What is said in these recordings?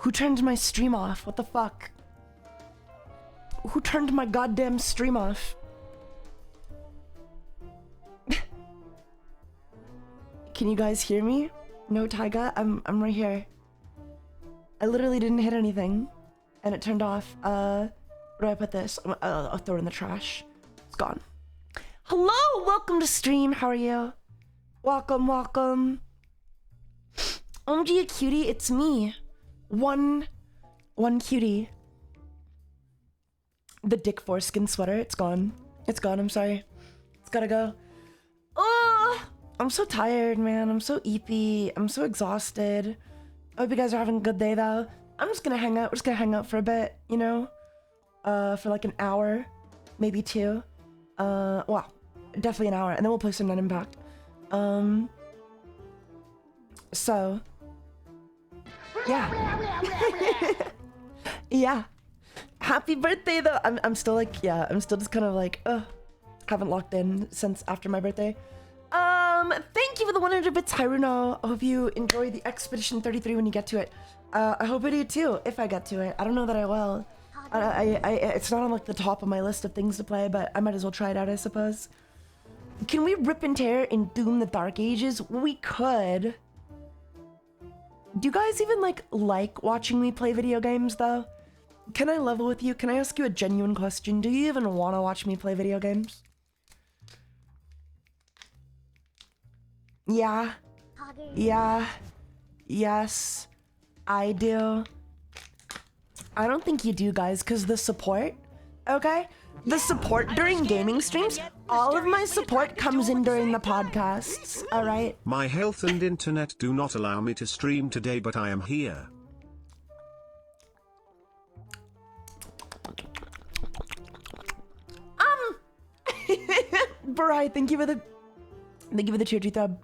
Who turned my stream off? What the fuck? Who turned my goddamn stream off? Can you guys hear me? No, Taiga, I'm right here. I literally didn't hit anything, and it turned off. Where do I put this? I'll throw it in the trash. It's gone. Hello, welcome to stream. How are you? Welcome, welcome. OMG, a cutie, it's me. One cutie. The dick foreskin sweater, it's gone. It's gone, I'm sorry. It's gotta go. Oh, I'm so tired, man. I'm so eepy. I'm so exhausted. I hope you guys are having a good day, though. I'm just gonna hang out. We're just gonna hang out for a bit, you know? For like an hour, maybe two. Well, definitely an hour, and then we'll play some NenxImpact. So, yeah. Yeah. Happy birthday, though. I'm still like, yeah, I'm still just kind of like, haven't locked in since after my birthday. Thank you for the 100 bits, Hyruno. I hope you enjoy the Expedition 33 when you get to it. I hope I do too, if I get to it. I don't know that I will. It's not on like the top of my list of things to play, but I might as well try it out, I suppose. Can we rip and tear in Doom the Dark Ages? We could. Do you guys even like watching me play video games, though? Can I level with you? Can I ask you a genuine question? Do you even want to watch me play video games? Yeah. Yeah. Yes. I do. I don't think you do, guys, because the support, okay? The support during gaming streams, all of my support comes in during the podcasts, alright? My health and internet do not allow me to stream today, but I am here. Barai, thank you for the tier 2 sub.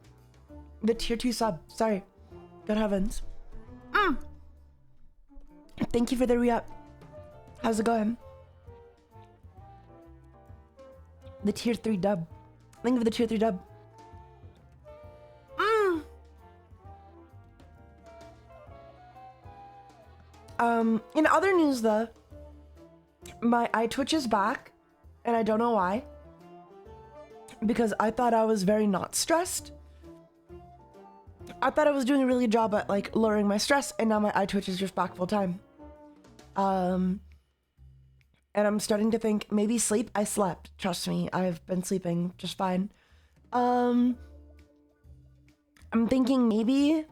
The tier 2 sub, sorry. Good heavens. Thank you for the re-up. How's it going? The tier 3 dub. Thank you for the tier 3 dub. In other news though, my iTwitch is back, and I don't know why. Because I thought I was very not stressed. I thought I was doing a really good job at like lowering my stress, and now my iTwitch is just back full time. And I'm starting to think maybe sleep. I slept. Trust me, I've been sleeping just fine. I'm thinking maybe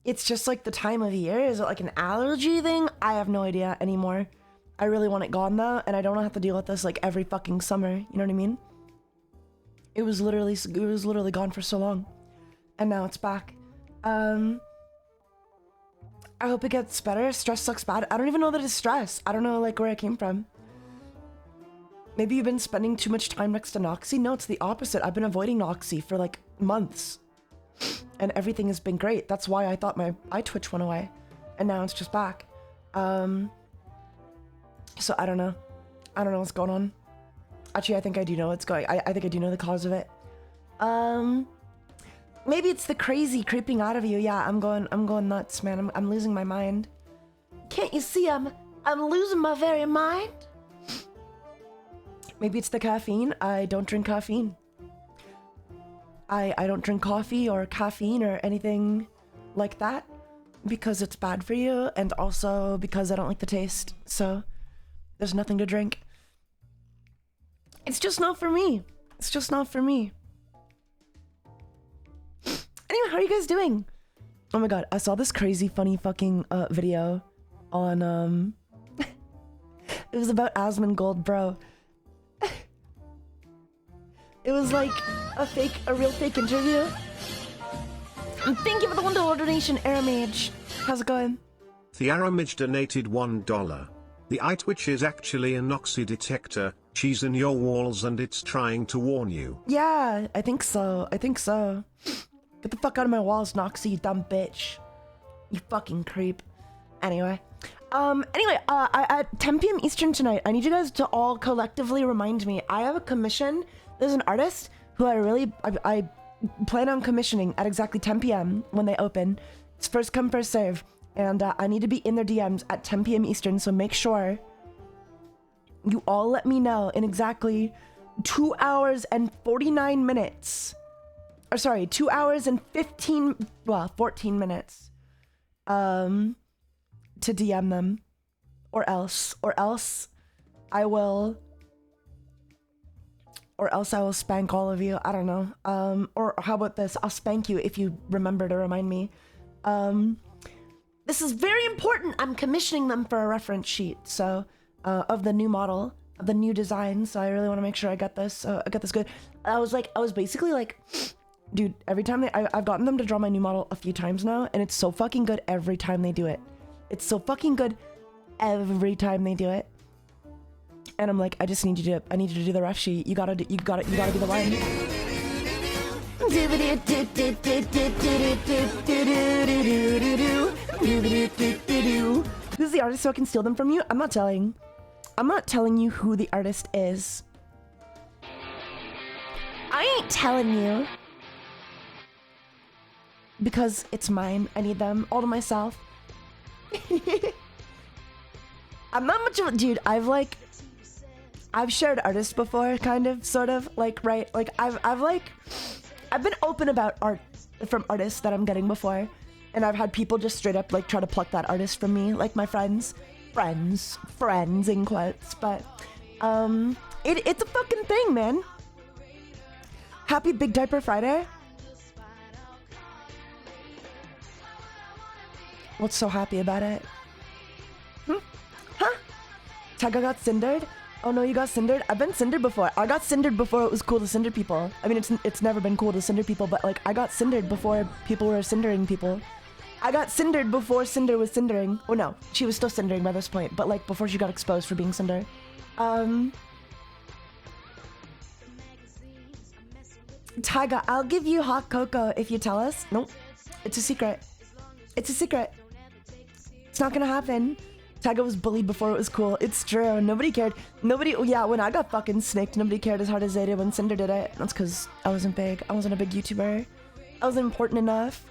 it's just like the time of year. Is it like an allergy thing? I have no idea anymore. I really want it gone though, and I don't have to deal with this like every fucking summer. You know what I mean? It was literally gone for so long, and now it's back. I hope it gets better. Stress sucks bad. I don't even know that it's stress. I don't know like where it came from. Maybe you've been spending too much time next to Noxy? No, it's the opposite. I've been avoiding Noxy for like months, and everything has been great. That's why I thought my iTwitch went away, and now it's just back. So I don't know. I don't know what's going on. Actually, I think I do know what's going. I think I do know the cause of it. Maybe it's the crazy creeping out of you. Yeah, I'm going nuts, man. I'm losing my mind. Can't you see I'm losing my very mind? Maybe it's the caffeine. I don't drink caffeine. I don't drink coffee or caffeine or anything like that because it's bad for you, and also because I don't like the taste. So there's nothing to drink. It's just not for me. It's just not for me. Anyway, how are you guys doing? Oh my god, I saw this crazy funny fucking video on it was about Asmongold, bro. It was like a real fake interview. And thank you for the $1 donation, Aramage. How's it going? The Aramage donated $1. The iTwitch is actually a Noxy detector. She's in your walls and it's trying to warn you. Yeah, I think so. I think so. Get the fuck out of my walls, Noxy, you dumb bitch. You fucking creep. Anyway. At 10 p.m. Eastern tonight, I need you guys to all collectively remind me. I have a commission. There's an artist who I plan on commissioning at exactly 10 p.m. when they open. It's first come, first serve. And I need to be in their DMs at 10 p.m. Eastern, so make sure you all let me know in exactly 2 hours and 49 minutes. Or sorry, 2 hours and 14 minutes to DM them. Or else I will spank all of you. I don't know. Or how about this? I'll spank you if you remember to remind me. This is very important. I'm commissioning them for a reference sheet, so of the new model, of the new design. So I really want to make sure I got this. I got this good. I was basically like, dude. Every time I've gotten them to draw my new model a few times now, and it's so fucking good every time they do it. It's so fucking good every time they do it. And I'm like, I need you to do the ref sheet. You gotta do the line. Who's the artist so I can steal them from you? I'm not telling you who the artist is. I ain't telling you. Because it's mine. I need them all to myself. I'm not much of a dude. I've shared artists before, kind of, sort of, like, right? Like, I've been open about art from artists that I'm getting before, and I've had people just straight up, like, try to pluck that artist from me, like my friends in quotes, but, it's a fucking thing, man. Happy Big Diaper Friday. What's so happy about it? Huh? Taiga got cindered? Oh no, you got cindered? I've been cindered before. I got cindered before it was cool to cinder people. I mean, it's never been cool to cinder people, but like, I got cindered before people were cindering people. I got cindered before Cinder was cindering. Oh no, she was still cindering by this point, but like before she got exposed for being cinder. Taiga, I'll give you hot cocoa if you tell us. Nope, it's a secret. It's a secret. It's not gonna happen. Taiga was bullied before it was cool. It's true. Nobody cared. Yeah, when I got fucking snaked, nobody cared as hard as they did when Cinder did it. That's because I wasn't big. I wasn't a big YouTuber. I wasn't important enough.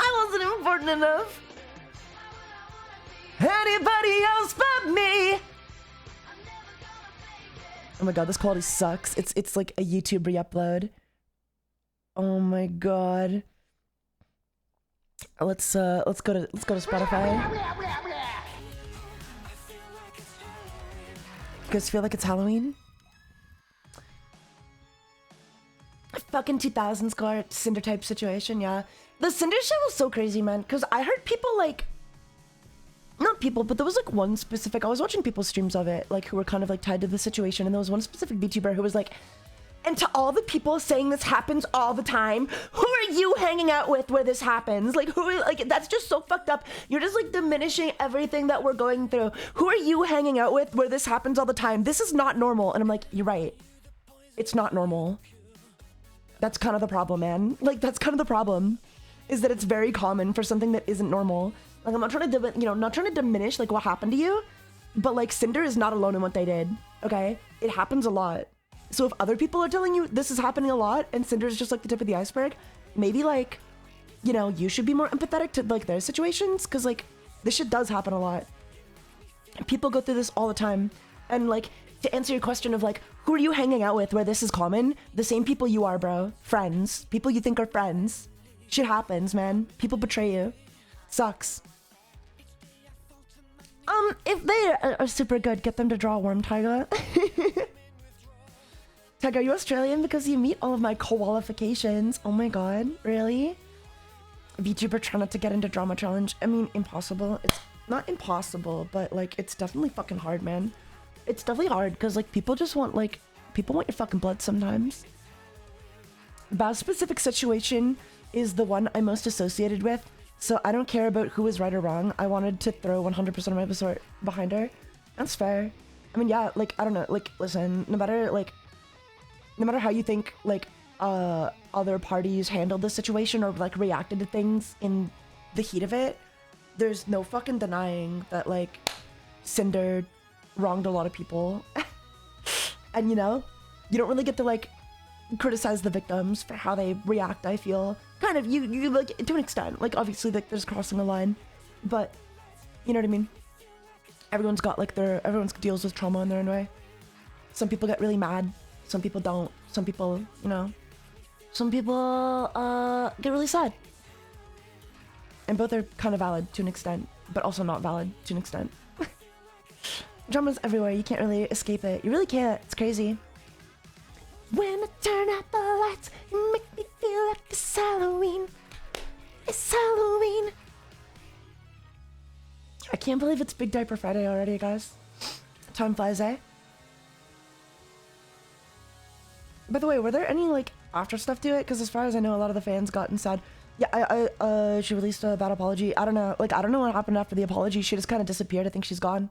I wasn't important enough. Anybody else but me. Oh my god, this quality sucks. It's like a YouTube re-upload. Oh my god. Let's go to Spotify. You guys feel like it's Halloween? Fucking 2000 score Cinder type situation, yeah. The Cinder shit was so crazy, man, because I heard people like, not people, but there was like one specific, I was watching people's streams of it, like who were kind of like tied to the situation, and there was one specific VTuber who was like, and to all the people saying this happens all the time, who are you hanging out with where this happens? Like, that's just so fucked up. You're just like diminishing everything that we're going through. Who are you hanging out with where this happens all the time? This is not normal. And I'm like, you're right. It's not normal. That's kind of the problem, man. Like, that's kind of the problem, is that it's very common for something that isn't normal. Like, I'm not trying to, not trying to diminish like what happened to you, but like Cinder is not alone in what they did. Okay, it happens a lot. So if other people are telling you this is happening a lot and Cinder is just like the tip of the iceberg, maybe like, you should be more empathetic to like their situations, because like this shit does happen a lot. People go through this all the time. And like, to answer your question of like, who are you hanging out with where this is common? The same people you are, bro. Friends. People you think are friends. Shit happens, man. People betray you. Sucks. If they are super good, get them to draw a worm, Taiga. Taiga, are you Australian? Because you meet all of my qualifications. Oh my god, really? VTuber try not to get into drama challenge. I mean, impossible. It's not impossible, but like, it's definitely fucking hard, man. It's definitely hard, because like, people just want like, people want your fucking blood sometimes. That specific situation is the one I'm most associated with, so I don't care about who is right or wrong. I wanted to throw 100% of my support behind her. That's fair. I mean, yeah, like, I don't know, like, listen, no matter how you think like other parties handled the situation or like reacted to things in the heat of it, there's no fucking denying that like Cinder wronged a lot of people. And you don't really get to like criticize the victims for how they react. I feel kind of you like to an extent, like obviously like there's crossing a line, but you know what I mean. Everyone's got like everyone's deals with trauma in their own way. Some people get really mad, some people don't. Some people, you know, some people get really sad. And both are kind of valid to an extent, but also not valid to an extent. Drama's everywhere. You can't really escape it. You really can't. It's crazy. When I turn out the lights, you make me feel like it's Halloween. It's Halloween. I can't believe it's Big Diaper Friday already, guys. Time flies, eh? By the way, were there any like after stuff to it? Because as far as I know, a lot of the fans got sad. Yeah, she released a bad apology. I don't know. Like, I don't know what happened after the apology. She just kind of disappeared. I think she's gone.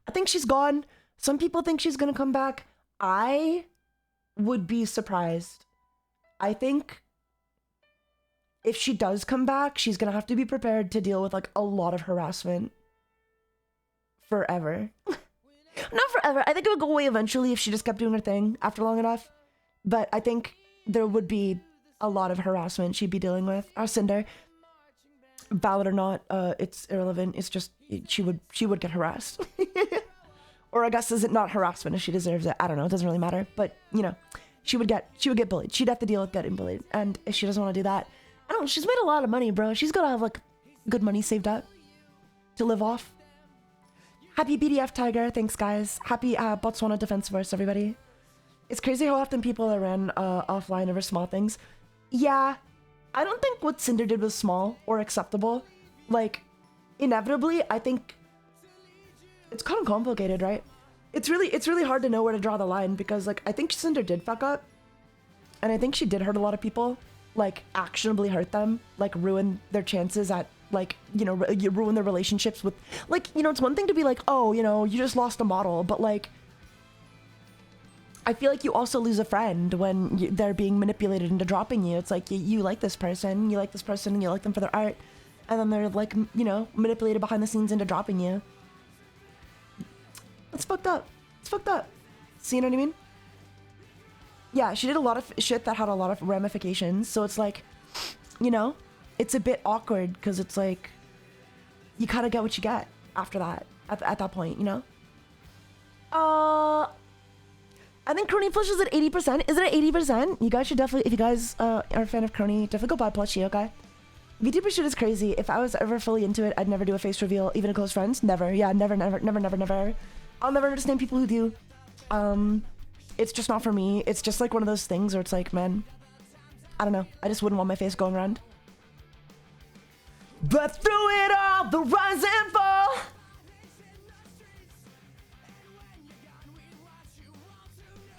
I think she's gone. Some people think she's gonna come back. I would be surprised. I think if she does come back, she's gonna have to be prepared to deal with like a lot of harassment. Forever. Not forever. I think it would go away eventually if she just kept doing her thing after long enough. But I think there would be a lot of harassment she'd be dealing with. Cinder, valid or not, it's irrelevant. It's just she would get harassed. Or I guess is it not harassment if she deserves it? I don't know. It doesn't really matter. But you know, she would get bullied. She'd have to deal with getting bullied. And if she doesn't want to do that, I don't know. She's made a lot of money, bro. She's gotta have like good money saved up to live off. Happy BDF Tiger. Thanks, guys. Happy Botswana Defense Force, everybody. It's crazy how often people are ran offline over small things. Yeah, I don't think what Cinder did was small or acceptable. Like, inevitably, I think it's kind of complicated, right? It's really hard to know where to draw the line because, like, I think Cinder did fuck up, and I think she did hurt a lot of people, like, actionably hurt them, like, ruin their chances at, like, you know, you ruin their relationships with, like, you know, it's one thing to be like, oh, you know, you just lost a model, but, like, I feel like you also lose a friend when they're being manipulated into dropping you. It's like you like this person, and you like them for their art, and then they're like, you know, manipulated behind the scenes into dropping you. It's fucked up. It's fucked up. See what I mean? Yeah, she did a lot of shit that had a lot of ramifications. So it's like, you know, it's a bit awkward because it's like, you kind of get what you get after that, at that point, you know? I think Crony Plush is at 80%. Is it at 80%? You guys should definitely, if you guys are a fan of Crony, definitely go buy plushie, okay? VTuber shit is crazy. If I was ever fully into it, I'd never do a face reveal, even to close friends. Never. Yeah, never. I'll never understand people who do. It's just not for me. It's just like one of those things where it's like, man, I don't know. I just wouldn't want my face going around. But through it all, the rise and fall.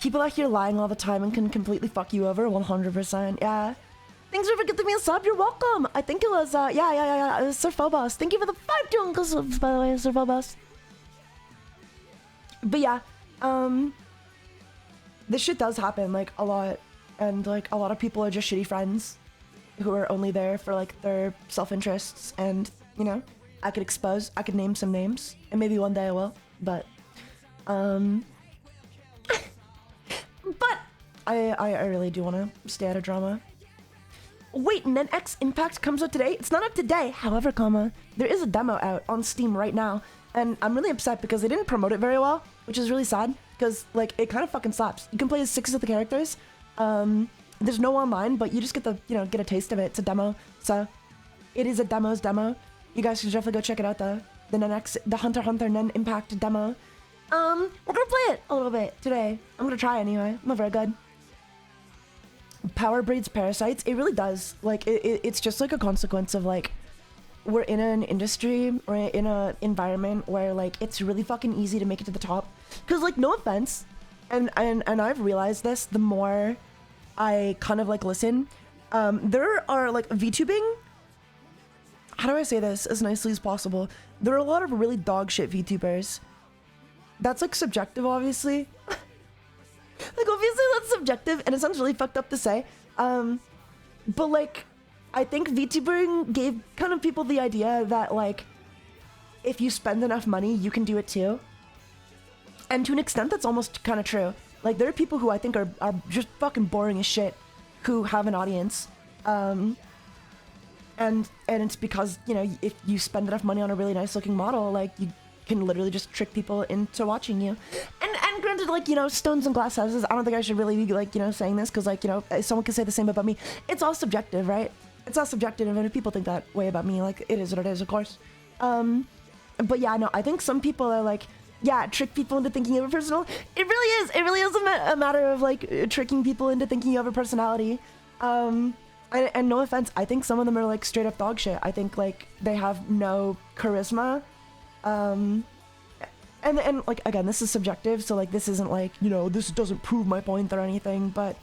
People out here lying all the time and can completely fuck you over, 100%. Yeah. Thanks for giving me a sub. You're welcome. I think it was, yeah. It was Sir Phobos. Thank you for the 5 Jungle subs, by the way, Sir Phobos. But yeah, this shit does happen, like, a lot. And, like, a lot of people are just shitty friends who are only there for, like, their self-interests. And, you know, I could name some names. And maybe one day I will. But, but I really do want to stay out of drama. Wait, NenxImpact comes out today? It's not up today. However, there is a demo out on Steam right now. And I'm really upset because they didn't promote it very well, which is really sad. Because, like, it kind of fucking slaps. You can play as 6 of the characters. There's no online, but you just get get a taste of it. It's a demo. So, it is a demo's demo. You guys should definitely go check it out, the HunterxHunter NenxImpact demo. We're gonna play it a little bit today. I'm gonna try anyway. I'm not very good. Power breeds parasites. It really does. Like, it's just like a consequence of, like, we're in an industry, or in an environment where, like, it's really fucking easy to make it to the top. Because, like, no offense, and I've realized this the more I kind of, like, listen. There are, like, VTubing, how do I say this as nicely as possible? There are a lot of really dog shit VTubers. That's, like, subjective, obviously. Like, obviously that's subjective, and it sounds really fucked up to say. But, like, I think VTubering gave kind of people the idea that, like, if you spend enough money, you can do it too. And to an extent, that's almost kind of true. Like, there are people who I think are just fucking boring as shit who have an audience. And it's because, you know, if you spend enough money on a really nice looking model, like, you can literally just trick people into watching you. And granted, like, you know, stones and glass houses, I don't think I should really be, like, you know, saying this, because, like, you know, someone could say the same about me. It's all subjective, right? It's all subjective, and if people think that way about me, like, it is what it is, of course. But yeah, no, I think some people are like, yeah, trick people into thinking you have a personal. It really is. It really is a matter of, like, tricking people into thinking you have a personality. And no offense, I think some of them are, like, straight up dog shit. I think, like, they have no charisma. And like, again, this is subjective, so, like, this isn't like, you know, this doesn't prove my point or anything, but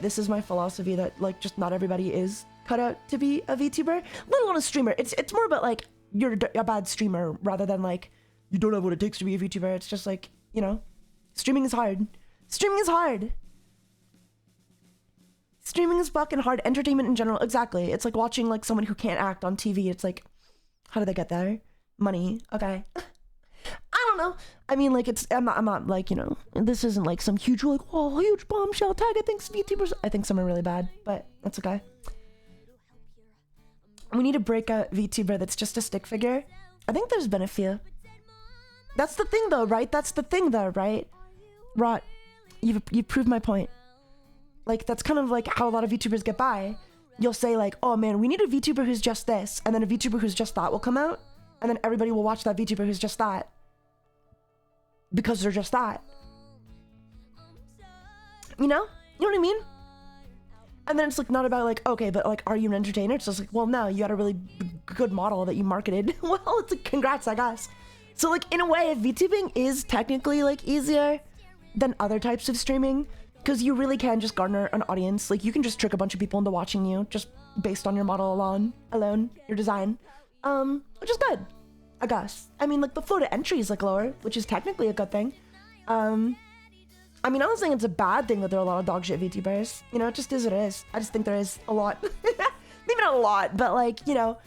this is my philosophy that, like, just not everybody is cut out to be a VTuber, let alone a streamer. It's more about, like, you're a bad streamer rather than, like, you don't have what it takes to be a VTuber. It's just like, you know, streaming is hard. Streaming is hard. Streaming is fucking hard. Entertainment in general, exactly. It's like watching, like, someone who can't act on TV. It's like, how did they get there? Money. Okay. I don't know. I mean, like, I'm not like, you know, this isn't like some huge, like, oh, huge bombshell tag. I think VTubers, I think some are really bad, but that's okay. We need to break out VTuber that's just a stick figure. I think there's been a few. That's the thing though, right? That's the thing though, right? Rot, you've proved my point. Like, that's kind of like how a lot of VTubers get by. You'll say, like, oh man, we need a VTuber who's just this, and then a VTuber who's just that will come out, and then everybody will watch that VTuber who's just that. Because they're just that. You know? You know what I mean? And then it's like not about like, okay, but like, are you an entertainer? It's just like, well, no, you got a really good model that you marketed. Well, it's like, congrats, I guess. So like, in a way, VTubing is technically like easier than other types of streaming, because you really can just garner an audience. Like, you can just trick a bunch of people into watching you just based on your model alone, your design, which is good, I guess. I mean, like, the flow to entry is like lower, which is technically a good thing. I mean, I'm not saying it's a bad thing that there are a lot of dog shit VTubers. You know, it just is what it is. I just think there is a lot. Maybe not a lot, but like, you know,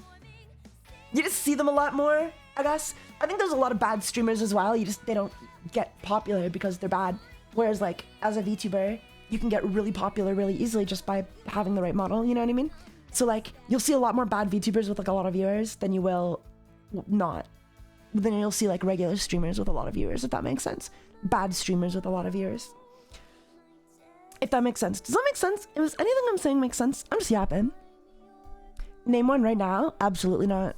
you just see them a lot more, I guess. I think there's a lot of bad streamers as well. They don't get popular because they're bad. Whereas like, as a VTuber, you can get really popular really easily just by having the right model, you know what I mean? So like, you'll see a lot more bad VTubers with like a lot of viewers than you will not. Then you'll see like regular streamers with a lot of viewers, if that makes sense. Bad streamers with a lot of viewers. If that makes sense. Does that make sense? If anything I'm saying makes sense, I'm just yapping. Name one right now? Absolutely not.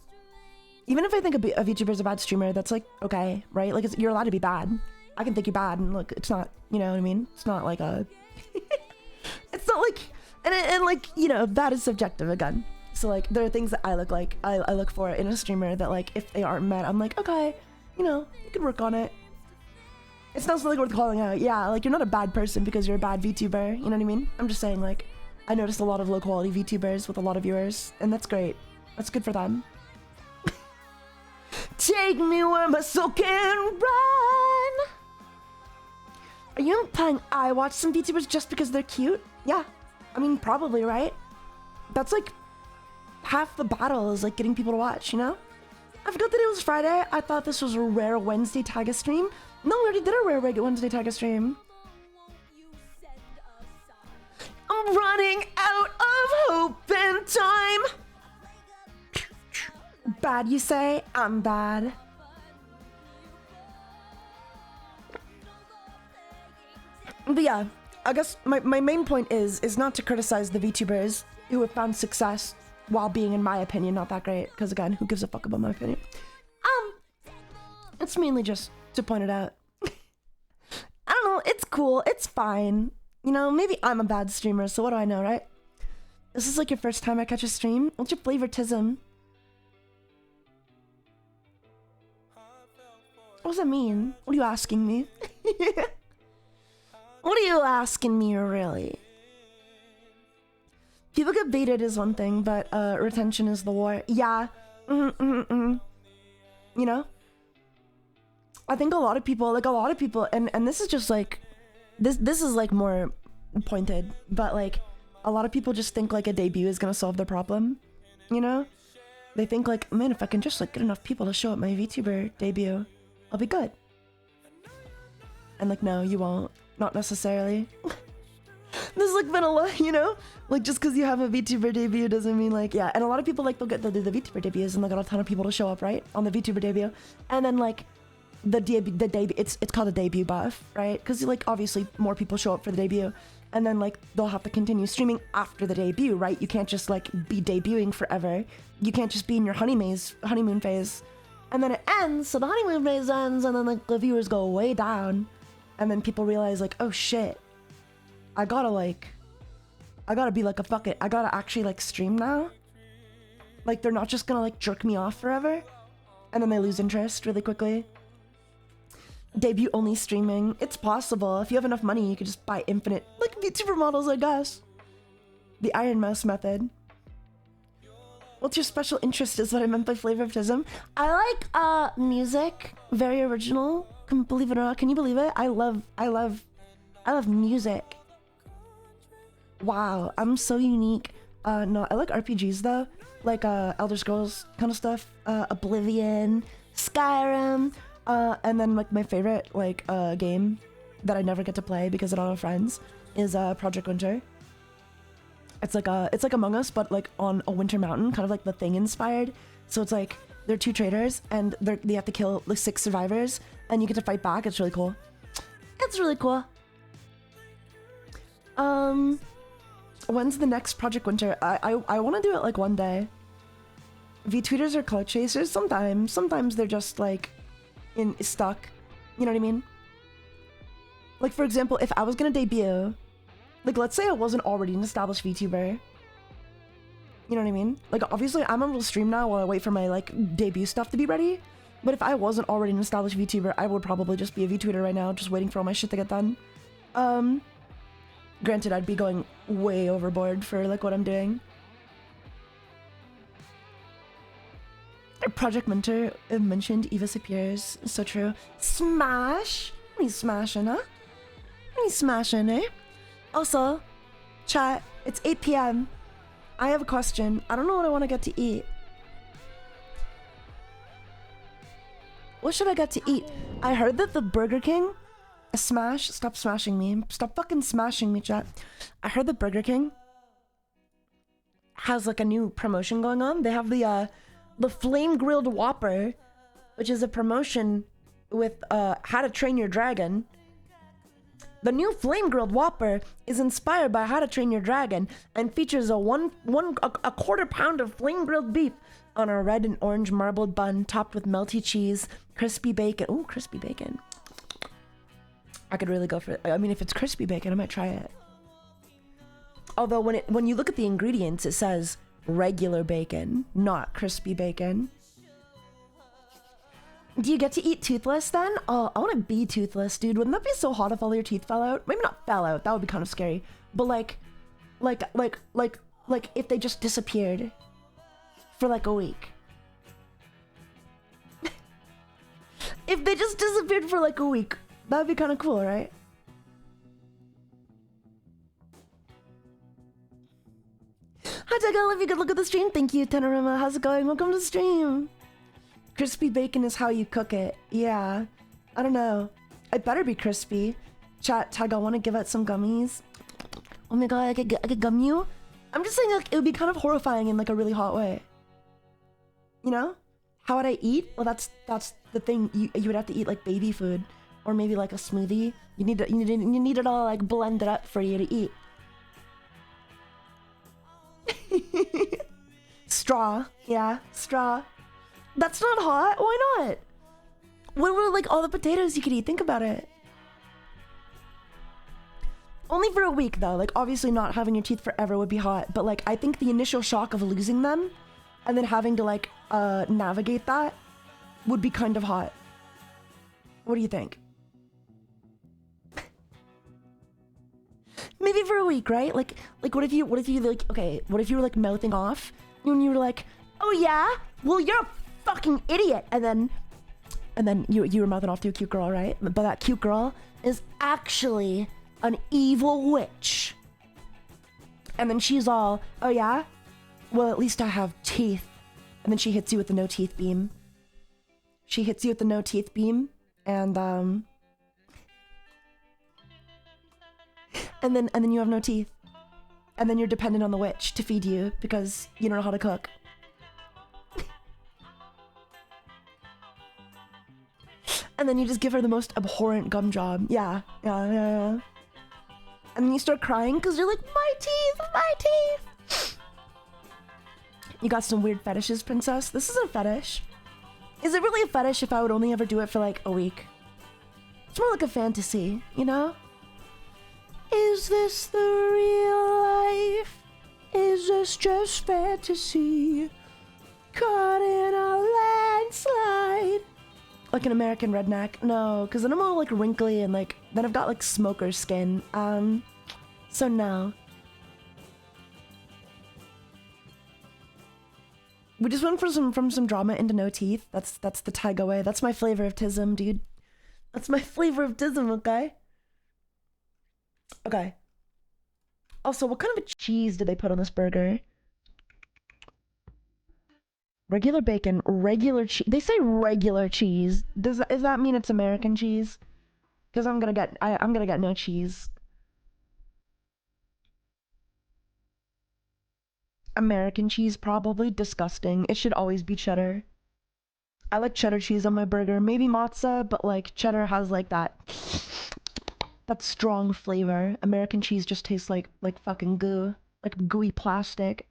Even if I think a VTuber's a bad streamer, that's like, okay, right? Like, you're allowed to be bad. I can think you're bad, and look, it's not, you know what I mean? It's not like a... it's not like... And like, you know, that is subjective again. So like, there are things that I look for in a streamer that like, if they aren't met, I'm like, okay, you know, you can work on it. It's not something worth calling out. Yeah, like, you're not a bad person because you're a bad VTuber, you know what I mean? I'm just saying, like, I noticed a lot of low quality VTubers with a lot of viewers, and that's great. That's good for them. Take me where my soul can run. Are you implying I watch some VTubers just because they're cute? Yeah, I mean, probably, right? That's like half the battle is like getting people to watch, you know? I forgot that it was Friday. I thought this was a rare Wednesday Taiga stream. No, we already did a rare Wednesday Taiga stream. I'm running out of hope and time. Bad, you say? I'm bad. But yeah, I guess my main point is not to criticize the VTubers who have found success while being, in my opinion, not that great. Because again, who gives a fuck about my opinion? It's mainly just to point it out. I don't know, it's cool, it's fine. You know, maybe I'm a bad streamer, so what do I know, right? This is like your first time I catch a stream. What's your favoritism? What does that mean? What are you asking me? What are you asking me, really? People get baited is one thing, but retention is the war. Yeah. You know? I think a lot of people, and this is just like, this is like more pointed, but like, a lot of people just think like a debut is gonna solve their problem, you know? They think like, man, if I can just like get enough people to show up my VTuber debut, I'll be good. And like, no, you won't. not necessarily. There's like been a lot, you know? Like just because you have a VTuber debut doesn't mean like, yeah. And a lot of people like they'll do the VTuber debuts and they'll get a ton of people to show up, right? On the VTuber debut. And then like the debut, it's called a debut buff, right? Because like obviously more people show up for the debut. And then like they'll have to continue streaming after the debut, right? You can't just like be debuting forever. You can't just be in your honeymoon phase. And then it ends, so the honeymoon phase ends, and then like the viewers go way down. And then people realize like, oh shit, I gotta be like a fuck it. I gotta actually like stream now. Like they're not just gonna like jerk me off forever. And then they lose interest really quickly. Debut only streaming. It's possible. If you have enough money, you could just buy infinite like VTuber models, I guess. The Iron Mouse method. What's your special interest is what I meant by favoritism. I like music. Very original. Believe it or not. Can you believe it? I love music. Wow, I'm so unique. No, I like RPGs though. Like Elder Scrolls kind of stuff. Oblivion, Skyrim, and then like my favorite like game that I never get to play because I don't have friends is Project Winter. It's like Among Us, but like on a winter mountain, kind of like The Thing inspired. So it's like they're two traders and they have to kill like 6 survivors, and you get to fight back. It's really cool. It's really cool. When's the next Project Winter? I want to do it like one day. VTweeters are clout chasers sometimes. Sometimes they're just like stuck. You know what I mean? Like for example, if I was gonna debut, like let's say I wasn't already an established VTuber. You know what I mean? Like obviously I'm able to stream now while I wait for my like debut stuff to be ready. But if I wasn't already an established VTuber, I would probably just be a VTweeter right now, just waiting for all my shit to get done. Granted, I'd be going way overboard for like what I'm doing. Project Winter mentioned Evis appears. So true. Smash! What are you smashing, huh? What are you smashing, eh? Also, chat, it's 8 p.m. I have a question. I don't know what I want to get to eat. What should I get to eat? I heard that the Burger King... Smash? Stop smashing me. Stop fucking smashing me, chat. I heard that Burger King has like a new promotion going on. They have the Flame Grilled Whopper, which is a promotion with How to Train Your Dragon. The new Flame Grilled Whopper is inspired by How to Train Your Dragon and features a quarter pound of flame grilled beef on a red and orange marbled bun topped with melty cheese, crispy bacon. Ooh, crispy bacon. I could really go for it. I mean, if it's crispy bacon, I might try it. Although when you look at the ingredients, it says regular bacon, not crispy bacon. Do you get to eat toothless then? Oh, I want to be toothless, dude. Wouldn't that be so hot if all your teeth fell out? Maybe not fell out. That would be kind of scary. But like if they just disappeared for like a week. If they just disappeared for like a week. That'd be kind of cool, right? Hi, Taiga, if you could look at the stream. Thank you, Tenorima. How's it going? Welcome to the stream. Crispy bacon is how you cook it. Yeah. I don't know. It better be crispy. Chat, Taiga, want to give out some gummies? Oh my god, I could gum you? I'm just saying, like, it would be kind of horrifying in, like, a really hot way. You know? How would I eat? Well, that's the thing. You would have to eat, like, baby food. Or maybe like a smoothie. You need it all like blended up for you to eat. Straw, yeah, straw. That's not hot. Why not? What were like all the potatoes you could eat? Think about it. Only for a week though. Like obviously not having your teeth forever would be hot. But like I think the initial shock of losing them and then having to like navigate that would be kind of hot. What do you think? Maybe for a week, right? Like what if you like, okay, what if you were like mouthing off and you were like, oh yeah, well you're a fucking idiot, and then you were mouthing off to a cute girl, right? But that cute girl is actually an evil witch, and then she's all, oh yeah, well at least I have teeth, and then she hits you with the no teeth beam. She hits you with the no teeth beam, and and then you have no teeth. And then you're dependent on the witch to feed you because you don't know how to cook. And then you just give her the most abhorrent gum job. Yeah. And then you start crying because you're like, my teeth, my teeth. You got some weird fetishes, princess? This is a fetish. Is it really a fetish if I would only ever do it for like a week? It's more like a fantasy, you know? Is this the real life? Is this just fantasy? Caught in a landslide. Like an American redneck? No, because then I'm all like wrinkly and like, then I've got like smoker skin. So no. We just went from some drama into no teeth. That's the Taiga way. That's my flavor of tism, dude. That's my flavor of tism, okay? Okay. Also, what kind of a cheese did they put on this burger? Regular bacon, regular cheese. They say regular cheese. Does that mean it's American cheese? Because I'm gonna get no cheese. American cheese, probably. Disgusting. It should always be cheddar. I like cheddar cheese on my burger. Maybe mozza, but like cheddar has like that strong flavor. American cheese just tastes like fucking goo. Like gooey plastic.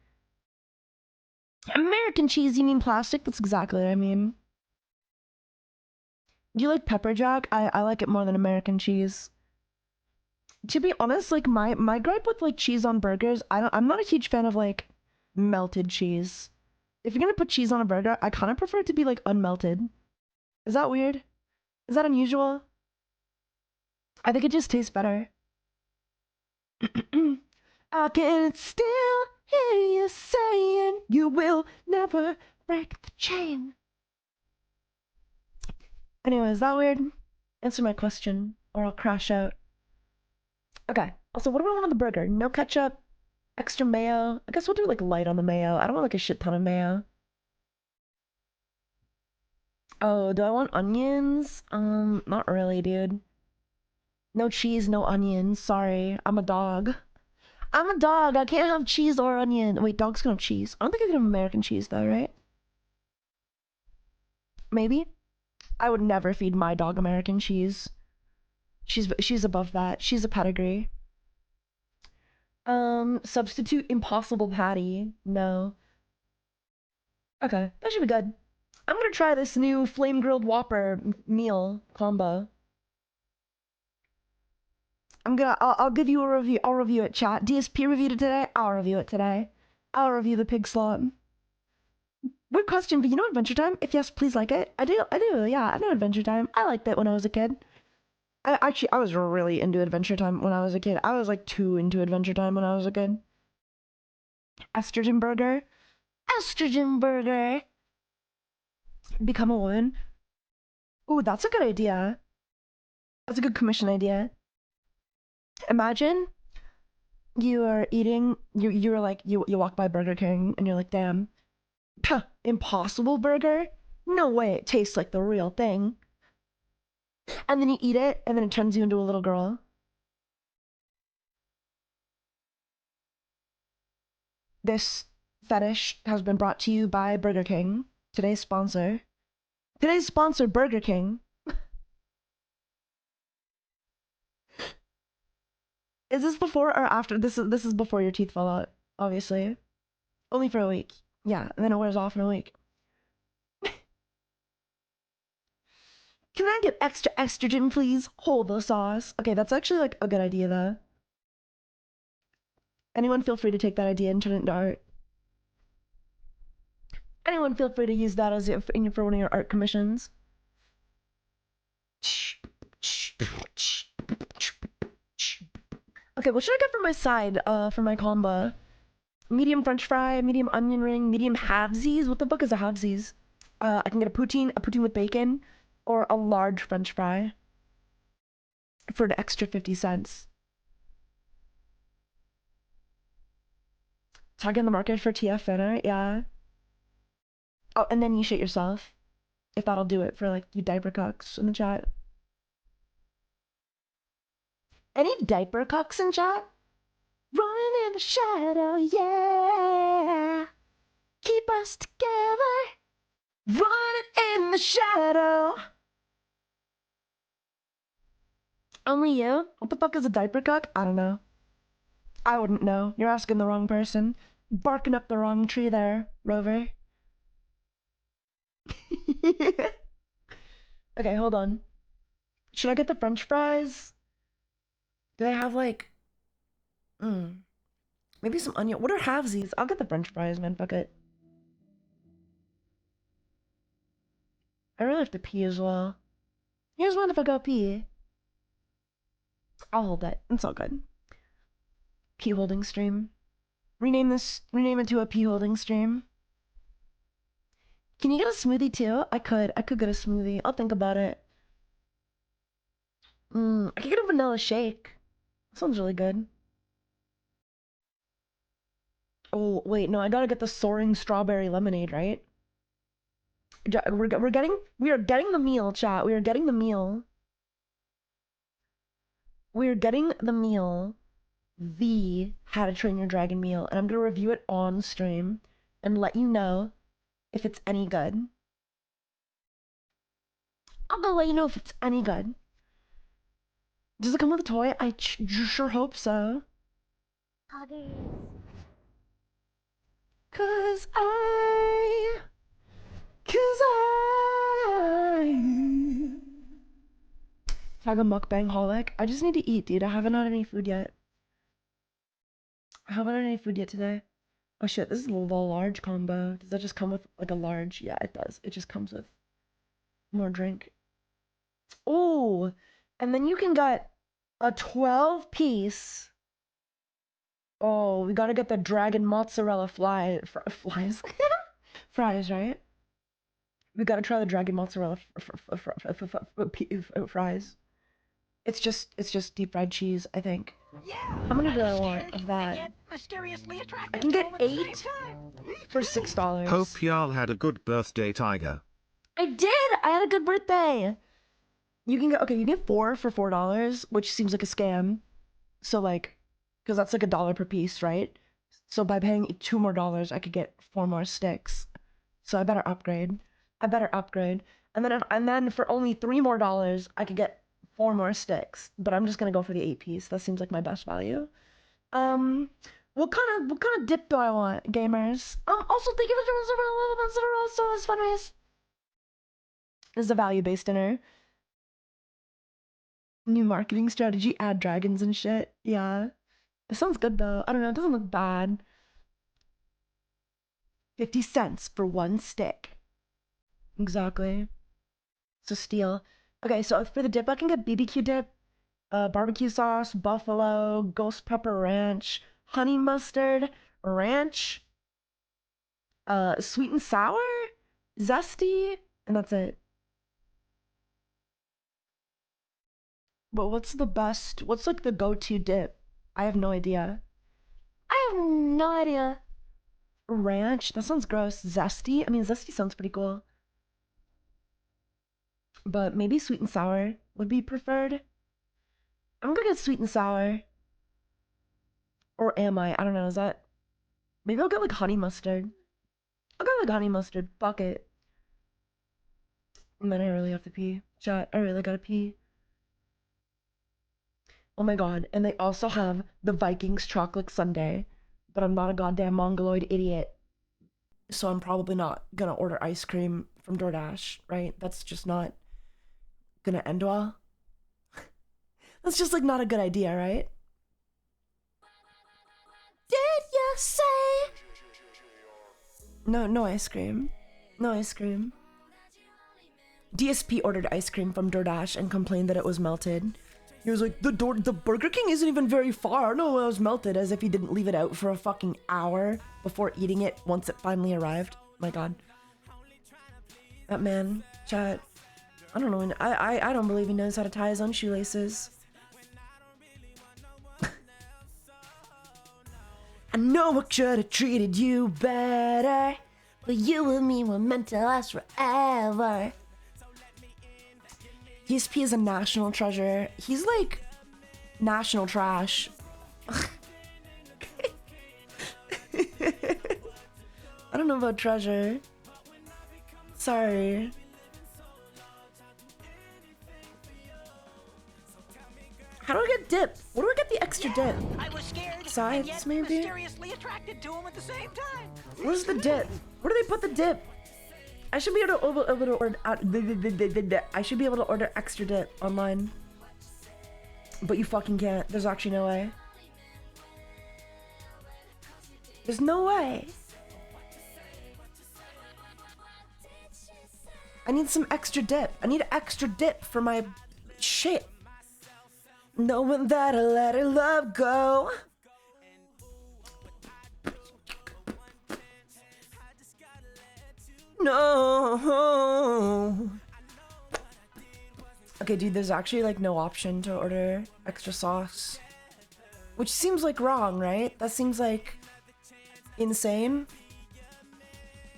American cheese, you mean plastic? That's exactly what I mean. Do you like pepper jack? I like it more than American cheese. To be honest, like my gripe with like cheese on burgers, I'm not a huge fan of like melted cheese. If you're gonna put cheese on a burger, I kind of prefer it to be like unmelted. Is that weird? Is that unusual? I think it just tastes better. I can still hear you saying you will never break the chain. Anyway, is that weird? Answer my question, or I'll crash out. Okay. Also, what do I want on the burger? No ketchup, extra mayo. I guess we'll do like light on the mayo. I don't want like a shit ton of mayo. Oh, do I want onions? Not really, dude. No cheese, no onions. Sorry, I'm a dog. I'm a dog. I can't have cheese or onion. Wait, dogs can have cheese. I don't think I can have American cheese though, right? Maybe. I would never feed my dog American cheese. She's above that. She's a pedigree. Substitute impossible patty. No. Okay, that should be good. I'm gonna try this new flame grilled Whopper meal combo. I'll give you a review. I'll review it, chat. DSP reviewed it today. I'll review it today. I'll review the pig slot. Weird question, but you know Adventure Time? If yes, please like it. I do, yeah, I know Adventure Time. I liked it when I was a kid. I was really into Adventure Time when I was a kid. I was like too into Adventure Time when I was a kid. Estrogen burger. Estrogen burger. Become a woman. Ooh, that's a good idea. That's a good commission idea. Imagine you are eating, you're like, you walk by Burger King and you're like, damn, puh, Impossible Burger? No way it tastes like the real thing. And then you eat it and then it turns you into a little girl. This fetish has been brought to you by Burger King. Today's sponsor. Today's sponsor, Burger King. Is this before or after? This is before your teeth fall out, obviously. Only for a week. Yeah, and then it wears off in a week. Can I get extra estrogen, please? Hold the sauce. Okay, that's actually like a good idea though. Anyone feel free to take that idea and turn it into art. Anyone feel free to use that as for one of your art commissions. Okay, what should I get for my side, for my combo? Medium french fry, medium onion ring, medium halvesies? What the fuck is a halvesies? I can get a poutine with bacon, or a large french fry for an extra 50 cents. Tag in the market for TF dinner, yeah. Oh, and then you shit yourself. If that'll do it for like you diaper cucks in the chat. Any diaper cocks in chat? Running in the shadow, yeah. Keep us together. Running in the shadow. Only you? What the fuck is a diaper cock? I don't know. I wouldn't know. You're asking the wrong person. Barking up the wrong tree there, Rover. Okay, hold on. Should I get the french fries? Do they have like... maybe some onion. What are halvesies? I'll get the french fries, man. Fuck it. I really have to pee as well. Here's one if I go pee. I'll hold that. It's all good. Pee holding stream. Rename it to a pee holding stream. Can you get a smoothie too? I could get a smoothie. I'll think about it. I could get a vanilla shake. Sounds really good. Oh, wait, no, I gotta get the soaring strawberry lemonade, right? We are getting the meal, chat. We are getting the meal. We are getting the meal. The How to Train Your Dragon meal. And I'm gonna review it on stream and let you know if it's any good. I'm gonna let you know if it's any good. Does it come with a toy? I sure hope so. Cause I TaigaxHolic. I just need to eat, dude. I haven't had any food yet. I haven't had any food yet today. Oh shit, this is the large combo. Does that just come with like a large? Yeah, it does. It just comes with more drink. Oh, and then you can get a 12-piece. Oh, we gotta get the dragon mozzarella fries. Fries, right? We gotta try the dragon mozzarella fries. It's just deep fried cheese, I think. Yeah, how many do I want of that? I can get 8 for $6. Hope y'all had a good birthday, Tiger. I did! I had a good birthday! You can get 4 for $4, which seems like a scam. So like, because that's like $1 per piece, right? So by paying $2 more, I could get 4 more sticks. So I better upgrade. And then for only $3 more, I could get 4 more sticks. But I'm just gonna go for the 8-piece. That seems like my best value. What kind of dip do I want, gamers? Also thank you for so it's fun. This is a value-based dinner. New marketing strategy, add dragons and shit. Yeah. It sounds good though. I don't know, it doesn't look bad. 50 cents for 1 stick. Exactly. So steal. Okay, so for the dip, I can get BBQ dip, barbecue sauce, buffalo, ghost pepper ranch, honey mustard, ranch, sweet and sour, zesty, and that's it. But what's like the go-to dip? I have no idea. Ranch? That sounds gross. Zesty? I mean, zesty sounds pretty cool. But maybe sweet and sour would be preferred. I'm gonna get sweet and sour. Or am I? I don't know. Is that... Maybe I'll get like honey mustard. I'll get like honey mustard. Fuck it. And then I really have to pee. Chat, I really gotta pee. Oh my god. And they also have the Vikings chocolate sundae. But I'm not a goddamn mongoloid idiot. So I'm probably not gonna order ice cream from DoorDash, right? That's just not gonna end well. That's just like not a good idea, right? Did you say? No ice cream. No ice cream. DSP ordered ice cream from DoorDash and complained that it was melted. He was like, the Burger King isn't even very far. No, it was melted, as if he didn't leave it out for a fucking hour before eating it once it finally arrived. My god. That man, chat. I don't know. I don't believe he knows how to tie his own shoelaces. I know I should have treated you better, but you and me were meant to last forever. DSP is a national treasure. He's like National trash. I don't know about treasure. Sorry. How do I get dip? Where do I get the extra dip? I was scared, Sides, and yet maybe? mysteriously attracted to him at the same time. Where's the dip? Where do they put the dip? I should be able to order. I should be able to order extra dip online. But you fucking can't. There's actually no way. There's no way. I need some extra dip. I need extra dip for my shit. Knowing that I let her love go. No. Okay, dude, there's actually like no option to order extra sauce. Which seems like wrong, right? That seems like insane.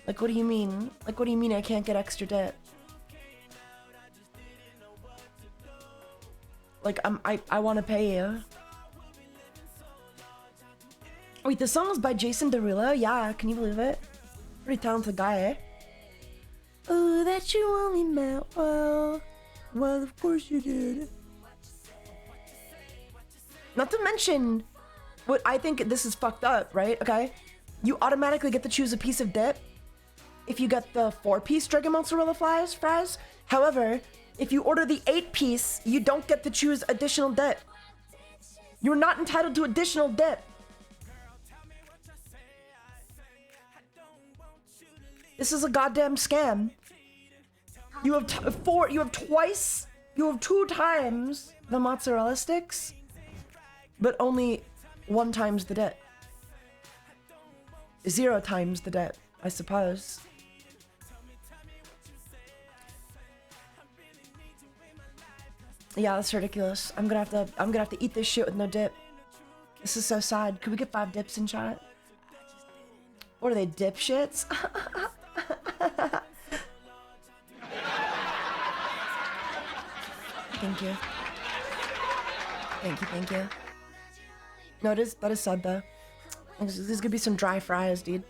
Like, what do you mean? Like, what do you mean I can't get extra dip? Like, I want to pay you. Wait, the song was by Jason Derulo? Yeah, can you believe it? Pretty talented guy, eh? Oh, that you only meant well. Well, of course you did. Not to mention, what I think this is fucked up, right? Okay? You automatically get to choose a piece of dip if you get the 4-piece Dragon Mozzarella fries. However, if you order the 8-piece, you don't get to choose additional dip. You're not entitled to additional dip. This is a goddamn scam. You have you have 2 times the mozzarella sticks, but only 1 times the dip. 0 times the dip, I suppose. Yeah, that's ridiculous. I'm gonna have to eat this shit with no dip. This is so sad. Could we get 5 dips in chat? What are they, dipshits? Thank you. Thank you. No, that is sad though. There's gonna be some dry fries, dude.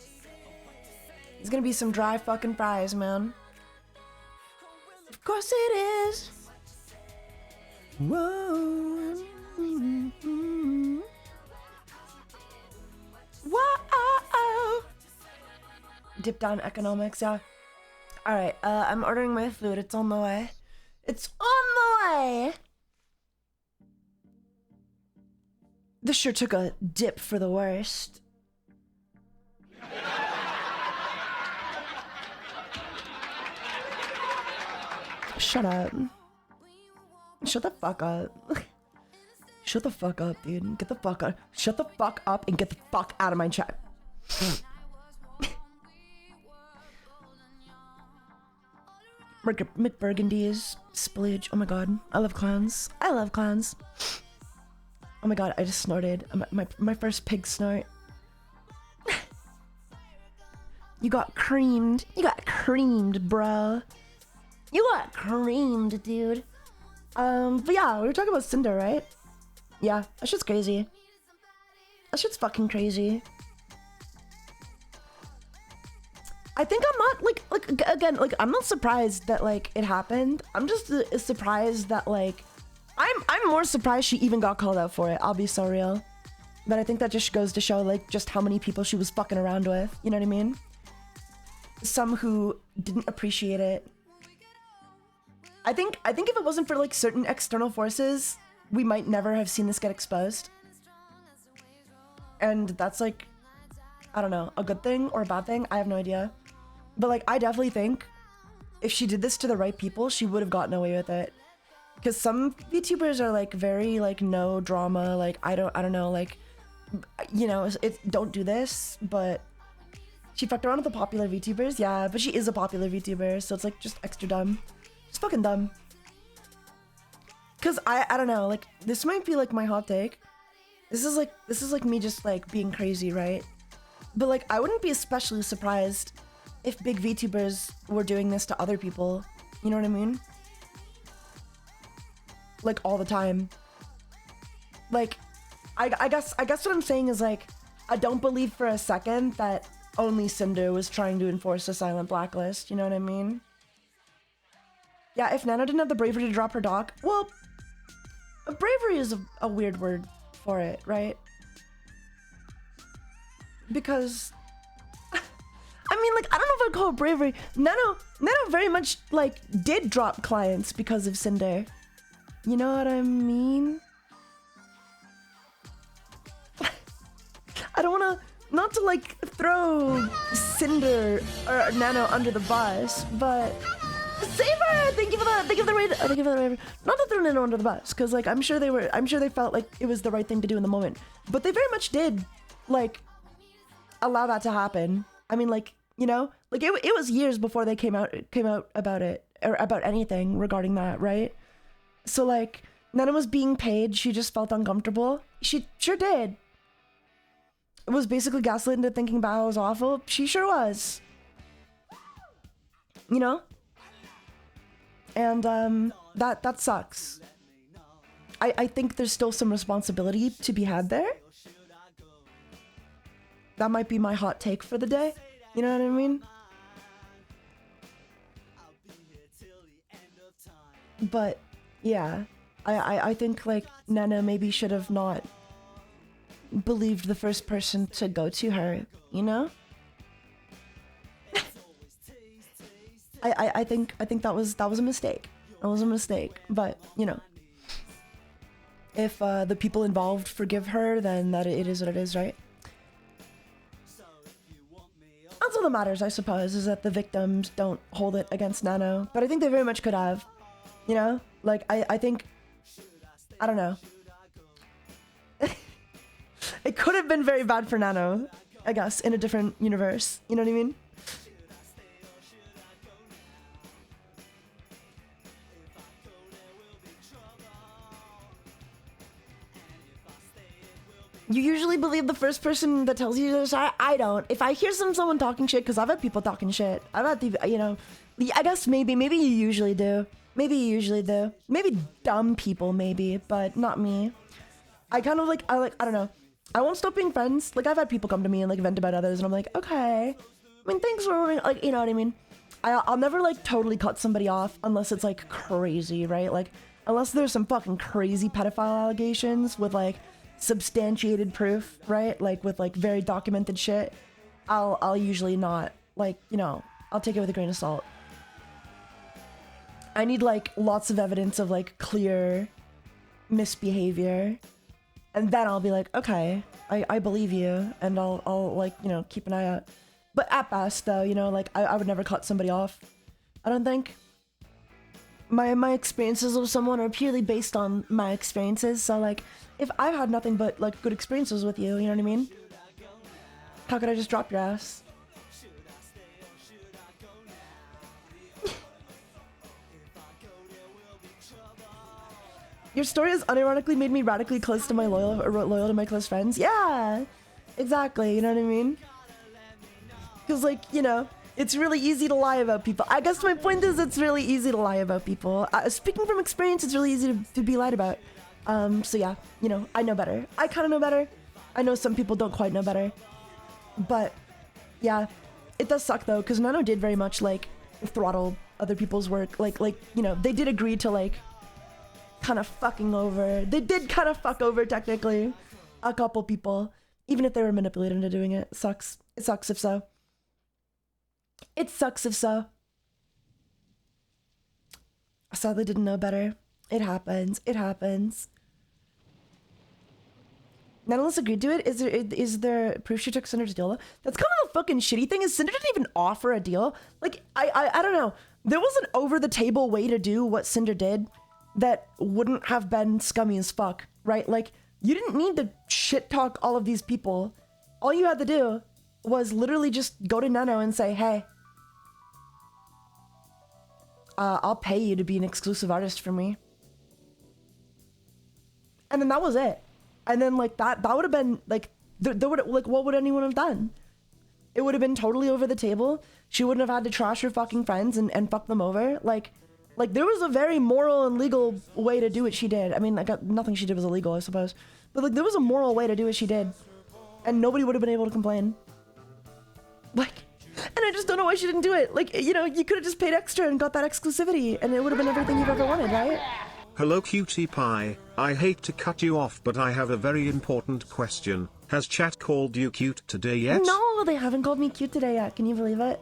There's gonna be some dry fucking fries, man. Of course it is. Whoa. Whoa. Dip down economics, yeah. Alright, I'm ordering my food. It's on the way. It's on the way! This sure took a dip for the worst. Shut up. Shut the fuck up. Shut the fuck up, dude. Get the fuck up. Shut the fuck up and get the fuck out of my chat. McBurgundy's spillage. Oh my god. I love clowns. I love clowns. Oh my god, I just snorted. My first pig snort. You got creamed. You got creamed, bro. You got creamed, dude. But yeah, we were talking about Cinder, right? Yeah, that shit's crazy. That shit's fucking crazy. I think I'm not again, I'm not surprised that like it happened. I'm just surprised that like I'm more surprised she even got called out for it. I'll be so real. But I think that just goes to show like just how many people she was fucking around with. You know what I mean? Some who didn't appreciate it. I think if it wasn't for like certain external forces, we might never have seen this get exposed. And that's like, I don't know, a good thing or a bad thing. I have no idea. But like, I definitely think if she did this to the right people, she would have gotten away with it. Because some VTubers are like very like no drama, like I don't know, like, you know, don't do this. But she fucked around with the popular VTubers, yeah. But she is a popular VTuber, so it's like just extra dumb. It's fucking dumb. Cause I don't know, like this might be like my hot take. This is like me just like being crazy, right? But like I wouldn't be especially surprised if big VTubers were doing this to other people. You know what I mean? Like all the time. Like, I guess what I'm saying is like, I don't believe for a second that only Cinder was trying to enforce a silent blacklist. You know what I mean? Yeah, if Nana didn't have the bravery to drop her doc, well, bravery is a weird word for it, right? Because, I mean, like, I don't know if I'd call it bravery. Nano very much, like, did drop clients because of Cinder. You know what I mean? I don't wanna, not to, like, throw Cinder or Nano under the bus, but Saber! Thank you for the raid. Thank you for the raid. Not to throw Nano under the bus, because, like, I'm sure they felt like it was the right thing to do in the moment. But they very much did, like, allow that to happen. I mean, like, you know, like it was years before they came out about it or about anything regarding that, right? So like, Nana was being paid. She just felt uncomfortable. She sure did. It was basically gaslit into thinking Bao was awful. She sure was. You know? And that sucks. I think there's still some responsibility to be had there. That might be my hot take for the day. You know what I mean? But yeah, I think like Nana maybe should have not believed the first person to go to her, you know? I think that was a mistake. That was a mistake. But, you know, if the people involved forgive her, then it is what it is, right? That's all that matters, I suppose, is that the victims don't hold it against Nano. But I think they very much could have. You know? Like, I think... I don't know. It could have been very bad for Nano, I guess, in a different universe. You know what I mean? You usually believe the first person that tells you this. I don't. If I hear someone talking shit, because I've had people talking shit. I've had the, you know, I guess maybe you usually do. Maybe you usually do. Maybe dumb people, maybe, but not me. I kind of I don't know. I won't stop being friends. Like, I've had people come to me and like vent about others, and I'm like, okay. I mean, thanks for, like, you know what I mean? I'll never like totally cut somebody off unless it's like crazy, right? Like, unless there's some fucking crazy pedophile allegations with like substantiated proof, right? Like with like very documented shit, I'll usually not, like, you know, I'll take it with a grain of salt. I need like lots of evidence of like clear misbehavior, and then I'll be like, okay, I believe you, and I'll like, you know, keep an eye out. But at best though, you know, like I would never cut somebody off. I don't think. My experiences with someone are purely based on my experiences, so like, if I've had nothing but like good experiences with you, you know what I mean? How could I just drop your ass? Your story has unironically made me radically close to my loyal to my close friends. Yeah, exactly. You know what I mean? Because like, you know, it's really easy to lie about people. I guess my point is it's really easy to lie about people. Speaking from experience, it's really easy to be lied about. So yeah, you know, I know better. I kind of know better. I know some people don't quite know better. But yeah, it does suck though, because Nano did very much like throttle other people's work. Like, you know, they did agree to like kind of fucking over. They did kind of fuck over technically a couple people, even if they were manipulated into doing it. It sucks. It sucks if so. It sucks if so. I sadly didn't know better. It happens. It happens. Nonetheless agreed to it. Is there proof she took Cinder to deal? That's kind of a fucking shitty thing. Is Cinder didn't even offer a deal. Like, I don't know. There was an over the table way to do what Cinder did that wouldn't have been scummy as fuck, right? Like, you didn't need to shit talk all of these people. All you had to do was literally just go to Nano and say, hey, I'll pay you to be an exclusive artist for me. And then that was it. And then like that would have been like, there would, like, what would anyone have done? It would have been totally over the table. She wouldn't have had to trash her fucking friends and fuck them over. Like, Like, there was a very moral and legal way to do what she did. I mean, nothing she did was illegal, I suppose. But, like, there was a moral way to do what she did. And nobody would have been able to complain. Like, and I just don't know why she didn't do it. Like, you know, you could have just paid extra and got that exclusivity, and it would have been everything you've ever wanted, right? Hello cutie pie, I hate to cut you off but I have a very important question. Has chat called you cute today yet? No, they haven't called me cute today yet. Can you believe it?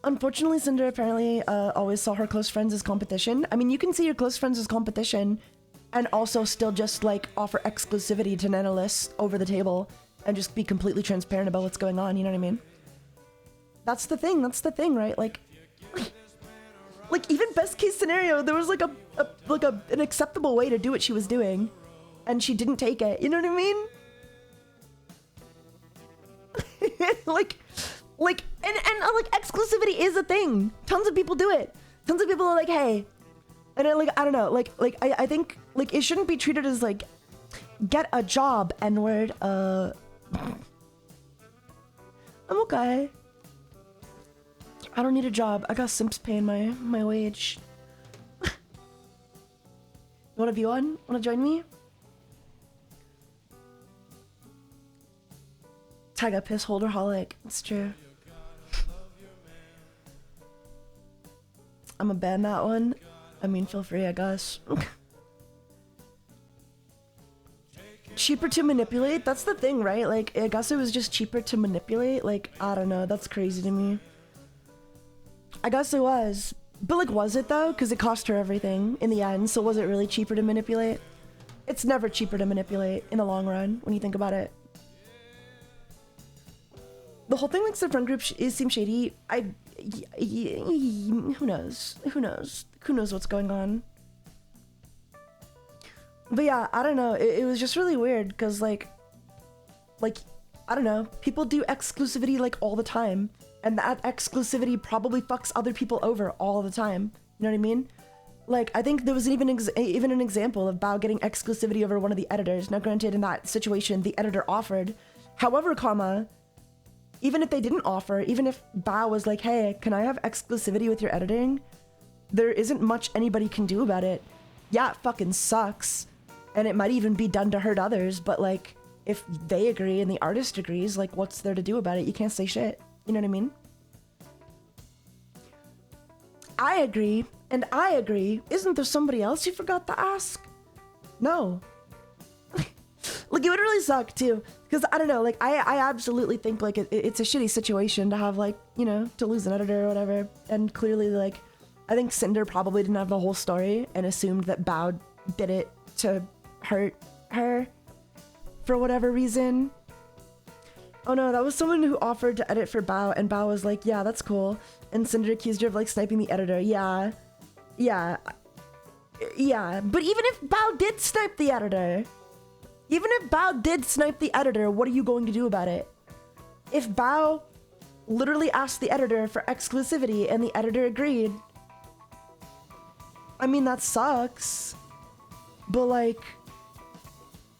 Unfortunately, Cinder apparently always saw her close friends as competition. I mean, you can see your close friends as competition and also still just, like, offer exclusivity to nanolists over the table and just be completely transparent about what's going on, you know what I mean? That's the thing, right? Like, even best case scenario, there was, like, an acceptable way to do what she was doing, and she didn't take it, you know what I mean? Like, exclusivity is a thing. Tons of people do it. Tons of people are like, hey, and I don't know, I think, like, it shouldn't be treated as, like, get a job, N-word, I'm okay. I don't need a job. I got simps paying my wage. You wanna view on? Wanna join me? TaigaxHolic. It's true. I'm gonna ban that one. I mean, feel free, I guess. Cheaper to manipulate? That's the thing, right? Like, I guess it was just cheaper to manipulate. Like, I don't know. That's crazy to me. I guess it was. But, like, was it, though? Because it cost her everything in the end. So was it really cheaper to manipulate? It's never cheaper to manipulate in the long run, when you think about it. The whole thing makes the friend group seem shady. Who knows? Who knows? Who knows what's going on? But yeah, I don't know. It was just really weird because, like, I don't know. People do exclusivity, like, all the time. And that exclusivity probably fucks other people over all the time. You know what I mean? Like, I think there was even an example of Bao getting exclusivity over one of the editors. Now, granted, in that situation, the editor offered. However, even if they didn't offer, even if Bao was like, hey, can I have exclusivity with your editing? There isn't much anybody can do about it. Yeah, it fucking sucks. And it might even be done to hurt others, but, like, if they agree and the artist agrees, like, what's there to do about it? You can't say shit. You know what I mean? I agree, and I agree. Isn't there somebody else you forgot to ask? No. Like, it would really suck, too. Because, I don't know, like, I absolutely think, like, it's a shitty situation to have, like, you know, to lose an editor or whatever. And clearly, like, I think Cinder probably didn't have the whole story and assumed that Bao did it to hurt her for whatever reason. Oh no, that was someone who offered to edit for Bao, and Bao was like, yeah, that's cool. And Cinder accused her of, like, sniping the editor. Yeah. But even if Bao did snipe the editor, what are you going to do about it? If Bao literally asked the editor for exclusivity and the editor agreed, I mean, that sucks. But, like,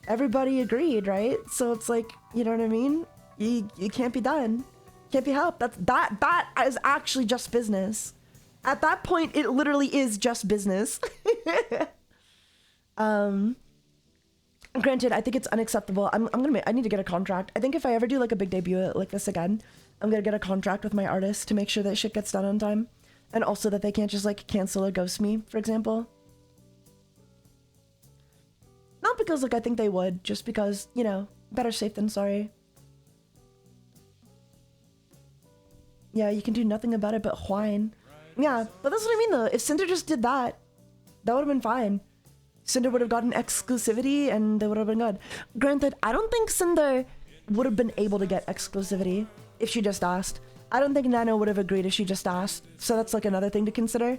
everybody agreed, right? So it's like, you know what I mean? You can't be done. Can't be helped. That is actually just business. At that point, it literally is just business. Granted, I think it's unacceptable. I need to get a contract. I think if I ever do, like, a big debut like this again, I'm gonna get a contract with my artist to make sure that shit gets done on time. And also that they can't just, like, cancel or ghost me, for example. Not because, like, I think they would, just because, you know, better safe than sorry. Yeah, you can do nothing about it but whine. Yeah, but that's what I mean, though. If Cinder just did that, that would have been fine. Cinder would have gotten exclusivity, and they would have been good. Granted, I don't think Cinder would have been able to get exclusivity if she just asked. I don't think Nano would have agreed if she just asked. So that's, like, another thing to consider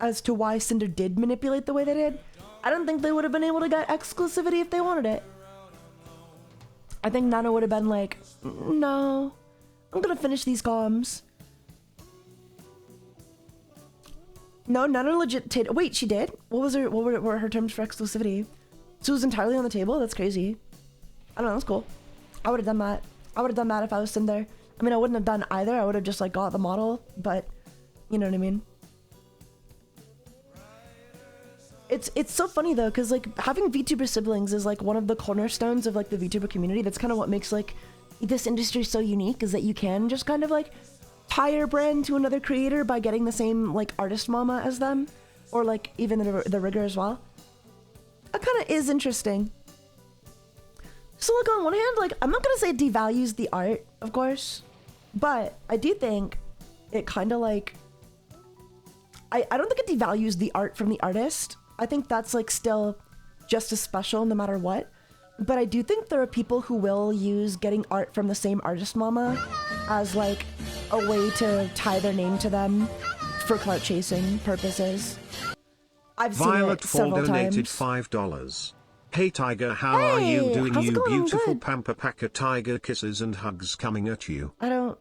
as to why Cinder did manipulate the way they did. I don't think they would have been able to get exclusivity if they wanted it. I think Nano would have been like, no, I'm gonna finish these comms. No, Nano legit wait, she did? What were her terms for exclusivity? So it was entirely on the table? That's crazy. I don't know, that's cool. I would have done that. I would have done that if I was Cinder. I mean, I wouldn't have done either. I would have just, like, got the model, but you know what I mean? It's so funny though, because like having VTuber siblings is like one of the cornerstones of like the VTuber community. That's kind of what makes like this industry so unique, is that you can just kind of like tie your brand to another creator by getting the same like artist mama as them, or like even the rigger as well. That kind of is interesting. So like on one hand, like I'm not gonna say it devalues the art, of course, but I do think it kind of like I don't think it devalues the art from the artist. I think that's like still just as special no matter what. But I do think there are people who will use getting art from the same artist mama as like a way to tie their name to them for clout chasing purposes. I've seen Violet it Fall several donated times. $5. Hey Tiger, how are you Hey, doing? how's it You going? I'm beautiful good. pamper packer. Tiger kisses and hugs coming at you. I don't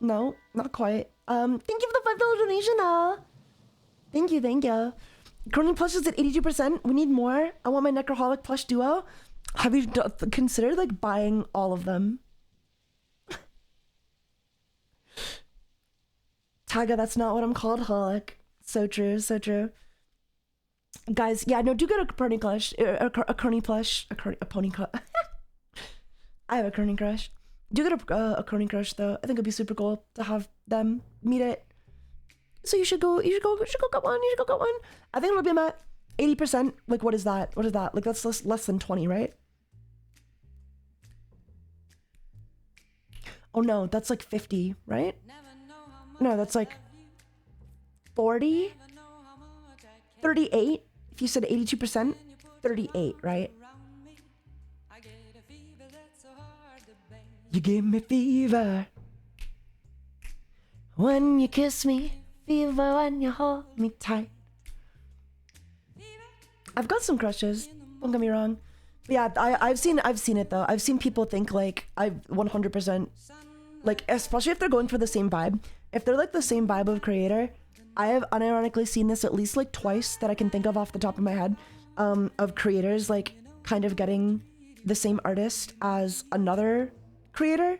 no, not quite. Thank you for the $5 donation though. Thank you, thank you. Crony plush is at 82%. We need more. I want my NecroHolic plush duo. Have you considered like buying all of them? Taiga, that's not what I'm called, Holic. So true, so true. Guys, yeah, no, do get a pony plush, a crony plush, a pony cut. I have a crony crush. Do get a crony crush though. I think it'd be super cool to have them meet it. So you should go get one. You should go get one. I think it'll be at 80%. Like, what is that? What is that? Like, that's less than 20, right? Oh no, that's like 50, right? No, that's like 40? 38? If you said 82%, 38, right? You give me fever when you kiss me, fever when you hold me tight. I've got some crushes, don't get me wrong. Yeah, I've seen it though. I've seen people think like I 100%, like especially if they're going for the same vibe. If they're like the same vibe of creator, I have unironically seen this at least like twice that I can think of off the top of my head, of creators like kind of getting the same artist as another creator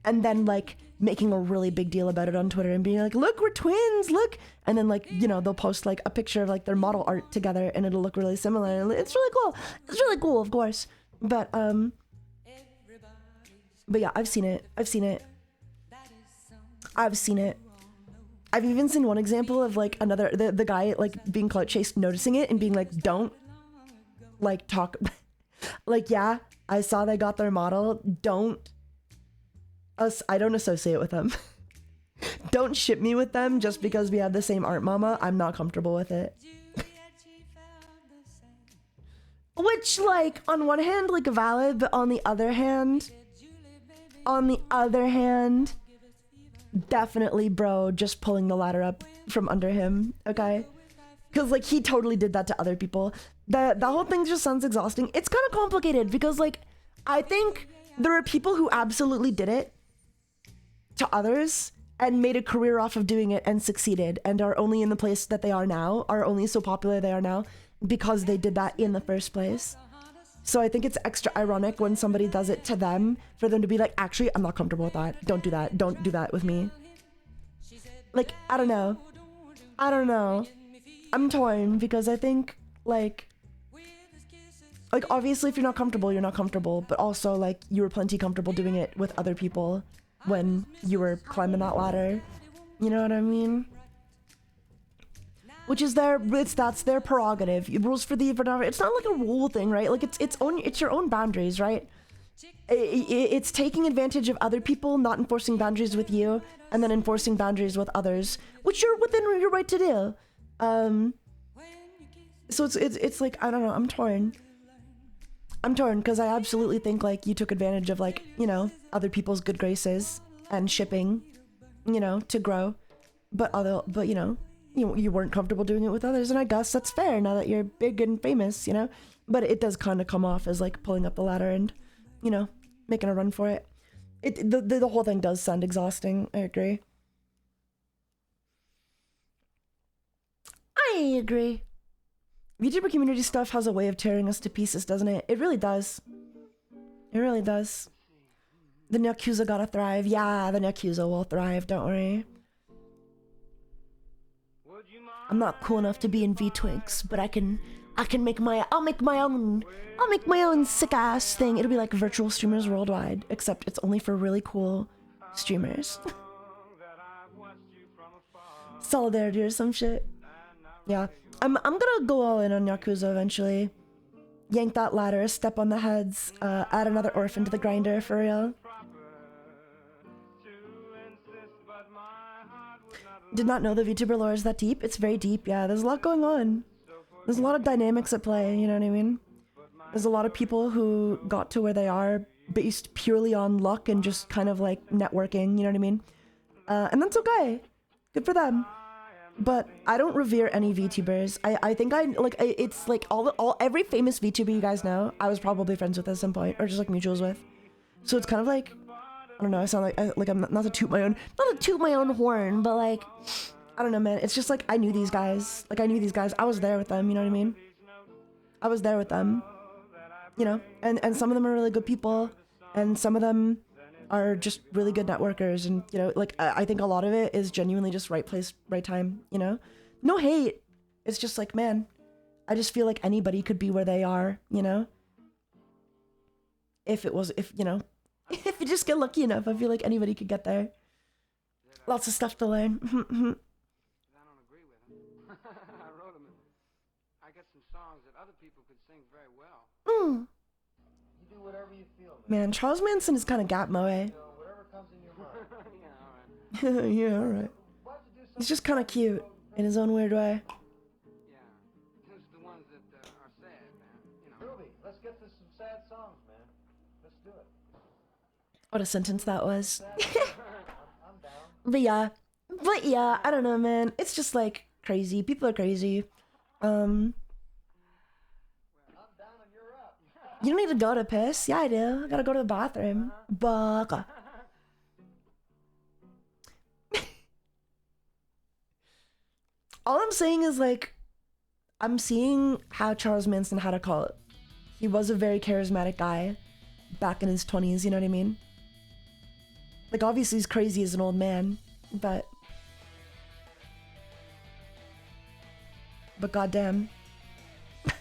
and then like making a really big deal about it on Twitter and being like, look, we're twins, look. And then like, you know, they'll post like a picture of like their model art together and it'll look really similar. And it's really cool. It's really cool, of course. But yeah, I've seen it. I've seen it. I've even seen one example of like another, the guy like being clout chased, noticing it and being like, don't like talk, like, yeah, I saw they got their model. I don't associate with them. Don't ship me with them just because we have the same art mama. I'm not comfortable with it. Which, like, on one hand, like, valid, but on the other hand, definitely, bro, just pulling the ladder up from under him, okay? Because, like, he totally did that to other people. The whole thing just sounds exhausting. It's kind of complicated because, like, I think there are people who absolutely did it to others and made a career off of doing it and succeeded and are only in the place that they are now, are only so popular they are now because they did that in the first place. So I think it's extra ironic when somebody does it to them for them to be like, actually, I'm not comfortable with that. Don't do that. Don't do that with me. Like, I don't know. I'm torn because I think like obviously if you're not comfortable, you're not comfortable, but also like you were plenty comfortable doing it with other people when you were climbing that ladder. You know what I mean? Which is that's their prerogative. Rules for the it's not like a rule thing, right? Like it's your own boundaries, right? It's taking advantage of other people, not enforcing boundaries with you, and then enforcing boundaries with others, which you're within your right to do. So it's like, I don't know, I'm torn because I absolutely think like you took advantage of like, you know, other people's good graces and shipping, you know, to grow, but you know, you weren't comfortable doing it with others, and I guess that's fair now that you're big and famous, you know. But it does kind of come off as like pulling up the ladder and, you know, making a run for it. The whole thing does sound exhausting. I agree. VTuber community stuff has a way of tearing us to pieces, doesn't it? It really does. It really does. The Yakuza gotta thrive. Yeah, the Yakuza will thrive, don't worry. Would you I'm not cool enough to be in VTwinks, but I can make I'll make my own sick ass thing. It'll be like virtual streamers worldwide, except it's only for really cool streamers. Solidarity or some shit. Yeah, I'm gonna go all in on Yakuza eventually. Yank that ladder, step on the heads, add another orphan to the grinder for real. Did not know the VTuber lore is that deep. It's very deep, yeah. There's a lot going on. There's a lot of dynamics at play, you know what I mean? There's a lot of people who got to where they are based purely on luck and just kind of like networking, you know what I mean? And that's okay. Good for them. But I don't revere any VTubers. I think it's like every famous VTuber you guys know, I was probably friends with at some point, or just like mutuals with. So it's kind of like, I don't know, I sound like I'm not to toot my own horn, but like, I don't know, man. It's just like I knew these guys. I was there with them, you know what I mean? I was there with them, you know? And some of them are really good people, and some of them are just really good networkers, and you know, like I think a lot of it is genuinely just right place, right time, you know? No hate. It's just like, man, I just feel like anybody could be where they are, you know? If you know, if you just get lucky enough, I feel like anybody could get there. Lots of stuff to learn. I don't agree with him. I wrote him. I got some songs that other people could sing very well. Mm. You do whatever you feel, Man, Charles Manson is kind of gap moe. whatever comes in your mind. Yeah, alright. He's just kind of cute in his own weird way. Yeah. Those are the ones that are sad, man. You know. Ruby, let's get to some sad songs, man. Let's do it. What a sentence that was. I'm down. But yeah, I don't know, man. It's just like crazy. People are crazy. I'm down and you're up. You don't need to go to piss. Yeah, I do. I gotta go to the bathroom. Baka. All I'm saying is like, I'm seeing how Charles Manson had to call it. He was a very charismatic guy back in his 20s, you know what I mean? Like, obviously he's crazy as an old man, but goddamn. Do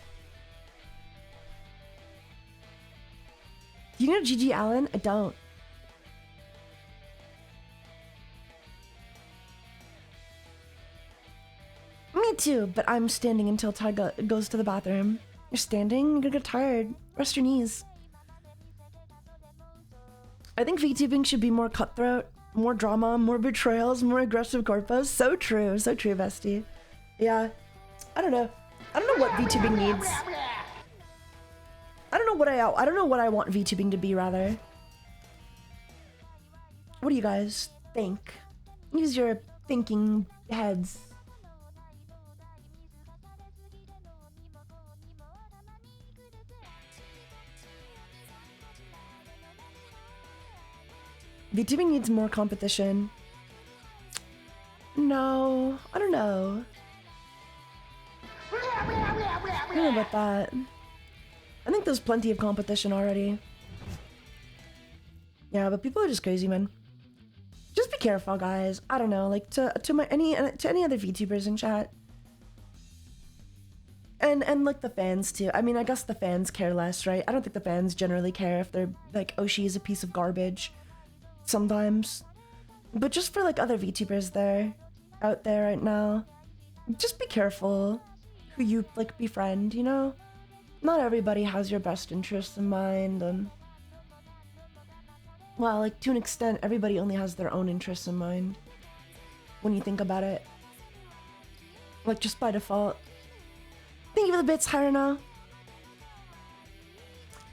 you know Gigi Allen? I don't. Me too, but I'm standing until Taiga goes to the bathroom. You're standing? You're gonna get tired. Rest your knees. I think VTubing should be more cutthroat, more drama, more betrayals, more aggressive corpos. So true, bestie. Yeah. I don't know what VTubing needs. I don't know what I want VTubing to be, rather. What do you guys think? Use your thinking heads. VTubing needs more competition. No, I don't know. I don't know about that. I think there's plenty of competition already. Yeah, but people are just crazy, man. Just be careful, guys. I don't know, like to any other VTubers in chat. And like the fans too. I mean, I guess the fans care less, right? I don't think the fans generally care if they're like, Oshi is a piece of garbage. Sometimes. But just for like other VTubers out there right now, just be careful who you like befriend, you know? Not everybody has your best interests in mind, and well, like to an extent, everybody only has their own interests in mind when you think about it. Like just by default. Thank you for the bits, Hirona.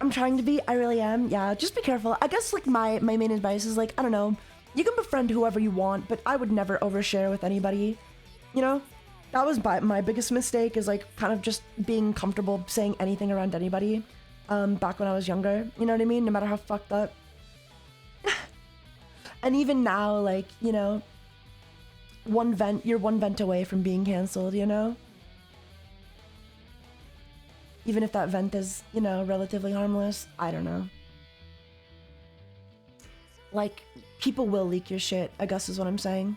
I'm trying to be, I really am. Yeah, just be careful. I guess like my main advice is like, I don't know, you can befriend whoever you want, but I would never overshare with anybody, you know? That was my biggest mistake, is like kind of just being comfortable saying anything around anybody back when I was younger, you know what I mean? No matter how fucked up. And even now, like, you know, you're one vent away from being canceled, you know? Even if that vent is, you know, relatively harmless, I don't know. Like, people will leak your shit, I guess is what I'm saying.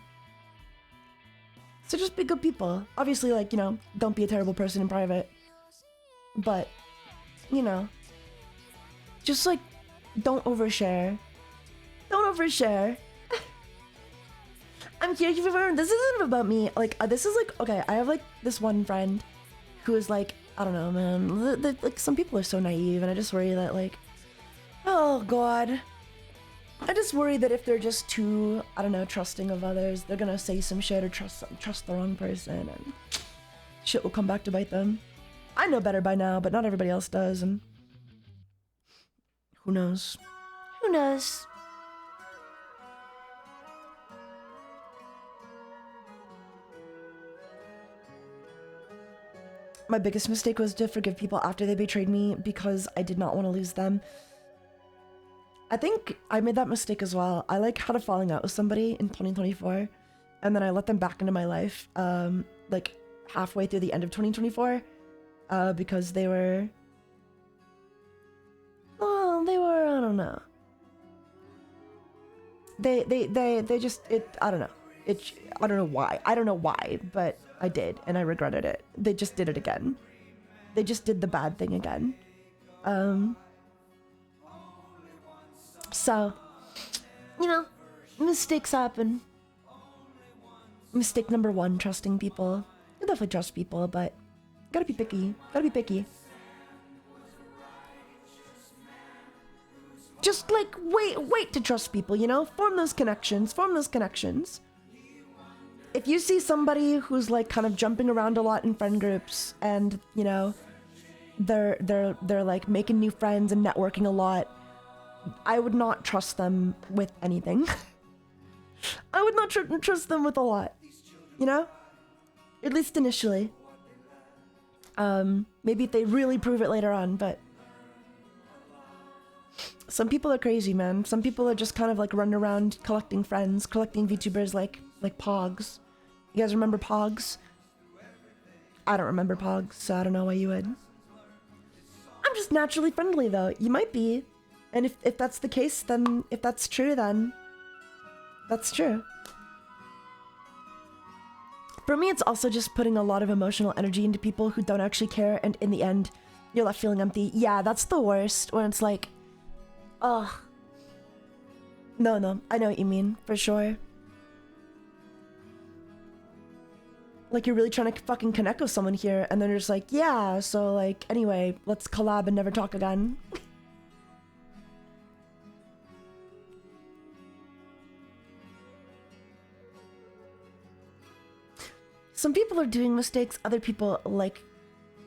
So just be good people. Obviously, like, you know, don't be a terrible person in private. But, you know, just like, don't overshare. Don't overshare. I'm here for everyone. This isn't about me. Like, this is like, okay, I have like this one friend who is like, I don't know, man. Like, some people are so naive, and I just worry that, like, oh God. I just worry that if they're just too, I don't know, trusting of others, they're gonna say some shit or trust the wrong person, and shit will come back to bite them. I know better by now, but not everybody else does, and who knows? Who knows? My biggest mistake was to forgive people after they betrayed me because I did not want to lose them. I think I made that mistake as well. I like had a falling out with somebody in 2024, and then I let them back into my life, like halfway through the end of 2024, because they were, well, I don't know. They just, I don't know. I don't know why, but I did, and I regretted it. They just did it again. They just did the bad thing again. So, you know, mistakes happen. Mistake number one, trusting people. You definitely trust people, but gotta be picky. Gotta be picky. Just like, wait to trust people, you know? Form those connections. If you see somebody who's like kind of jumping around a lot in friend groups, and, you know, they're like making new friends and networking a lot, I would not trust them with anything. I would not trust them with a lot, you know? At least initially. Maybe if they really prove it later on, but some people are crazy, man. Some people are just kind of like running around collecting friends, collecting VTubers like Pogs. You guys remember Pogs? I don't remember Pogs, so I don't know why you would. I'm just naturally friendly, though. You might be. And if that's the case, then if that's true, then that's true. For me, it's also just putting a lot of emotional energy into people who don't actually care, and in the end, you're left feeling empty. Yeah, that's the worst, when it's like, ugh. No, I know what you mean, for sure. Like, you're really trying to fucking connect with someone here, and then you're just like, yeah, so like, anyway, let's collab and never talk again. Some people are doing mistakes, other people like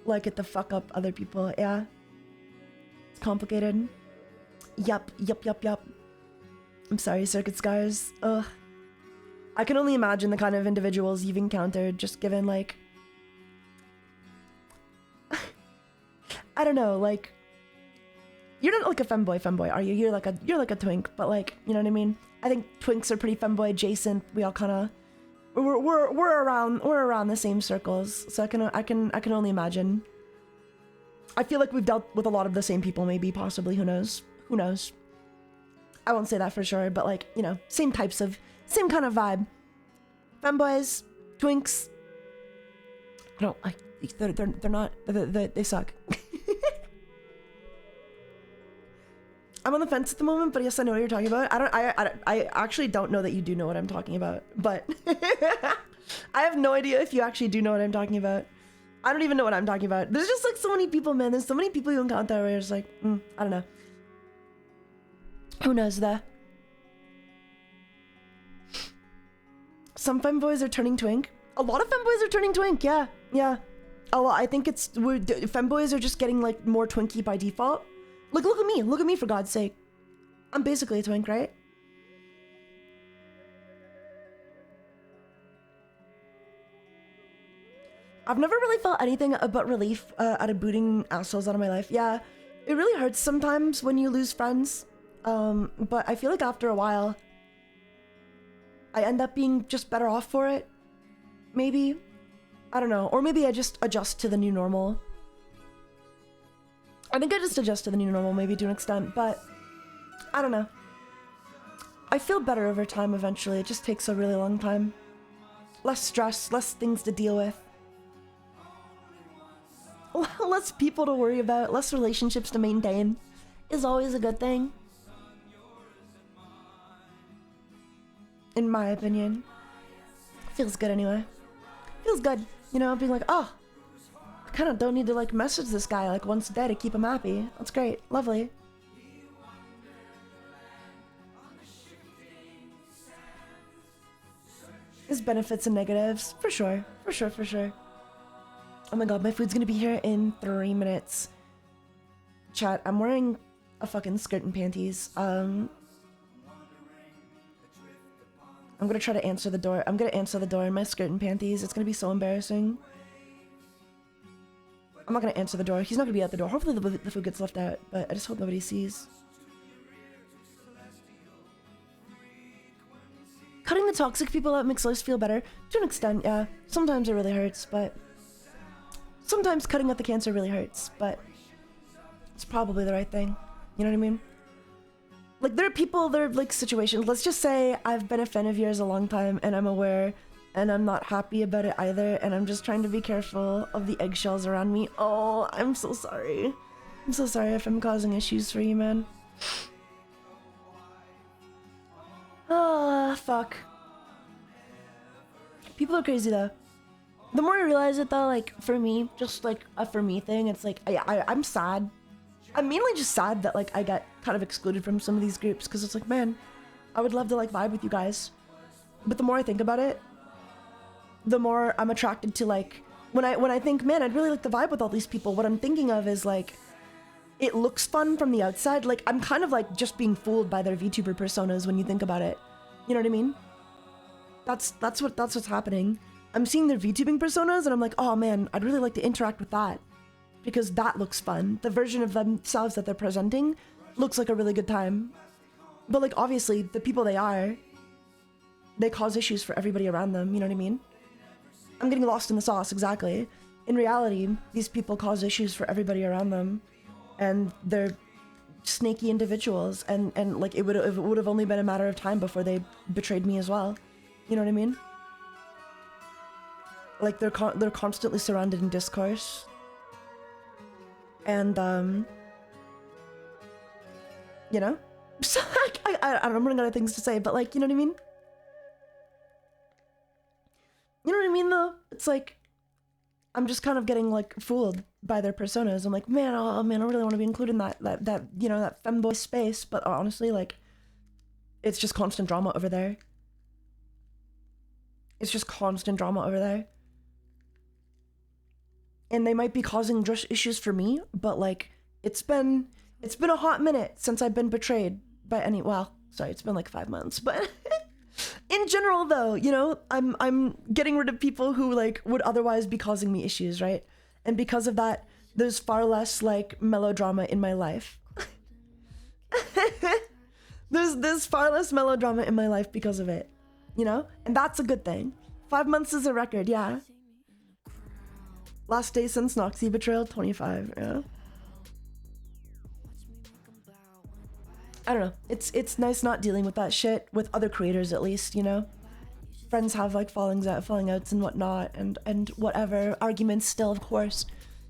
it to fuck up other people, yeah. It's complicated. Yup. I'm sorry, Circuit Scars. Ugh. I can only imagine the kind of individuals you've encountered, just given, like... I don't know, like... You're not like a femboy, are you? You're like a twink, but like, you know what I mean? I think twinks are pretty femboy adjacent. We all kind of... We're around the same circles, so I can only imagine. I feel like we've dealt with a lot of the same people, maybe, possibly, who knows? I won't say that for sure, but like, you know, same kind of vibe. Femboys, twinks. I don't like, they're not, they suck. I'm on the fence at the moment, but yes, I know what you're talking about. I actually don't know that you do know what I'm talking about, but I have no idea if you actually do know what I'm talking about. I don't even know what I'm talking about. There's just like so many people, man. There's so many people you encounter where you're just like, I don't know. Who knows that? Some femboys are turning twink. A lot of femboys are turning twink, yeah. A lot. I think femboys are just getting like more twinky by default. Look at me for God's sake. I'm basically a twink, right? I've never really felt anything but relief out of booting assholes out of my life. Yeah, it really hurts sometimes when you lose friends. But I feel like after a while, I end up being just better off for it. Maybe. I don't know. Or maybe I just adjust to the new normal. I think I just adjust to the new normal, maybe to an extent, but I don't know. I feel better over time eventually. It just takes a really long time. less stress, less things to deal with. Less people to worry about, less relationships to maintain is always a good thing. In my opinion. Feels good anyway. Feels good, you know, being like, oh, I kind of don't need to like message this guy like once a day to keep him happy. That's great. Lovely. There's benefits and negatives. For sure. For sure, for sure. Oh my god, my food's gonna be here in 3 minutes. Chat, I'm wearing a fucking skirt and panties. I'm gonna try to answer the door. I'm gonna answer the door in my skirt and panties. It's gonna be so embarrassing. I'm not gonna answer the door. He's not gonna be at the door. Hopefully the food gets left out, but I just hope nobody sees. Cutting the toxic people out makes life feel better. To an extent, yeah. Sometimes it really hurts, but... Sometimes cutting out the cancer really hurts, but... It's probably the right thing. You know what I mean? Like, there are like situations. Let's just say I've been a fan of yours a long time, and I'm aware, and I'm not happy about it either, and I'm just trying to be careful of the eggshells around me. Oh, I'm so sorry. I'm so sorry if I'm causing issues for you, man. Ah, fuck. People are crazy, though. The more I realize it, though, like, for me, just, like, a for me thing, it's like, I'm sad. I'm mainly just sad that, like, I got kind of excluded from some of these groups, because it's like, man, I would love to, like, vibe with you guys. But the more I think about it, the more I'm attracted to, like, when I think, man, I'd really like to vibe with all these people, what I'm thinking of is, like, it looks fun from the outside. Like, I'm kind of, like, just being fooled by their VTuber personas when you think about it. You know what I mean? That's what's happening. I'm seeing their VTubing personas, and I'm like, oh, man, I'd really like to interact with that. Because that looks fun. The version of themselves that they're presenting looks like a really good time. But, like, obviously, the people they cause issues for everybody around them, you know what I mean? I'm getting lost in the sauce, exactly. In reality, these people cause issues for everybody around them. And they're snaky individuals, and like, it would have only been a matter of time before they betrayed me as well. You know what I mean? Like, they're constantly surrounded in discourse. And, you know? So, I don't know, I'm running out of things to say, but, like, you know what I mean? You know what I mean, though? It's like, I'm just kind of getting, like, fooled by their personas. I'm like, man, oh man, I really want to be included in that you know, that femboy space, but honestly, like, it's just constant drama over there. It's just constant drama over there. And they might be causing just issues for me, but, like, it's been a hot minute since I've been betrayed by any, well, sorry, it's been like 5 months, but in general, though, you know, I'm getting rid of people who, like, would otherwise be causing me issues, right? And because of that, there's far less, like, melodrama in my life. there's far less melodrama in my life because of it, you know? And that's a good thing. 5 months is a record, yeah. Last day since Noxy betrayal, 25, yeah. I don't know. It's nice not dealing with that shit with other creators, at least, you know? Friends have, like, falling outs and whatnot, and whatever. Arguments still, of course.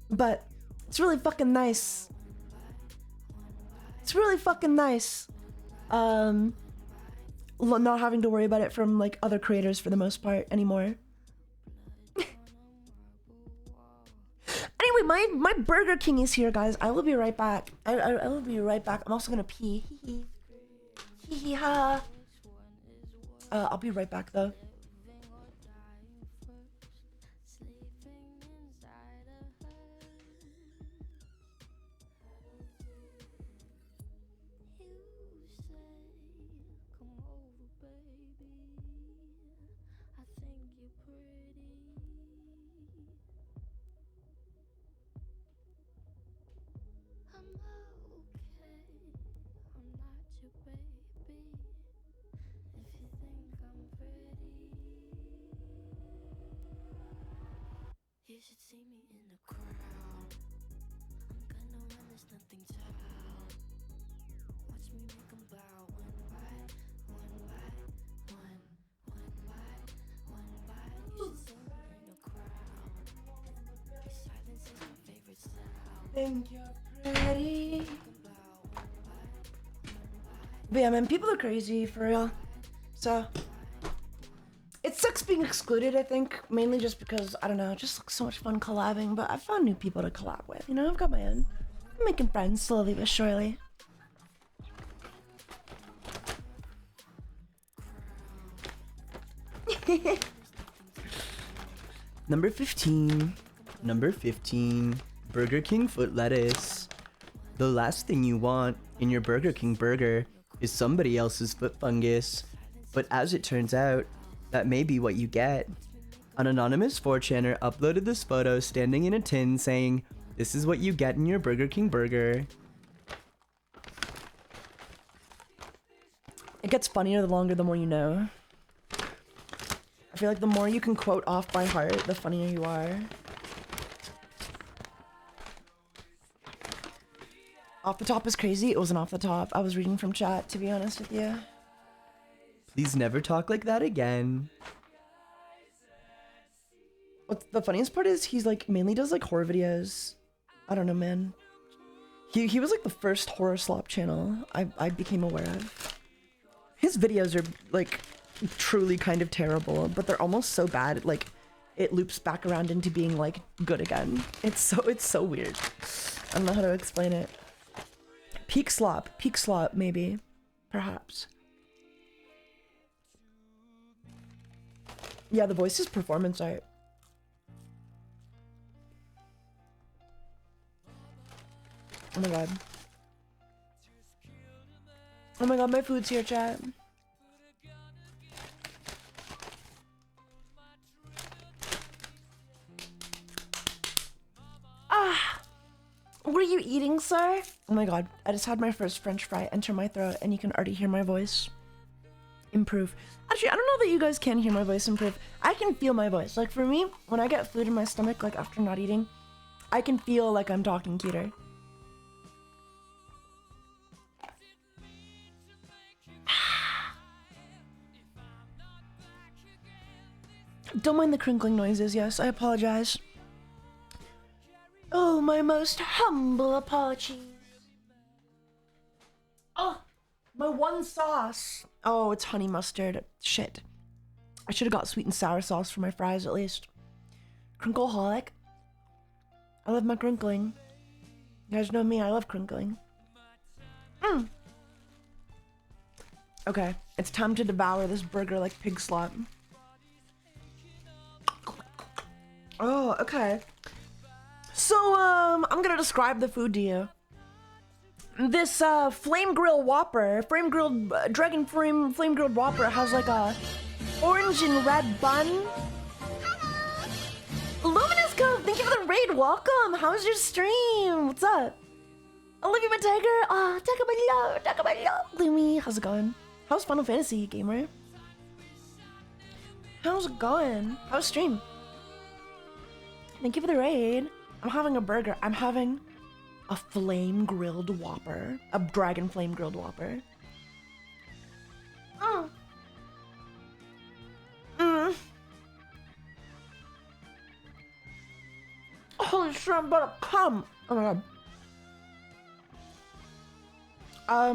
But it's really fucking nice. It's really fucking nice. Not having to worry about it from, like, other creators for the most part anymore. Anyway, my Burger King is here, guys. I will be right back. I will be right back. I'm also gonna pee. Hee hee ha. I'll be right back, though. think you're pretty. But yeah, man, people are crazy for real. So it sucks being excluded, I think, mainly just because, I don't know, it just looks so much fun collabing, but I've found new people to collab with, you know, I've got my own. I'm making friends slowly but surely. Number 15. Number 15. Burger King foot lettuce. The last thing you want in your Burger King burger is somebody else's foot fungus. But as it turns out, that may be what you get. An anonymous 4chaner uploaded this photo standing in a tin saying, "This is what you get in your Burger King burger." It gets funnier the longer the more you know. I feel like the more you can quote off by heart, the funnier you are. Off the top is crazy. It wasn't off the top. I was reading from chat, to be honest with you. Please never talk like that again. What's the funniest part is he's like mainly does like horror videos. I don't know, man. He was like the first horror slop channel I became aware of. His videos are like truly kind of terrible, but they're almost so bad like it loops back around into being like good again. It's so weird. I don't know how to explain it. Peak slop, maybe, perhaps. Yeah, the voice is performance art. Oh my god. Oh my god, my food's here, chat. Ah! What are you eating, sir? Oh my god, I just had my first french fry enter my throat and you can already hear my voice improve. Actually, I don't know that you guys can hear my voice improve. I can feel my voice. Like for me, when I get food in my stomach, like after not eating, I can feel like I'm talking cuter. Don't mind the crinkling noises, yes, I apologize. Oh, my most humble apologies. Oh, my one sauce. Oh, it's honey mustard. Shit. I should have got sweet and sour sauce for my fries at least. HunterxHolic. I love my crinkling. You guys know me, I love crinkling. Okay, it's time to devour this burger like pig slop. Oh, okay. So, I'm gonna describe the food to you. This, flame grilled Whopper, dragon flame grilled Whopper has like a orange and red bun. Luminous Cove, thank you for the raid, welcome. How's your stream? What's up? Olivia my tiger, take my love, Lumi, how's it going? How's Final Fantasy, gamer? How's it going? How's stream? Thank you for the raid. I'm having a burger. I'm having a flame grilled Whopper. A dragon flame grilled Whopper. Holy shit, I'm about to come. Oh my god. I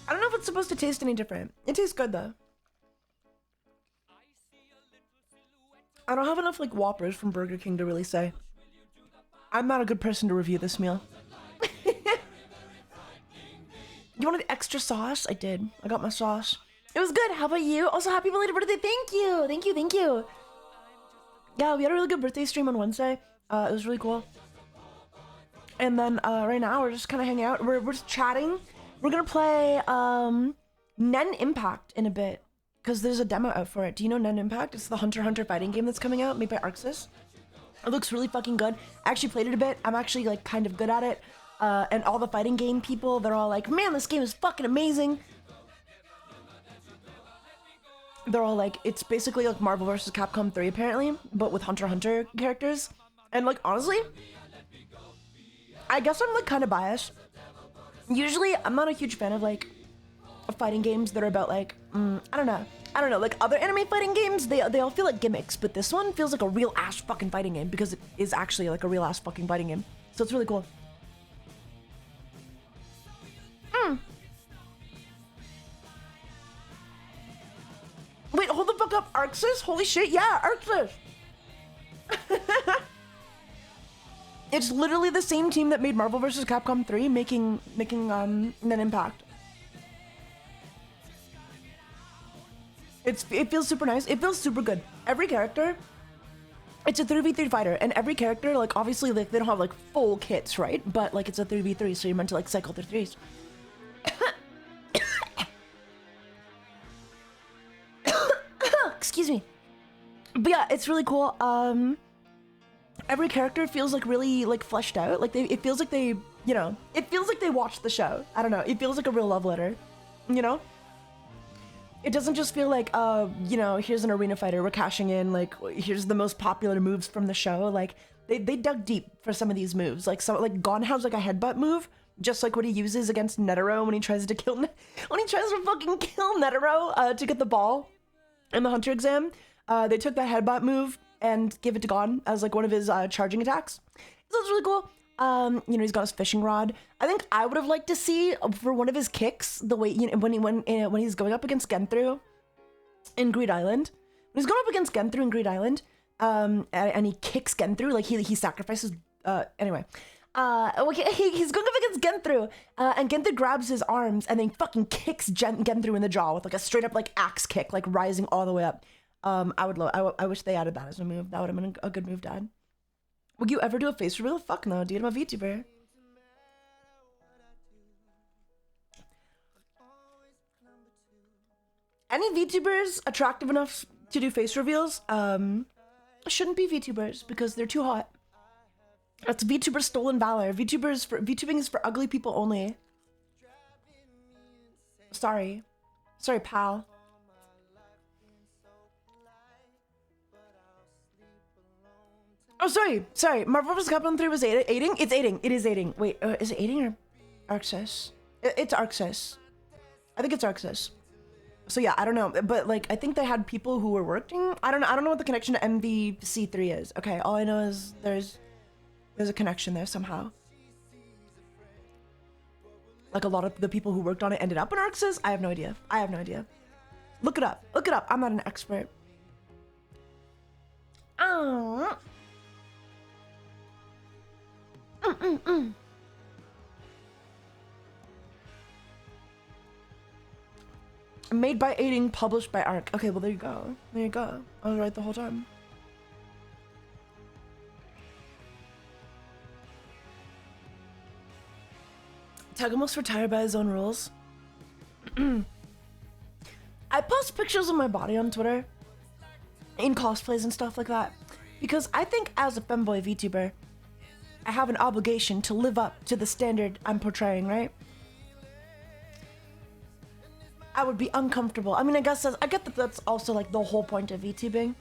don't know if it's supposed to taste any different. It tastes good though. I don't have enough like Whoppers from Burger King to really say. I'm not a good person to review this meal. You wanted extra sauce? I did. I got my sauce. It was good. How about you? Also, happy belated birthday. Thank you. Thank you. Thank you. Yeah, we had a really good birthday stream on Wednesday. It was really cool. And then right now we're just kind of hanging out. We're just chatting. We're gonna play NenxImpact in a bit. Because there's a demo out for it. Do you know NenxImpact? It's the HunterxHunter fighting game that's coming out, made by Arxis. It looks really fucking good. I actually played it a bit. I'm actually like kind of good at it. And all the fighting game people, they're all like, man, this game is fucking amazing. They're all like, it's basically like Marvel vs. Capcom 3 apparently, but with HunterxHunter characters. And like, honestly, I guess I'm like kind of biased. Usually, I'm not a huge fan of like fighting games that are about like, I don't know. I don't know, like other anime fighting games, they all feel like gimmicks, but this one feels like a real ass fucking fighting game because it is actually like a real ass fucking fighting game. So it's really cool. Wait, hold the fuck up, Arxis? Holy shit, yeah, Arxis! It's literally the same team that made Marvel vs. Capcom 3 making NenxImpact. It feels super nice. It feels super good. Every character, it's a 3v3 fighter, and every character, like, obviously, like, they don't have, like, full kits, right? But, like, it's a 3v3, so you're meant to, like, cycle through threes. Excuse me. But yeah, it's really cool. Every character feels, like, really, like, fleshed out. Like, it feels like they, you know, it feels like they watched the show. I don't know. It feels like a real love letter, you know? It doesn't just feel like, you know, here's an arena fighter, we're cashing in, like, here's the most popular moves from the show. Like, they dug deep for some of these moves. Like, Gon has, like, a headbutt move, just like what he uses against Netero when he tries to kill, when he tries to fucking kill Netero, to get the ball in the Hunter exam. They took that headbutt move and gave it to Gon as, like, one of his, charging attacks. So it's really cool. You know, he's got his fishing rod. I think I would have liked to see for one of his kicks, the way, you know, when he's going up against Genthru in Greed Island. When he's going up against Genthru in Greed Island, and he kicks Genthru, like he sacrifices, anyway. He's going up against Genthru, and Genthru grabs his arms and then fucking kicks Genthru in the jaw with like a straight up like axe kick, like rising all the way up. I wish they added that as a move. That would have been a good move, Dad. Would you ever do a face reveal? Fuck no, dude. I'm a VTuber. Any VTubers attractive enough to do face reveals shouldn't be VTubers because they're too hot. That's VTuber stolen valor. VTubing is for ugly people only. Sorry, pal. Oh, sorry. Marvel vs. Capcom 3 was aiding? It's aiding. It is aiding. Wait, is it aiding or Arxis? It's Arxis. I think it's Arxis. So yeah, I don't know. But like, I think they had people who were working. I don't know what the connection to MVC3 is. Okay, all I know is there's a connection there somehow. Like a lot of the people who worked on it ended up in Arxis. I have no idea. Look it up. I'm not an expert. Oh. Made by aiding, published by Arc. Okay, well there you go. I was right the whole time. Tag almost retired by his own rules. I post pictures of my body on Twitter in cosplays and stuff like that because I think as a femboy VTuber, I have an obligation to live up to the standard I'm portraying, right? I would be uncomfortable. I mean, I get that that's also like the whole point of VTubing.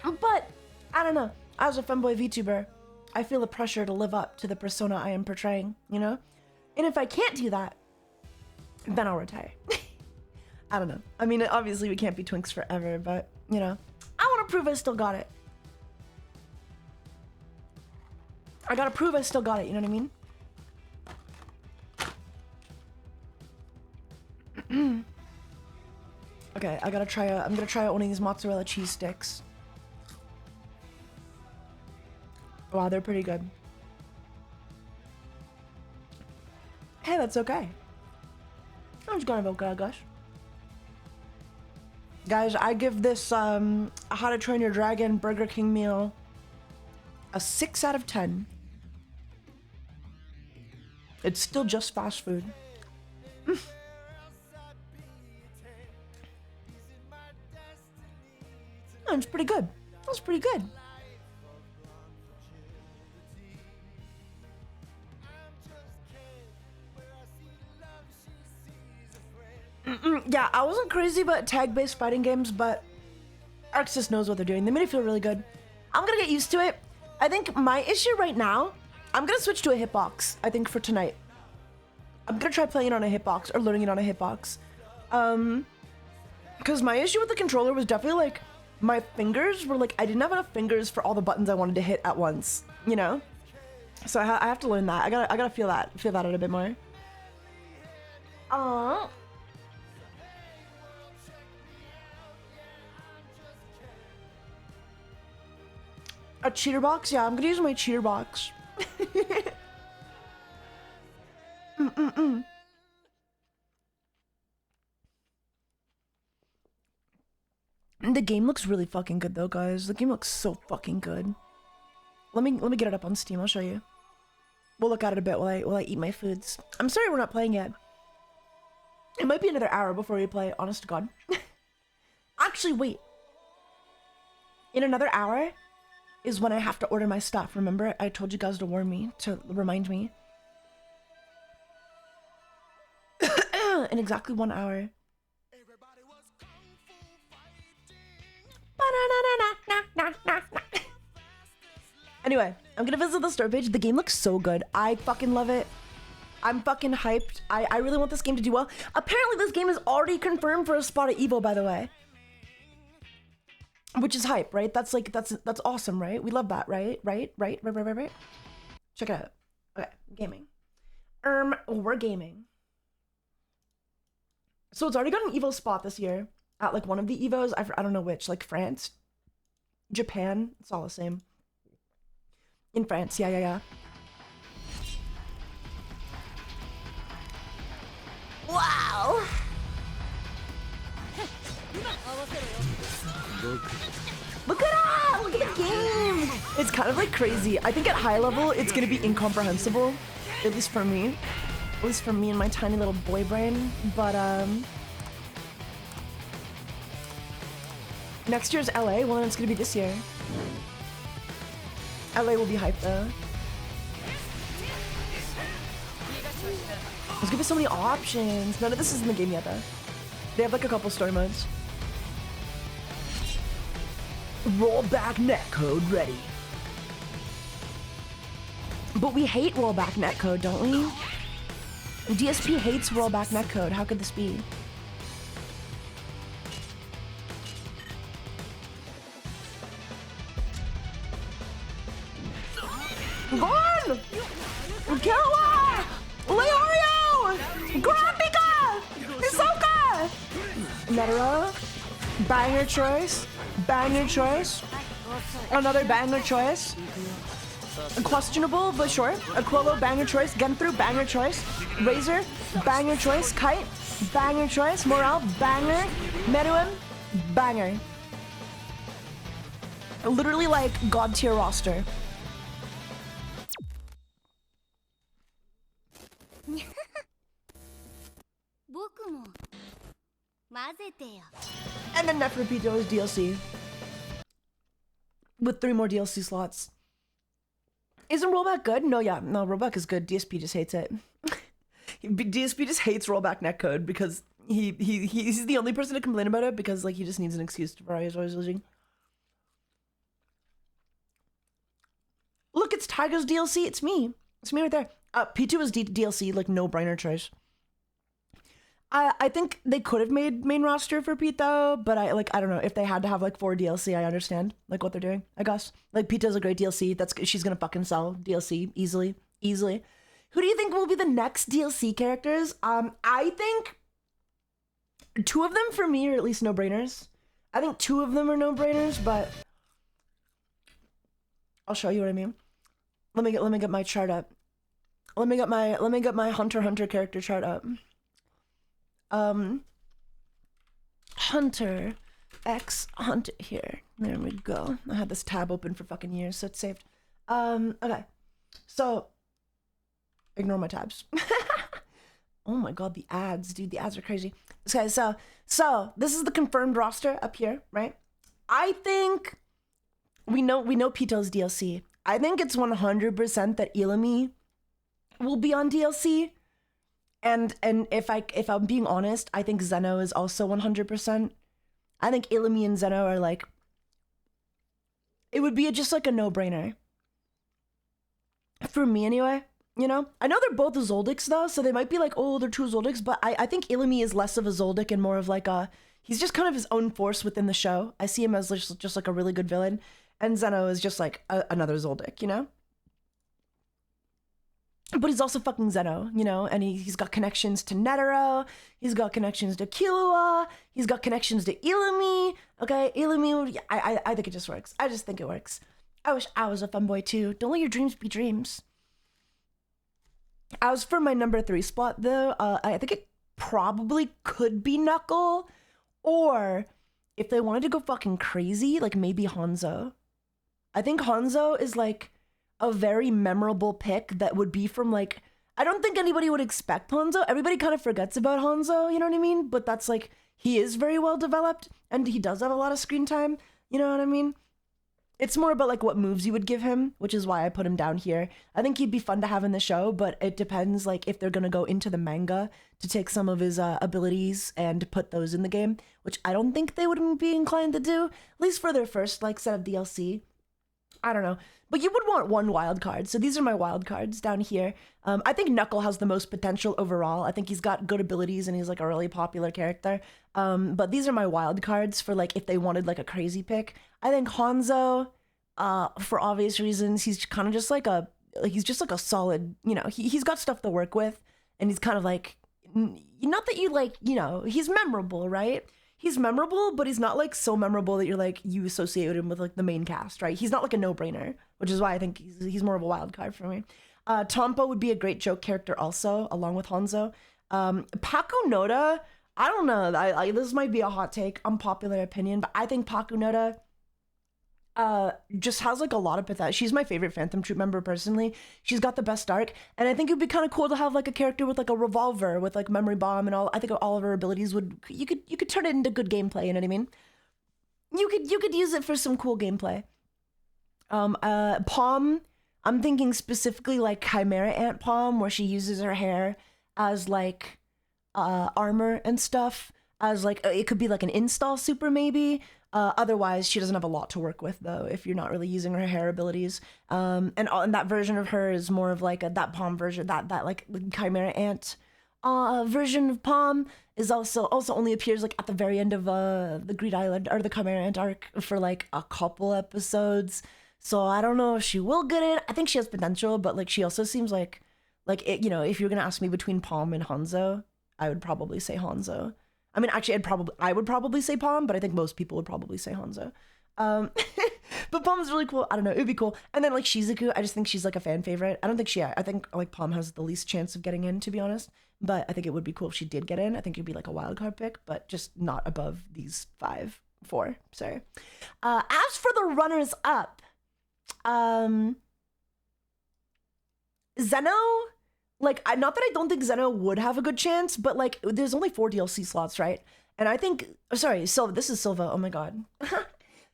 But, I don't know. As a femboy VTuber, I feel the pressure to live up to the persona I am portraying, you know? And if I can't do that, then I'll retire. I don't know. I mean, obviously we can't be twinks forever, but, you know, I want to prove I still got it. I gotta prove I still got it, you know what I mean? Okay, I'm gonna try out one of these mozzarella cheese sticks. Wow, they're pretty good. Hey, that's okay. I'm just gonna vote, gosh. Guys, I give this How to Train Your Dragon Burger King meal a 6 out of 10. It's still just fast food. It's pretty good. That's pretty good. Yeah, I wasn't crazy about tag-based fighting games, but Arxis knows what they're doing. They made it feel really good. I'm gonna get used to it. I think my issue right now, I'm gonna switch to a hitbox, I think, for tonight. I'm gonna try playing it on a hitbox or learning it on a hitbox. Because my issue with the controller was definitely like, my fingers were like, I didn't have enough fingers for all the buttons I wanted to hit at once, you know? So I have to learn that. I gotta feel that out a bit more. A cheater box? Yeah, I'm gonna use my cheater box. The game looks really fucking good though, guys. The game looks so fucking good. Let me get it up on Steam. I'll show you. We'll look at it a bit while I eat my foods. I'm sorry we're not playing yet. It might be another hour before we play, honest to God. Actually, wait. In another hour is when I have to order my stuff. Remember, I told you guys to warn me, to remind me. In exactly 1 hour. Anyway, I'm gonna visit the store page. The game looks so good. I fucking love it. I'm fucking hyped. I really want this game to do well. Apparently this game is already confirmed for a spot at Evo, by the way. Which is hype, right? That's like, that's awesome, right? We love that, right? Right? Check it out. Okay, gaming. We're gaming. So it's already got an Evo spot this year at like one of the Evos. I don't know which, like France, Japan, it's all the same. In France, yeah. Wow! Look at that! Look at the game! It's kind of like crazy. I think at high level, it's gonna be incomprehensible. At least for me. At least for me and my tiny little boy brain. But, next year's LA? Well, then it's gonna be this year. LA will be hyped though. There's gonna be so many options. None of this is in the game yet though. They have like a couple story modes. Rollback netcode ready. But we hate rollback netcode, don't we? DSP hates rollback netcode. How could this be? Gone! Killa! Leorio! Graphica! Hisoka! Netero? Banger choice? Banger choice? Another banger choice? Questionable, but sure. Aquilo, banger choice. Genthru, banger choice. Razor, banger choice. Kite, banger choice. Morale, banger. Meruem, banger. Literally like god tier roster. And then Neferpito is DLC. With 3 more DLC slots. Isn't rollback good? No, rollback is good. DSP just hates it. DSP just hates rollback netcode because he's the only person to complain about it because like he just needs an excuse for why he's always losing. Look, it's Taiga's DLC. It's me. It's me right there. P2 is DLC, like no brainer choice. I think they could have made main roster for Pete though, but I don't know if they had to have like 4 DLC. I understand like what they're doing. I guess like Pita's a great DLC. She's gonna fucking sell DLC easily. Who do you think will be the next DLC characters? I think 2 of them for me are at least no brainers. I think 2 of them are no brainers, but I'll show you what I mean. Let me get my chart up. Let me get my HunterxHunter character chart up. Hunter X Hunter here. There we go. I had this tab open for fucking years, so it's saved. Okay. So ignore my tabs. Oh my god, the ads, dude, the ads are crazy. Okay, so this is the confirmed roster up here, right? I think we know Pito's DLC. I think it's 100% that Ilimi will be on DLC. And if I'm being honest, I think Zeno is also 100%. I think Ilimi and Zeno are like, it would be just like a no-brainer. For me anyway, you know? I know they're both Zoldycks though, so they might be like, oh, they're 2 Zoldycks, but I think Ilimi is less of a Zoldyck and more of like a, He's just kind of his own force within the show. I see him as just like a really good villain, and Zeno is just like another Zoldyck, you know? But he's also fucking Zeno, you know, and he's got connections to Netero, he's got connections to Killua, he's got connections to Illumi, okay? Illumi, I think it just works. I just think it works. I wish I was a femboy too. Don't let your dreams be dreams. As for my number 3 spot though, I think it probably could be Knuckle, or if they wanted to go fucking crazy, like maybe Hanzo. I think Hanzo is like a very memorable pick that would be from like, I don't think anybody would expect Hanzo. Everybody kind of forgets about Hanzo, you know what I mean? But that's like, he is very well developed and he does have a lot of screen time, you know what I mean? It's more about like what moves you would give him, which is why I put him down here. I think he'd be fun to have in the show, but it depends like if they're gonna go into the manga to take some of his abilities and put those in the game, which I don't think they would be inclined to do, at least for their first like set of DLC. I don't know. But you would want one wild card. So these are my wild cards down here. I think Knuckle has the most potential overall. I think he's got good abilities and he's like a really popular character. But these are my wild cards for like if they wanted like a crazy pick. I think Hanzo, for obvious reasons, he's kind of just like he's just like a solid, you know, he's got stuff to work with and he's kind of like, not that you like, you know, he's memorable, right? He's memorable, but he's not like so memorable that you're like, you associate him with like the main cast, right? He's not like a no-brainer, which is why I think he's more of a wild card for me. Tompo would be a great joke character also, along with Hanzo. Paku Noda, I don't know, this might be a hot take, unpopular opinion, but I think Paku Noda just has like a lot of potential. She's my favorite Phantom Troop member personally. She's got the best arc, and I think it'd be kind of cool to have like a character with like a revolver with like memory bomb and all. I think all of her abilities you could turn it into good gameplay, you know what I mean? You could use it for some cool gameplay. Palm, I'm thinking specifically like Chimera Ant Palm, where she uses her hair as like armor and stuff, as like it could be like an install super maybe. Otherwise, she doesn't have a lot to work with, though, if you're not really using her hair abilities. And that version of her is more of like that Palm version, that like Chimera Ant version of Palm is also only appears like at the very end of the Greed Island or the Chimera Ant arc for like a couple episodes. So I don't know if she will get it. I think she has potential, but like she also seems like it, you know, if you're gonna ask me between Palm and Hanzo, I would probably say Hanzo. I mean, actually, I would probably say Palm, but I think most people would probably say Hanzo. But Palm is really cool. I don't know, it would be cool. And then like Shizuku, I just think she's like a fan favorite. I think like Palm has the least chance of getting in, to be honest. But I think it would be cool if she did get in. I think it'd be like a wild card pick, but just not above these 4. Sorry. As for the runners up, Zeno. Like, not that I don't think Zeno would have a good chance, but like, there's only 4 DLC slots, right? And I think, sorry, Silva, this is Silva, oh my god.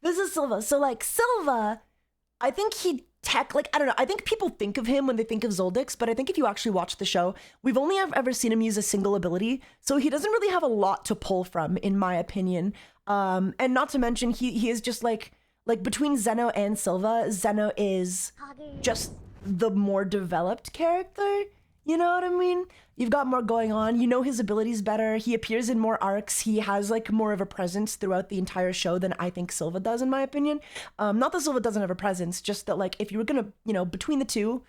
This is Silva. So like, Silva, I think I don't know, I think people think of him when they think of Zoldyx, but I think if you actually watch the show, we've only ever seen him use a single ability, so he doesn't really have a lot to pull from, in my opinion. And not to mention, he is just like between Zeno and Silva, Zeno is just the more developed character. You know what I mean? You've got more going on. You know his abilities better. He appears in more arcs. He has like more of a presence throughout the entire show than I think Silva does, in my opinion. Not that Silva doesn't have a presence, just that like if you were gonna, you know, between the two,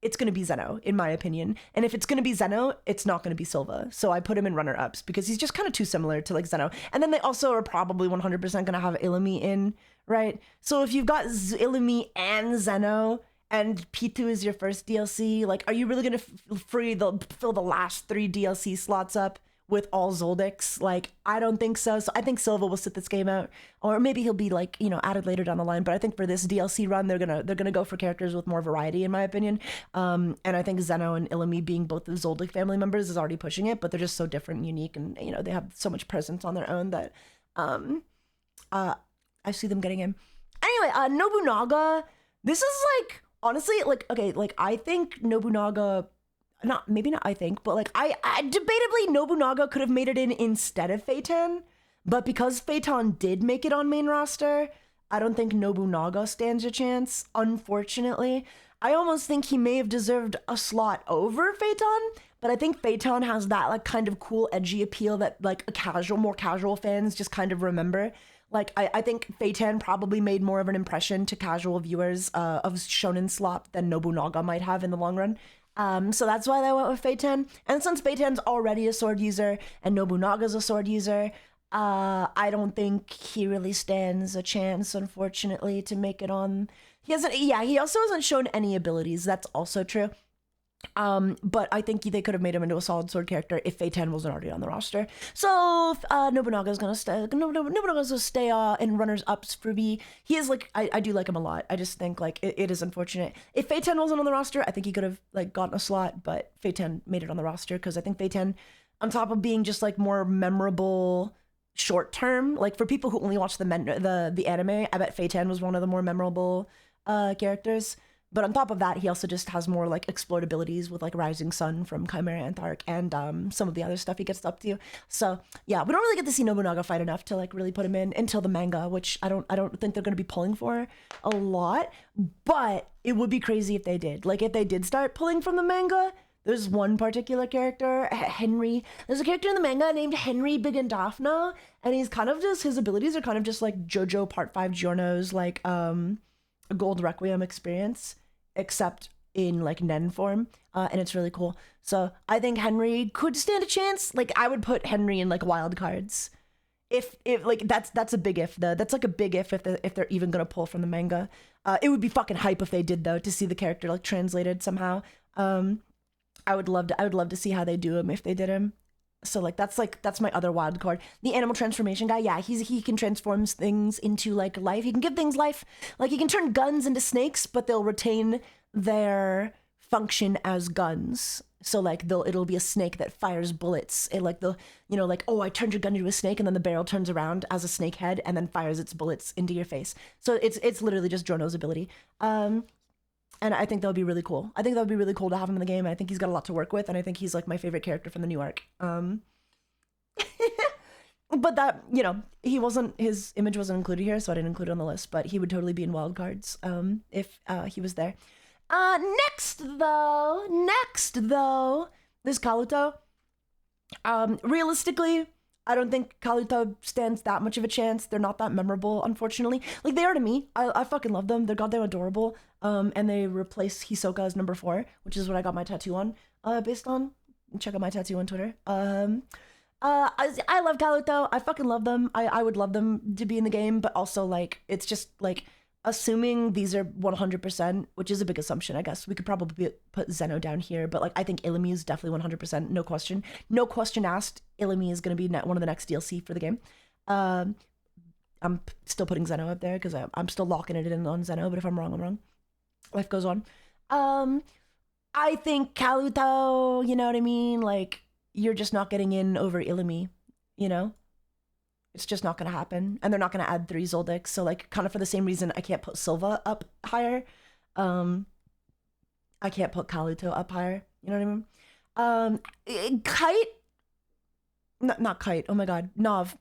it's gonna be Zeno, in my opinion. And if it's gonna be Zeno, it's not gonna be Silva. So I put him in runner-ups because he's just kind of too similar to like Zeno. And then they also are probably 100% gonna have Illumi in, right? So if you've got Illumi and Zeno, and P2 is your first DLC, like, are you really gonna fill the last 3 DLC slots up with all Zoldyx? Like, I don't think so. So I think Silva will sit this game out, or maybe he'll be like, you know, added later down the line. But I think for this DLC run, they're gonna go for characters with more variety, in my opinion. And I think Zeno and Illumi being both the Zoldyck family members is already pushing it, but they're just so different and unique, and you know they have so much presence on their own that I see them getting in. Anyway, Nobunaga. This is like. Honestly, like, okay, like, I think Nobunaga, maybe not I think, but like, I debatably Nobunaga could have made it in instead of Phaeton, but because Phaeton did make it on main roster, I don't think Nobunaga stands a chance, unfortunately. I almost think he may have deserved a slot over Phaeton, but I think Phaeton has that like kind of cool, edgy appeal that like more casual fans just kind of remember. Like, I think Phaeton probably made more of an impression to casual viewers of shonen slop than Nobunaga might have in the long run. So that's why they went with Phaeton. And since Phaeton's already a sword user and Nobunaga's a sword user, I don't think he really stands a chance, unfortunately, to make it on. He also hasn't shown any abilities. That's also true. But I think they could have made him into a solid sword character if Phaeton wasn't already on the roster. So Nobunaga's gonna stay. Nobunaga's gonna stay in runners ups for me. He is like I do like him a lot. I just think like it is unfortunate. If Phaeton wasn't on the roster, I think he could have like gotten a slot. But Phaeton made it on the roster because I think Phaeton, on top of being just like more memorable short term, like for people who only watch the anime, I bet Phaeton was one of the more memorable characters. But on top of that, he also just has more like explored abilities with like Rising Sun from Chimera Anthark and some of the other stuff he gets up to. So yeah, we don't really get to see Nobunaga fight enough to like really put him in until the manga, which I don't think they're going to be pulling for a lot. But it would be crazy if they did. Like if they did start pulling from the manga, there's one particular character, Henry. There's a character in the manga named Henry Bigandafna, and he's kind of just, his abilities are kind of just like JoJo Part 5 Giorno's like a Gold Requiem experience, except in like Nen form, and it's really cool. So I think Henry could stand a chance. Like I would put Henry in like wild cards. If like that's a big if though. That's like a big if they're even gonna pull from the manga. It would be fucking hype if they did though, to see the character like translated somehow. I would love to see how they do him if they did him. So that's my other wild card. The animal transformation guy, yeah, he can transform things into like life. He can give things life. Like he can turn guns into snakes, but they'll retain their function as guns. So like it'll be a snake that fires bullets. It like oh, I turned your gun into a snake, and then the barrel turns around as a snake head and then fires its bullets into your face. So it's literally just Drono's ability. And I think that would be really cool. I think that would be really cool to have him in the game. I think he's got a lot to work with, and I think he's like my favorite character from the new arc. But that, his image wasn't included here, so I didn't include it on the list, but he would totally be in wildcards if he was there. Next though, there's Kaluto. Realistically, I don't think Kaluto stands that much of a chance. They're not that memorable, unfortunately. Like, they are to me. I fucking love them. They're goddamn adorable. And they replace Hisoka as number 4, which is what I got my tattoo on, based on. Check out my tattoo on Twitter. I love Kaluto. I fucking love them. I would love them to be in the game, but also, like, it's just, like, assuming these are 100%, which is a big assumption, I guess. We could probably put Zeno down here, but like I think Illumi is definitely 100%, no question. No question asked, Illumi is going to be one of the next DLC for the game. I'm still putting Zeno up there because I'm still locking it in on Zeno, but if I'm wrong, I'm wrong. Life goes on. I think Kaluto, you know what I mean? Like, you're just not getting in over Illumi, you know? It's just not going to happen. And they're not going to add 3 Zoldycks. So, like, kind of for the same reason I can't put Silva up higher. I can't put Kaluto up higher. You know what I mean? Kite? Not Kite. Oh, my God. Nav.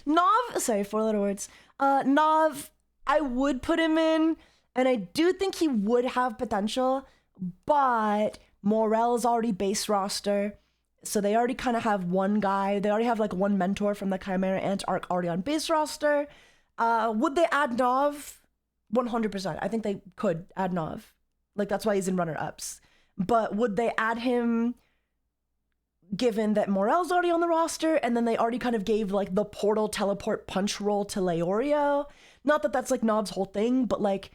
Nav. Sorry, 4-letter words. Nav, I would put him in. And I do think he would have potential. But Morel's already base roster. So they already kind of have one guy. They already have like one mentor from the Chimera Ant arc already on base roster. Would they add Nav? 100%. I think they could add Nav. Like, that's why he's in runner-ups. But would they add him given that Morel's already on the roster and then they already kind of gave like the portal teleport punch roll to Leorio? Not that that's like Nav's whole thing, but like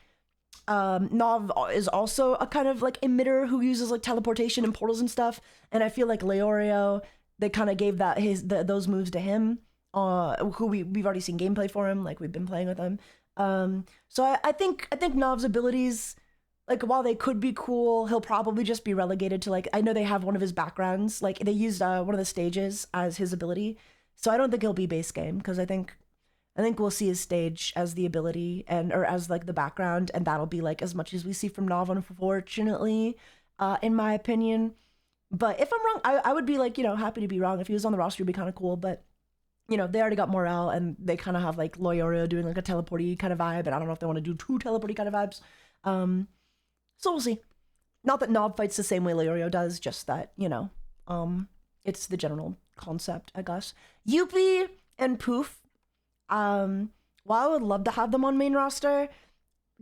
Nav is also a kind of like emitter who uses like teleportation and portals and stuff, and I feel like Leorio, they kind of gave those moves to him, who we've already seen gameplay for him, like we've been playing with him. So I think Nav's abilities, like while they could be cool, he'll probably just be relegated to like, I know they have one of his backgrounds, like they used one of the stages as his ability, so I don't think he'll be base game because I think we'll see his stage as the ability or as like the background, and that'll be like as much as we see from Nav, unfortunately, in my opinion. But if I'm wrong, I would be like, happy to be wrong. If he was on the roster, it'd be kind of cool. But, they already got Morel, and they kind of have like Leorio doing like a teleporty kind of vibe, and I don't know if they want to do 2 teleporty kind of vibes. So we'll see. Not that Nob fights the same way Leorio does, just that, it's the general concept, I guess. Yuppie and Poof, while I would love to have them on main roster,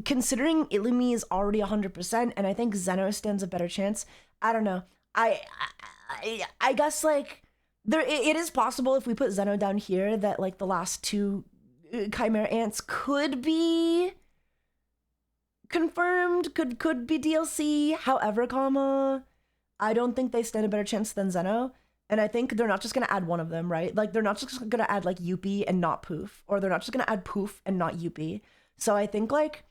considering Illumi is already 100%, and I think Zeno stands a better chance, I don't know. I guess, like, it is possible if we put Zeno down here that, like, the last two Chimera Ants could be confirmed, could be DLC. However, I don't think they stand a better chance than Zeno. And I think they're not just gonna add one of them, right? Like, they're not just gonna add, like, Yuppie and not Poof. Or they're not just gonna add Poof and not Yuppie. So I think, like,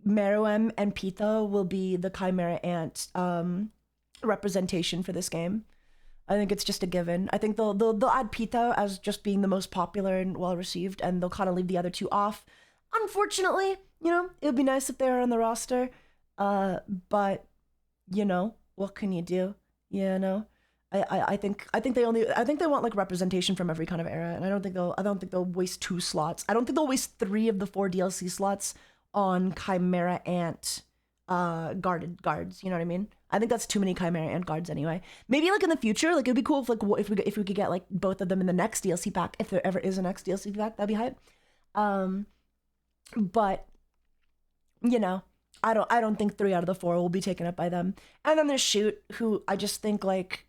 Meruem and Pito will be the Chimera Ant representation for this game. I think it's just a given. I think they'll add Pito as just being the most popular and well-received, and they'll kind of leave the other two off. Unfortunately, it would be nice if they were on the roster. But, what can you do? I think they want, like, representation from every kind of era, and I don't think they'll waste 2 slots. I don't think they'll waste 3 of the 4 DLC slots on Chimera Ant guarded guards. You know what I mean? I think that's too many Chimera Ant guards anyway. Maybe, like, in the future, like, it'd be cool if we could get, like, both of them in the next DLC pack, if there ever is a next DLC pack. That'd be hype. But I don't think 3 out of the 4 will be taken up by them. And then there's Shoot, who I just think, like,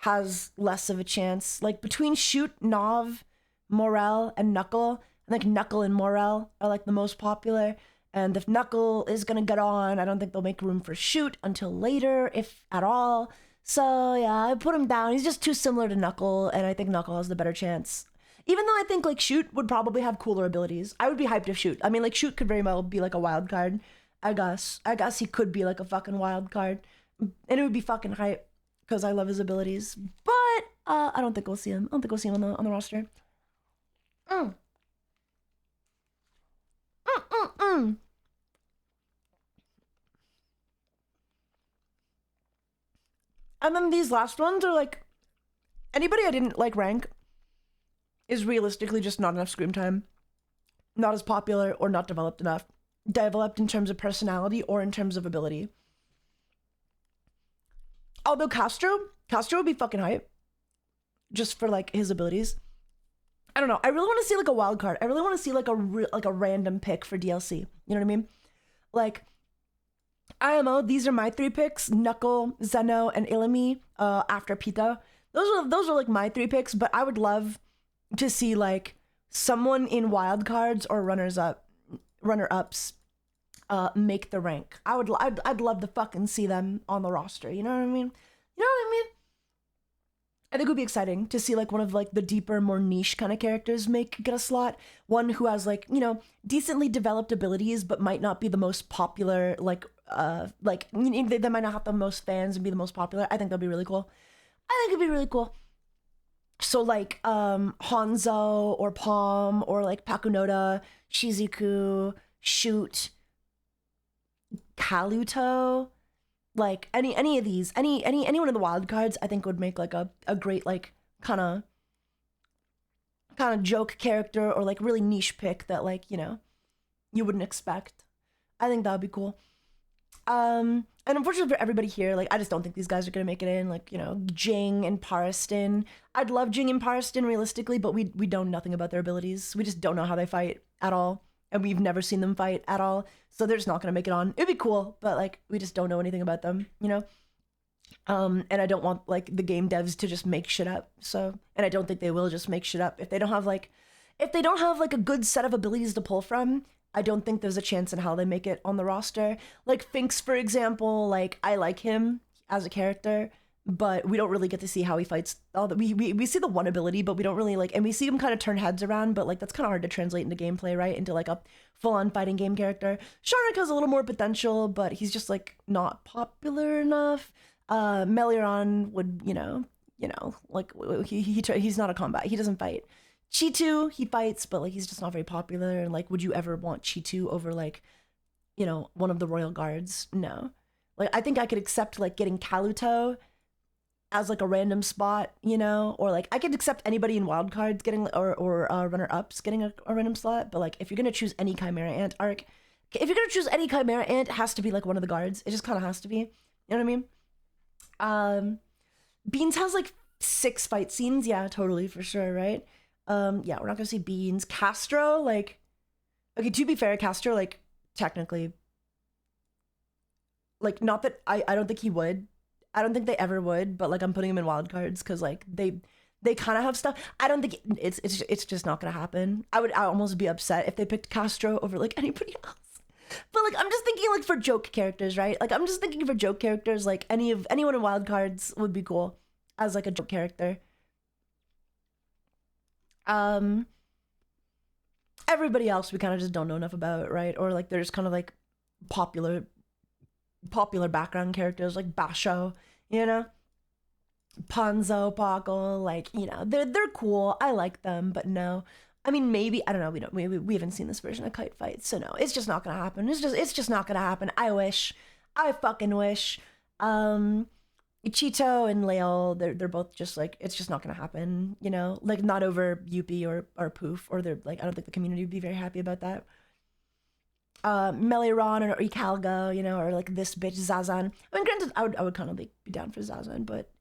has less of a chance. Like, between Shoot, Nov, Morel, and Knuckle, I think Knuckle and Morel are, like, the most popular. And if Knuckle is gonna get on, I don't think they'll make room for Shoot until later, if at all. So yeah, I put him down. He's just too similar to Knuckle, and I think Knuckle has the better chance. Even though I think, like, Shoot would probably have cooler abilities. I would be hyped if Shoot. I mean, like, Shoot could very well be, like, a wild card. I guess he could be, like, a fucking wild card. And it would be fucking hype, because I love his abilities. But I don't think we'll see him. I don't think we'll see him on the roster. And then these last ones are, like, anybody I didn't, like, rank is realistically just not enough screen time. Not as popular or not developed enough. Developed in terms of personality or in terms of ability. Although Castro would be fucking hype. Just for, like, his abilities. I don't know. I really want to see, like, a wild card. I really want to see, like, a random pick for DLC. You know what I mean? Like, IMO, these are my 3 picks: Knuckle, Zeno, and Illumi, after Pita. Those are like my 3 picks, but I would love to see, like, someone in wildcards or runner-ups make the rank. I'd love to fucking see them on the roster. You know what I mean? I think it would be exciting to see, like, one of, like, the deeper, more niche kind of characters get a slot. One who has, like, decently developed abilities, but might not be the most popular, they might not have the most fans and be the most popular. I think that'd be really cool. So, like, Hanzo or Palm or, like, Pakunoda, Shizuku, Shoot, Kaluto, like, any of these, any one of the wild cards, I think would make, like, a great, like, kind of joke character, or, like, really niche pick that, like, you wouldn't expect. I think that would be cool. And unfortunately for everybody here, like, I just don't think these guys are gonna make it in. Like, Jing and Pariston. I'd love Jing and Pariston realistically, but we know nothing about their abilities. We just don't know how they fight at all. And we've never seen them fight at all. So they're just not gonna make it on. It'd be cool, but, like, we just don't know anything about them, And I don't want, like, the game devs to just make shit up. So, and I don't think they will just make shit up. If they don't have a good set of abilities to pull from, I don't think there's a chance in how they make it on the roster. Like, Finks, for example, like, I like him as a character, but we don't really get to see how he fights. We see the one ability, but we don't really, like, and we see him kind of turn heads around, but, like, that's kind of hard to translate into gameplay, right? Into, like, a full-on fighting game character. Sharnak has a little more potential, but he's just, like, not popular enough. Meliorn would, like, he's not a combat. He doesn't fight. Chitu, he fights, but, like, he's just not very popular. And, like, would you ever want Chitu over, like, one of the royal guards? No. Like, I think I could accept, like, getting Kaluto as, like, a random spot, or, like, I could accept anybody in wildcards getting, or runner-ups getting a random slot. But, like, if you're gonna choose any Chimera Ant arc, if you're gonna choose any Chimera Ant, it has to be, like, one of the guards. It just kind of has to be. You know what I mean? Beans has like 6 fight scenes. Yeah, totally, for sure, right? Yeah, we're not gonna see Beans. Castro, like, okay, to be fair, Castro, like, technically, like, not that I don't think he would. I don't think they ever would, but like I'm putting him in wild cards because like they kind of have stuff. I don't think it's just not gonna happen. I almost be upset if they picked Castro over like anybody else. But like I'm just thinking like for joke characters, right? Like I'm just thinking for joke characters, like anyone in wild cards would be cool as like a joke character. Everybody else we kind of just don't know enough about, right? Or like they're just kind of like popular background characters like Basho, you know? Ponzo, Paco, like, you know, they're cool. I like them, but no. I mean, maybe, I don't know, we haven't seen this version of Kite Fight, so no, it's just not gonna happen. It's just not gonna happen. I fucking wish. Ichito and Leo, they're both just like, it's just not gonna happen, you know? Like not over Yuppie or Poof, or they're like, I don't think the community would be very happy about that. Meliron or Icalga, you know, or like this bitch Zazan. I mean, granted, I would kind of like be down for Zazan, but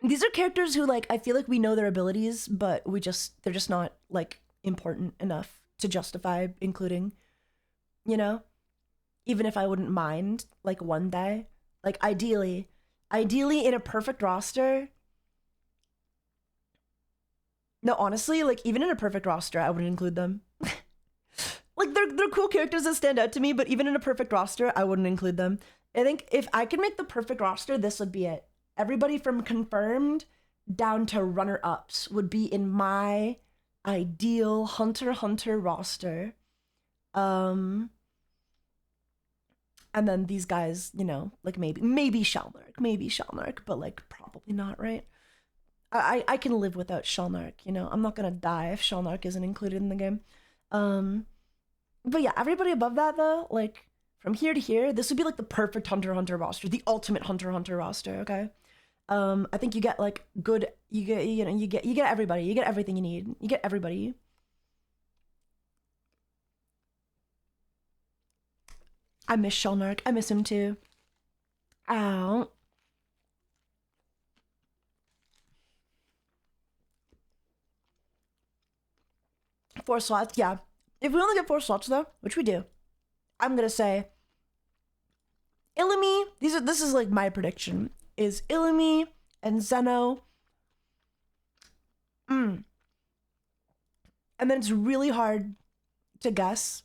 these are characters who like I feel like we know their abilities, but they're just not like important enough to justify including, you know? Even if I wouldn't mind like one day, like ideally in a perfect roster. No, honestly, like even in a perfect roster, I wouldn't include them. Like they're cool characters that stand out to me, but even in a perfect roster, I wouldn't include them. I think if I could make the perfect roster, this would be it. Everybody from confirmed down to runner-ups would be in my ideal Hunter roster. And then these guys, you know, like maybe Shalnark, but like probably not, right? I can live without Shalnark, you know. I'm not gonna die if Shalnark isn't included in the game. But yeah, everybody above that though, like from here to here, this would be like the perfect Hunter roster, the ultimate Hunter roster, okay? I think you get like good, you get everybody, you get everything you need, you get everybody. I miss Shalnark, I miss him too. Ow. Four slots, yeah. If we only get 4 slots though, which we do, I'm gonna say Illumi. This is like my prediction is Illumi and Zeno. And then it's really hard to guess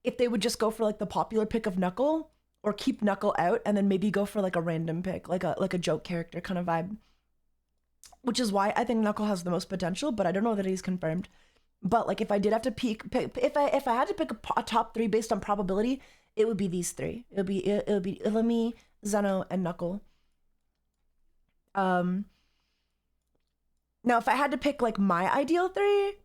if they would just go for like the popular pick of Knuckle or keep Knuckle out and then maybe go for like a random pick, like a joke character kind of vibe. Which is why I think Knuckle has the most potential, but I don't know that he's confirmed. But like if I did have to pick if I had to pick a top 3 based on probability, it would be these 3. It would be Illumi, Zeno, and Knuckle. Now if I had to pick like my ideal 3,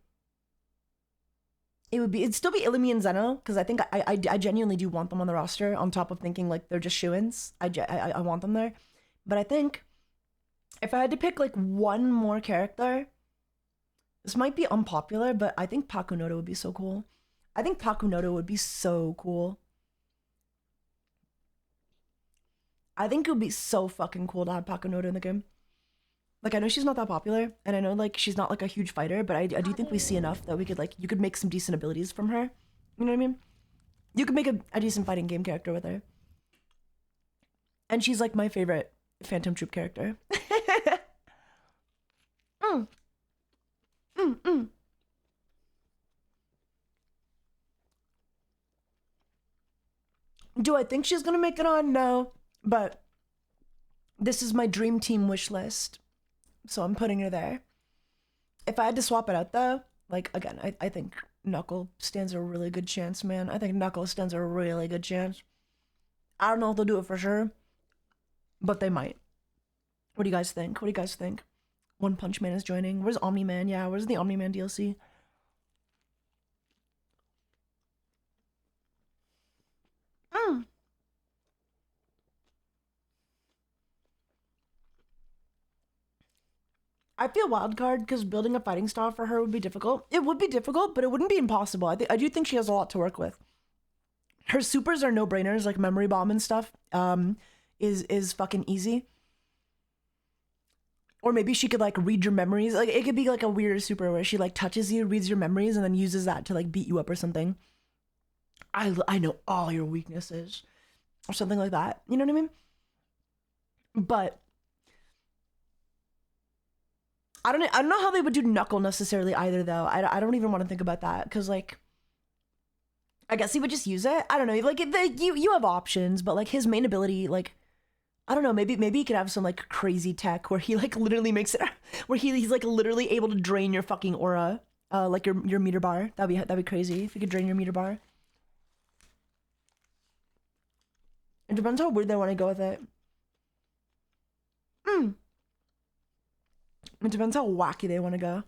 it'd still be Illumi and Zeno, because I think I genuinely do want them on the roster, on top of thinking like they're just shoo-ins. I want them there. But I think if I had to pick like one more character, this might be unpopular, but I think Pakunoda would be so cool. I think Pakunoda would be so cool. I think it would be so fucking cool to have Pakunoda in the game. Like, I know she's not that popular, and I know, like, she's not, like, a huge fighter, but I do think we see enough that we could, like, you could make some decent abilities from her. You know what I mean? You could make a decent fighting game character with her. And she's, like, my favorite Phantom Troop character. Do I think she's gonna make it on? No. But this is my dream team wish list. So I'm putting her there. If I had to swap it out though, like again, I think Knuckle stands a really good chance, man. I think Knuckle stands a really good chance. I don't know if they'll do it for sure, but they might. What do you guys think? What do you guys think? One Punch Man is joining. Where's Omni-Man? Yeah, where's the Omni-Man DLC? I feel wildcard because building a fighting style for her would be difficult. It would be difficult, but it wouldn't be impossible. I do think she has a lot to work with. Her supers are no-brainers, like memory bomb and stuff, is fucking easy. Or maybe she could like read your memories. Like it could be like a weird super where she like touches you, reads your memories, and then uses that to like beat you up or something. I know all your weaknesses. Or something like that. You know what I mean? But I don't know how they would do Knuckle necessarily either though. I don't even want to think about that because like I guess he would just use it. I don't know. Like you have options, but like his main ability, like I don't know. Maybe he could have some like crazy tech where he like literally makes it where he's like literally able to drain your fucking aura, like your meter bar. That'd be crazy if he could drain your meter bar. It depends how weird they want to go with it. It depends how wacky they want to go.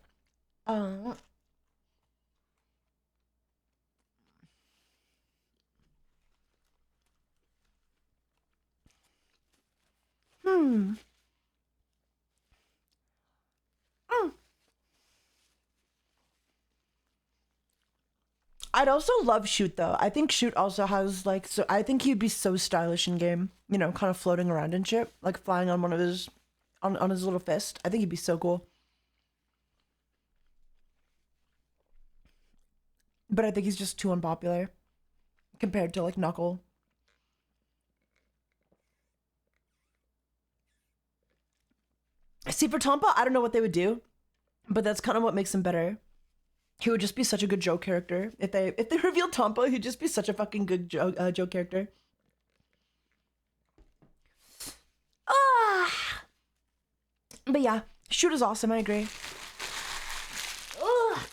I'd also love Shoot though. I think Shoot also has like, so I think he'd be so stylish in game, you know, kind of floating around and shit, like flying on one of his, on his little fist. I think he'd be so cool. But I think he's just too unpopular compared to like Knuckle. See, for Tompa, I don't know what they would do, but that's kind of what makes him better. He would just be such a good joke character. If they revealed Tompa, he'd just be such a fucking good joke character. But yeah, Shoot is awesome, I agree.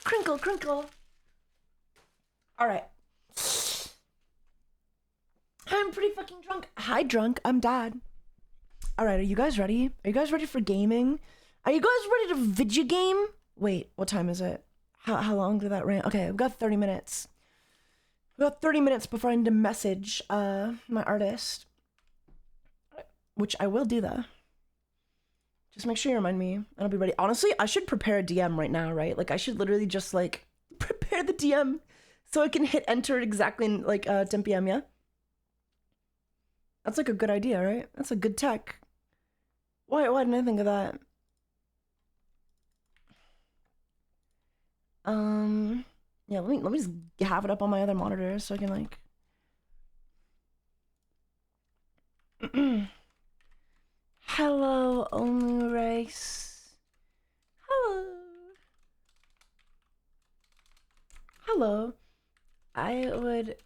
Crinkle, crinkle. Alright. I'm pretty fucking drunk. Hi, drunk. I'm dad. Alright, are you guys ready? Are you guys ready for gaming? Are you guys ready to video game? Wait, what time is it? How long did that rant? Okay, we've got 30 minutes. We've got 30 minutes before I need to message my artist. Which I will do that. Just make sure you remind me and I'll be ready. Honestly, I should prepare a DM right now, right? Like I should literally just like prepare the DM so I can hit enter exactly in like 10 p.m. Yeah? That's like a good idea, right? That's a good tech. Why didn't I think of that? Yeah, let me just have it up on my other monitor so I can like Hello, only race. Hello. I would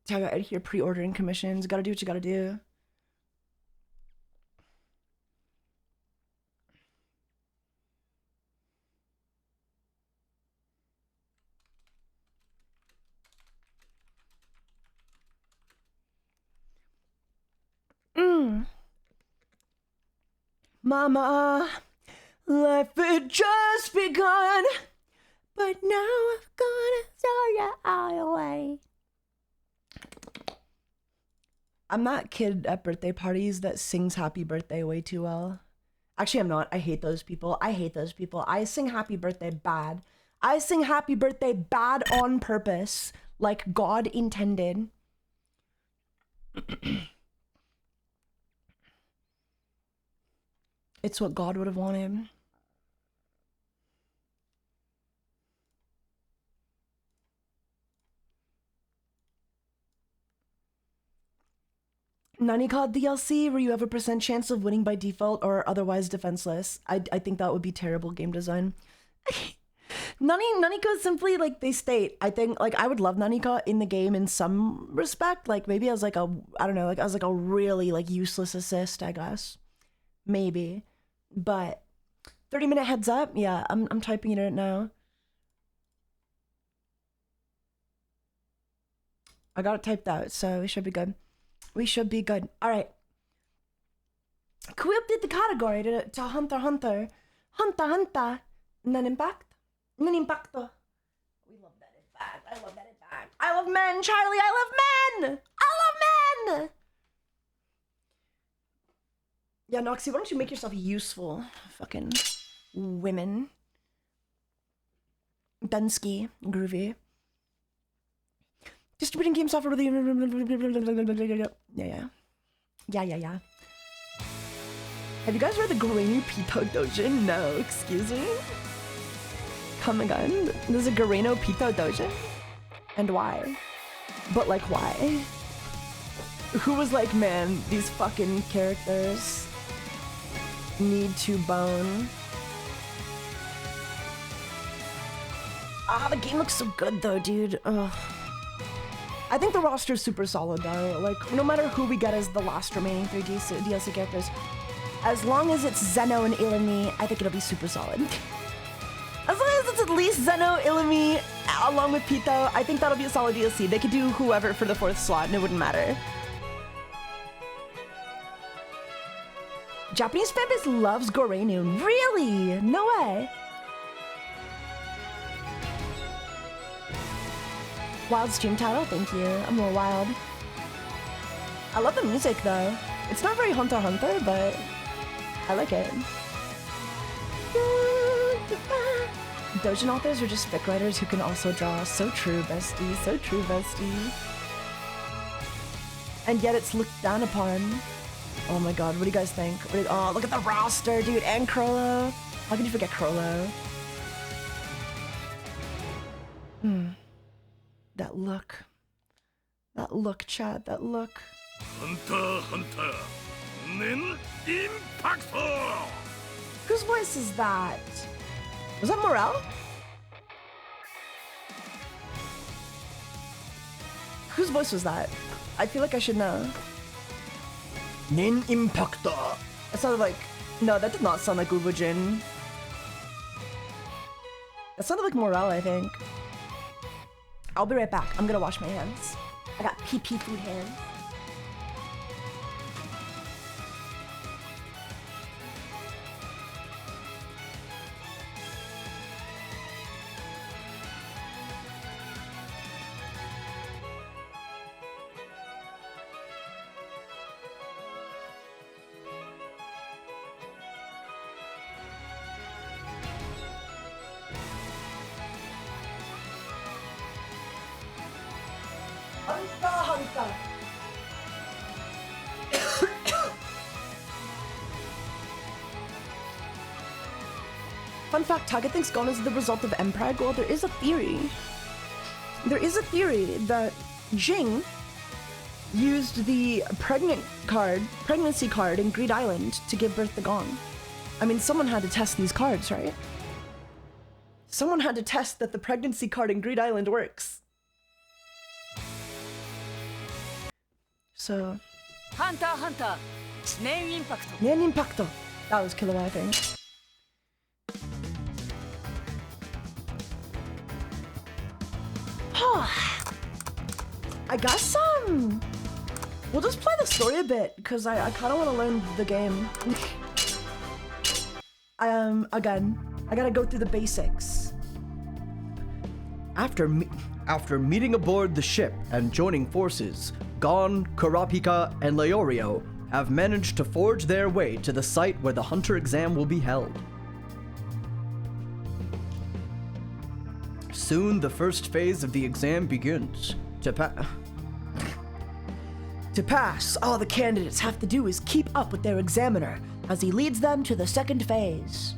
Taiga out here pre-ordering commissions. Gotta do what you gotta do. Mama, life had just begun, but now I've gonna throw you all away. I'm that kid at birthday parties that sings happy birthday way too well. Actually, I'm not. I hate those people. I sing happy birthday bad. I sing happy birthday bad on purpose, like God intended. It's what God would have wanted. Nani COD DLC, where you have a % chance of winning by default or otherwise defenseless. I think that would be terrible game design. Nanika simply, like, they state, I think, like, I would love Nanika in the game in some respect, like, maybe as, like, a, I don't know, like, as, like, a really, like, useless assist, I guess. Maybe. But 30-minute heads up? Yeah, I'm typing it in now. I got it typed out, so we should be good. We should be good. Alright. Can we update the category to Hunter Hunter? Hunter Hunter. NenxImpact? NenxImpacto. We love that it's back. I love that it's back. I love men, Charlie. I love men. I love men. Yeah, Noxie, why don't you make yourself useful? Fucking women. Dunsky, groovy. Distributing game software with the... Yeah. Have you guys read the Garenu Pito Dojin? No, excuse me? Come again? There's a Garenu Pito Dojin? And why? But like, why? Who was like, man, these fucking characters need to bone? Ah, the game looks so good though, dude. Ugh. I think the roster's super solid though. Like, no matter who we get as the last remaining 3 DLC characters, as long as it's Zeno and Illumi, I think it'll be super solid. As long as it's at least Zeno, Illumi, along with Pito, I think that'll be a solid DLC. They could do whoever for the 4th slot and it wouldn't matter. Japanese fanbase loves Gorenu. Really? No way. Wild stream title, thank you. I'm more wild. I love the music though. It's not very HunterxHunter, but I like it. Dojin authors are just fic writers who can also draw. So true, bestie. So true, bestie. And yet it's looked down upon. Oh my god, what do you guys think? Oh, look at the roster, dude. And Crollo. How can you forget Crollo? That look. That look, chat. That look. HunterxHunter NenxImpact. Whose voice is that? Was that Morel? Whose voice was that? I feel like I should know. NenxImpact. That sounded like... No, that did not sound like Ubujin. That sounded like Morel, I think. I'll be right back. I'm gonna wash my hands. I got pee-pee food hands. HunterxHunter. Fun fact, Taiga thinks Gon is the result of Empreg. Well, there is a theory. There is a theory that Jing used the pregnancy card in Greed Island to give birth to Gon. I mean, someone had to test these cards, right? Someone had to test that the pregnancy card in Greed Island works. So... HunterxHunter NenxImpact. NenxImpact. That was Killer, I think. I guess, we'll just play the story a bit, because I kind of want to learn the game. Again, I gotta go through the basics. After meeting aboard the ship and joining forces, Gon, Kurapika, and Leorio have managed to forge their way to the site where the Hunter exam will be held. Soon, the first phase of the exam begins. To pass, all the candidates have to do is keep up with their examiner as he leads them to the second phase.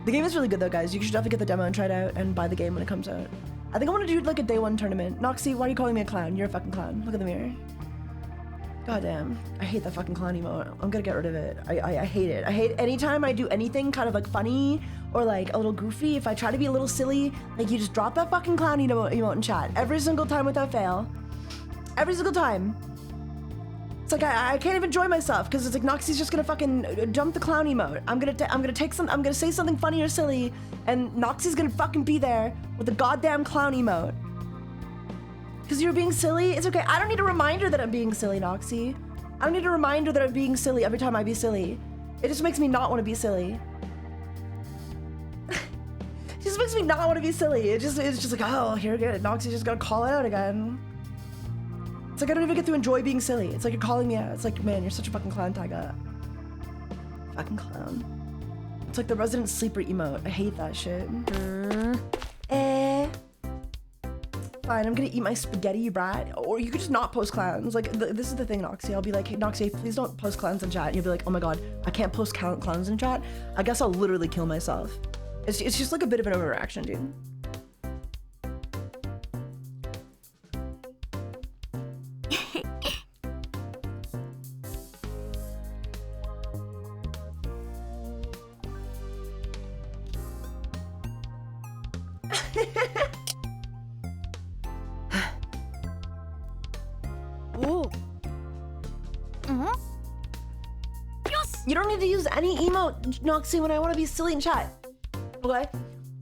The game is really good though, guys. You should definitely get the demo and try it out and buy the game when it comes out. I think I want to do like a day 1 tournament. Noxie, why are you calling me a clown? You're a fucking clown. Look at the mirror. God damn. I hate that fucking clown emote. I'm gonna get rid of it. I hate it. I hate anytime I do anything kind of like funny or like a little goofy. If I try to be a little silly, like you just drop that fucking clown emote in chat. Every single time without fail. Every single time. It's like I can't even enjoy myself because it's like Noxie's just gonna fucking dump the clown emote. I'm gonna say something funny or silly, and Noxie's gonna fucking be there with the goddamn clown emote. Because you're being silly? It's okay. I don't need a reminder that I'm being silly, Noxie. I don't need a reminder that I'm being silly every time I be silly. It just makes me not want to be silly. It just just makes me not want to be silly. It's just like, oh, here again, Noxie's just gonna call it out again. It's like I don't even get to enjoy being silly. It's like you're calling me out. It's like, man, you're such a fucking clown, Taiga. Fucking clown. It's like the resident sleeper emote. I hate that shit. Fine, I'm gonna eat my spaghetti, you brat. Or you could just not post clowns. Like, this is the thing, Noxie. I'll be like, hey, Noxie, please don't post clowns in chat. And you'll be like, oh my god, I can't post clowns in chat. I guess I'll literally kill myself. It's just like a bit of an overreaction, dude. You don't need to use any emote, Noxie, when I want to be silly in chat. Okay?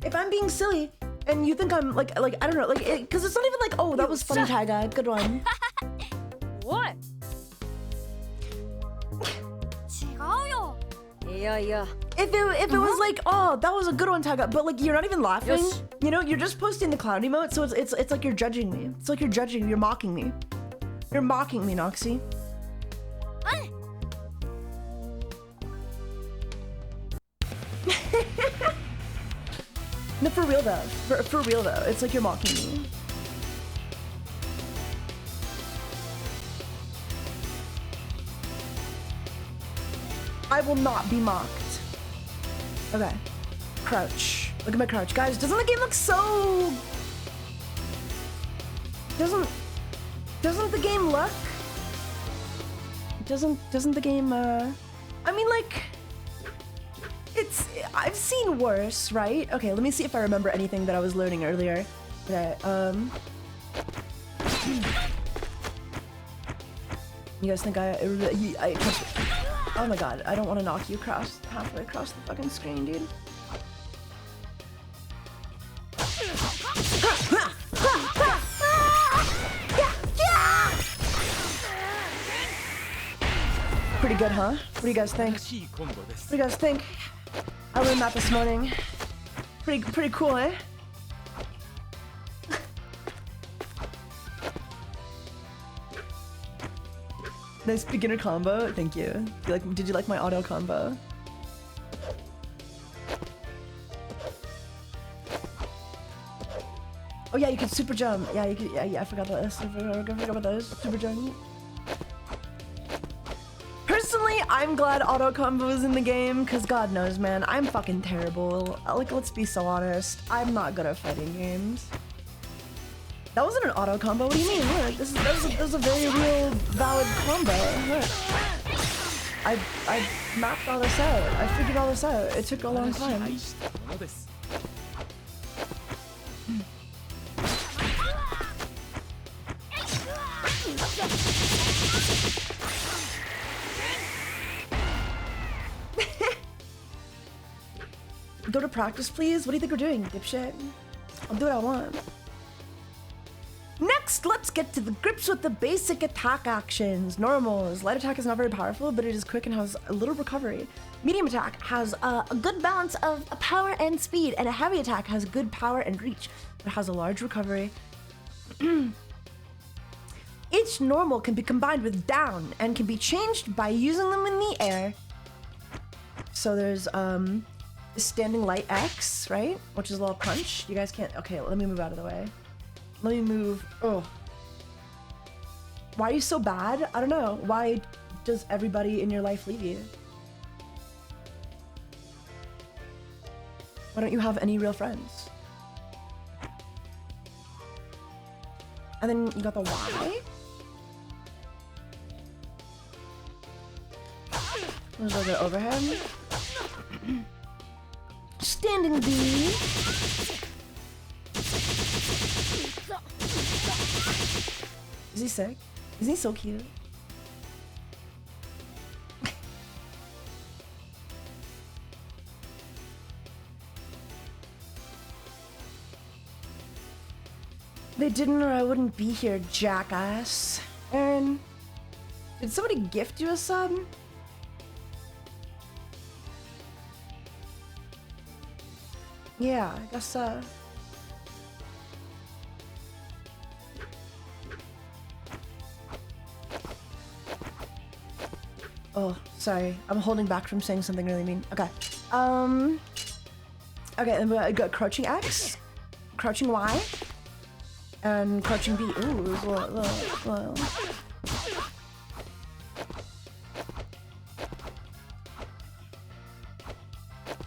If I'm being silly and you think I'm like I don't know, like, because it's not even like, oh, that was funny, Taiga, good one. What? Yeah. If it was like, oh, that was a good one, Taiga, but like you're not even laughing. Yes. You know, you're just posting the clown emote, so it's like you're judging me. It's like you're mocking me. You're mocking me, Noxie. No, for real though. For real though. It's like you're mocking me. I will not be mocked. Okay. Crouch. Look at my crouch. Guys, doesn't the game look so... Doesn't the game look... Doesn't the game, I mean, like... I've seen worse, right? Okay, let me see if I remember anything that I was learning earlier. Okay, you guys think I oh my god, I don't want to knock you halfway across the fucking screen, dude. Pretty good, huh? What do you guys think? What do you guys think? I learned that this morning. Pretty cool, eh? Nice beginner combo. Thank you. Did you like my auto combo? Oh yeah, you can super jump. Yeah, you can. Yeah. I forgot about this. I forgot about those. Super jump. Personally, I'm glad auto combo is in the game, because God knows, man, I'm fucking terrible. Like, let's be so honest. I'm not good at fighting games. That wasn't an auto combo. What do you mean? Look, that was a very real, valid combo. Look. I mapped all this out. I figured all this out. It took a long time. Go to practice, please? What do you think we're doing, dipshit? I'll do what I want. Next, let's get to the grips with the basic attack actions. Normals. Light attack is not very powerful, but it is quick and has a little recovery. Medium attack has a good balance of power and speed, and a heavy attack has good power and reach, but has a large recovery. Each normal can be combined with down and can be changed by using them in the air. So there's standing light X, right? Which is a little punch. You guys can't... Okay, let me move out of the way. Let me move... Oh. Why are you so bad? I don't know. Why does everybody in your life leave you? Why don't you have any real friends? And then you got the Y. There's a little bit overhead. Standing B. Is he sick? Isn't he so cute? They didn't, or I wouldn't be here, jackass. Aaron, did somebody gift you a sub? Yeah, I guess so. Oh, sorry. I'm holding back from saying something really mean. Okay. Okay, and we got crouching X, crouching Y, and crouching B. Ooh, it's a little.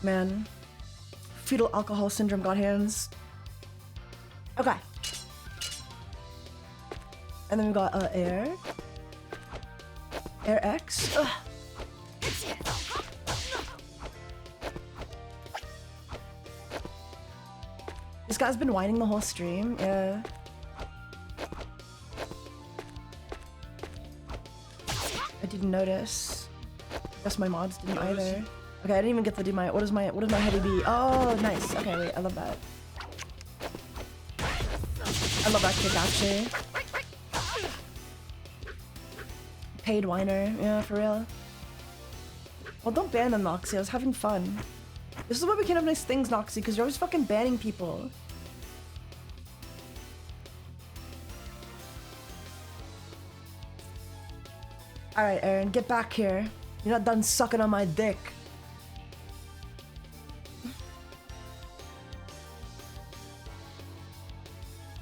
Man. Fetal alcohol syndrome got hands. Okay. And then we got air. Air X. Ugh. This guy's been whining the whole stream. Yeah. I didn't notice. Guess my mods didn't either. Okay, I didn't even get to do my. What does my heavy be? Oh, nice. Okay, wait. I love that. I love that kick actually. Paid whiner, yeah, for real. Well, don't ban them, Noxy. I was having fun. This is why we can't have nice things, Noxy, because you're always fucking banning people. Alright, Aaron, get back here. You're not done sucking on my dick.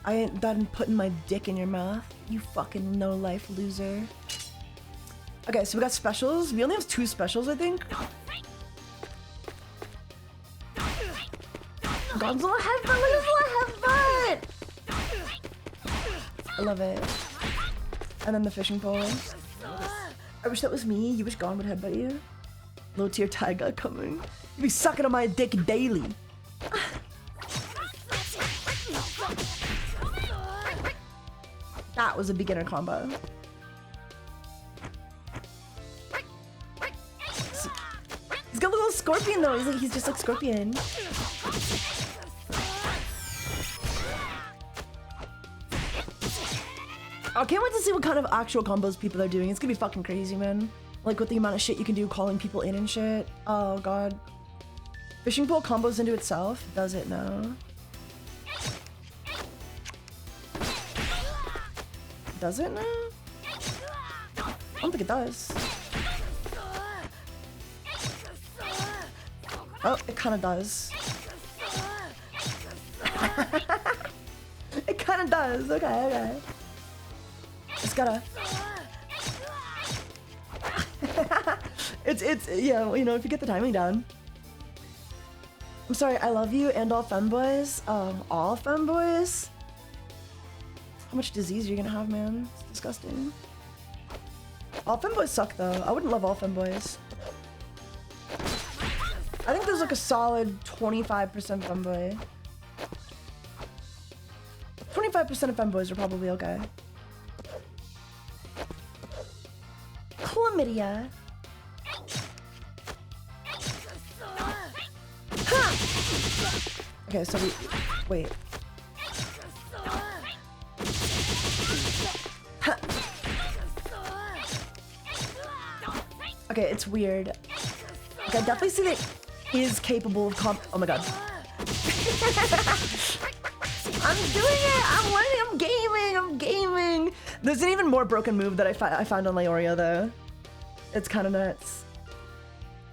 I ain't done putting my dick in your mouth, you fucking no-life loser. Okay, so we got specials. We only have 2 specials, I think. God's little headbutt! Look at his little headbutt! I love it. And then the fishing pole. I wish that was me. You wish Gon would headbutt you. Low tier Taiga coming. You be sucking on my dick daily. That was a beginner combo. He's got a little scorpion though. He's just like Scorpion. I can't wait to see what kind of actual combos people are doing. It's gonna be fucking crazy, man. Like with the amount of shit you can do, calling people in and shit. Oh god. Fishing pole combos into itself? Does it now? Does it now? I don't think it does. Oh, it kind of does. It kind of does. Okay, okay. It's gotta. it's yeah. You know, if you get the timing down. I'm sorry. I love you and all femboys. All femboys. How much disease are you gonna have, man? It's disgusting. All femboys suck though. I wouldn't love all femboys. I think there's like a solid 25% femboy. 25% of femboys are probably okay. Chlamydia. Ha! Okay, so wait. Huh. Okay, it's weird. Like, I definitely see that he is capable of oh my god. I'm doing it! I'm learning! I'm gaming! There's an even more broken move that I found on Leorio though. It's kind of nuts.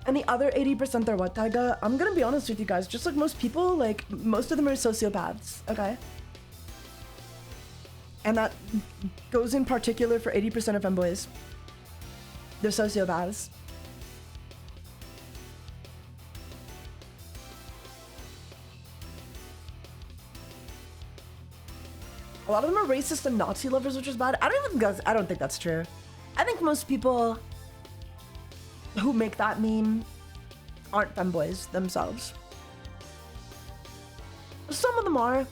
And the other 80% they're what, Taiga? I'm gonna be honest with you guys, just like most people, like, most of them are sociopaths, okay? And that goes in particular for 80% of femboys. They're sociopaths. A lot of them are racist and Nazi lovers, which is bad. I don't think that's true. I think most people who make that meme aren't femboys themselves. Some of them are.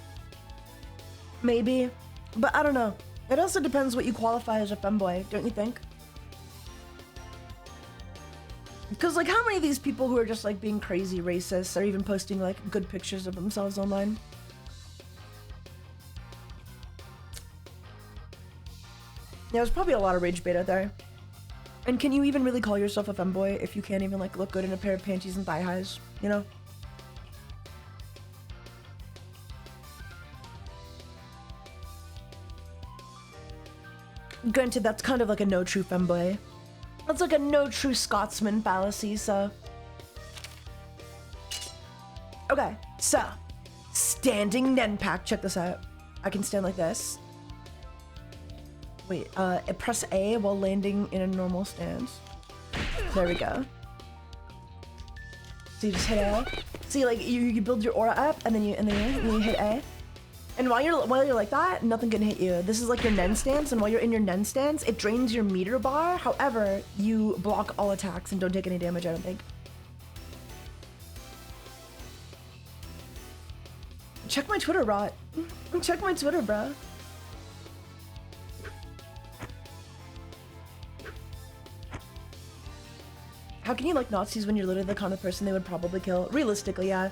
Maybe. But I don't know. It also depends what you qualify as a femboy, don't you think? Because, like, how many of these people who are just, like, being crazy racist are even posting, like, good pictures of themselves online? Yeah, there's probably a lot of rage bait out there. And can you even really call yourself a femboy if you can't even, like, look good in a pair of panties and thigh highs, you know? Granted, that's kind of like a no true femboy. That's like a no true Scotsman fallacy, so. Okay, so. Standing NenxImpact, check this out. I can stand like this. Wait, press A while landing in a normal stance. There we go. So you just hit A. See, like you build your aura up, and then you hit A. And while you're like that, nothing can hit you. This is like your Nen stance, and while you're in your Nen stance, it drains your meter bar. However, you block all attacks and don't take any damage, I don't think. Check my Twitter, Rot. Check my Twitter, bro. How can you like Nazis when you're literally the kind of person they would probably kill? Realistically, yeah.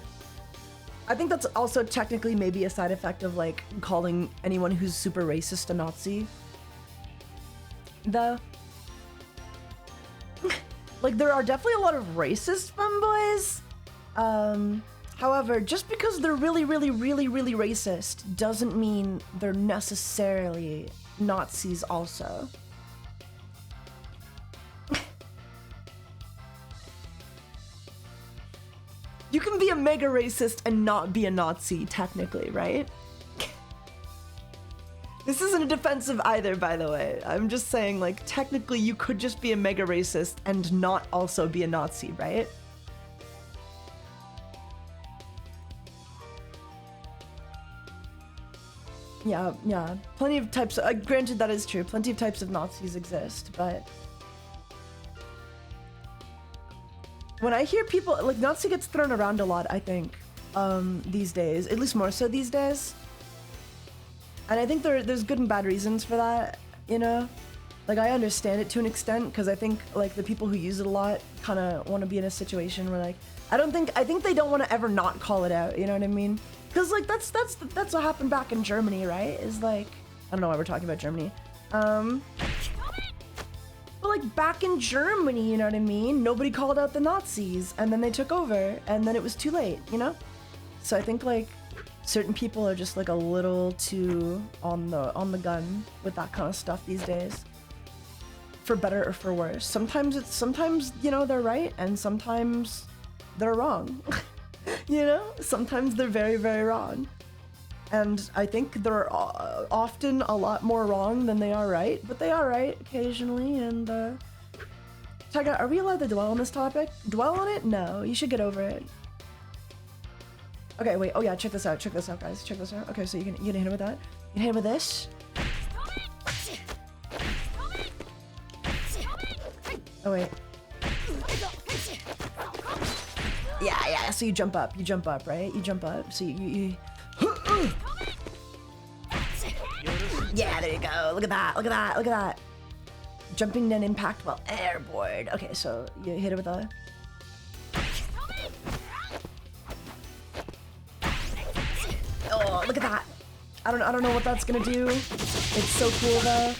I think that's also technically maybe a side effect of like calling anyone who's super racist a Nazi. Though. Like there are definitely a lot of racist femboys. However, just because they're really racist doesn't mean they're necessarily Nazis also. You can be a mega racist and not be a Nazi, technically, right? This isn't a defense of either, by the way. I'm just saying, like, technically you could just be a mega racist and not also be a Nazi, right? Yeah. Plenty of types, granted that is true, plenty of types of Nazis exist, but... When I hear people, like, Nazi gets thrown around a lot, I think, these days, at least more so these days. And I think there's good and bad reasons for that, you know? Like, I understand it to an extent, because I think, like, the people who use it a lot kind of want to be in a situation where, like, I think they don't want to ever not call it out, you know what I mean? Because, like, that's what happened back in Germany, right? Is, like, I don't know why we're talking about Germany. But, like, back in Germany, you know what I mean? Nobody called out the Nazis, and then they took over, and then it was too late, you know? So I think, like, certain people are just, like, a little too on the gun with that kind of stuff these days. For better or for worse. Sometimes, you know, they're right, and sometimes they're wrong. You know? Sometimes they're very, very wrong. And I think they're often a lot more wrong than they are right, but they are right occasionally, and, Taiga, are we allowed to dwell on this topic? Dwell on it? No, you should get over it. Okay, wait, oh yeah, check this out, guys, check this out. Okay, so you can hit him with that. You can hit him with this. Oh wait. Yeah, so you jump up, right? You jump up, so you yeah, there you go. Look at that. Jumping NenxImpact while airborne. Okay, so you hit it with a... Oh, look at that. I don't know what that's gonna do. It's so cool though.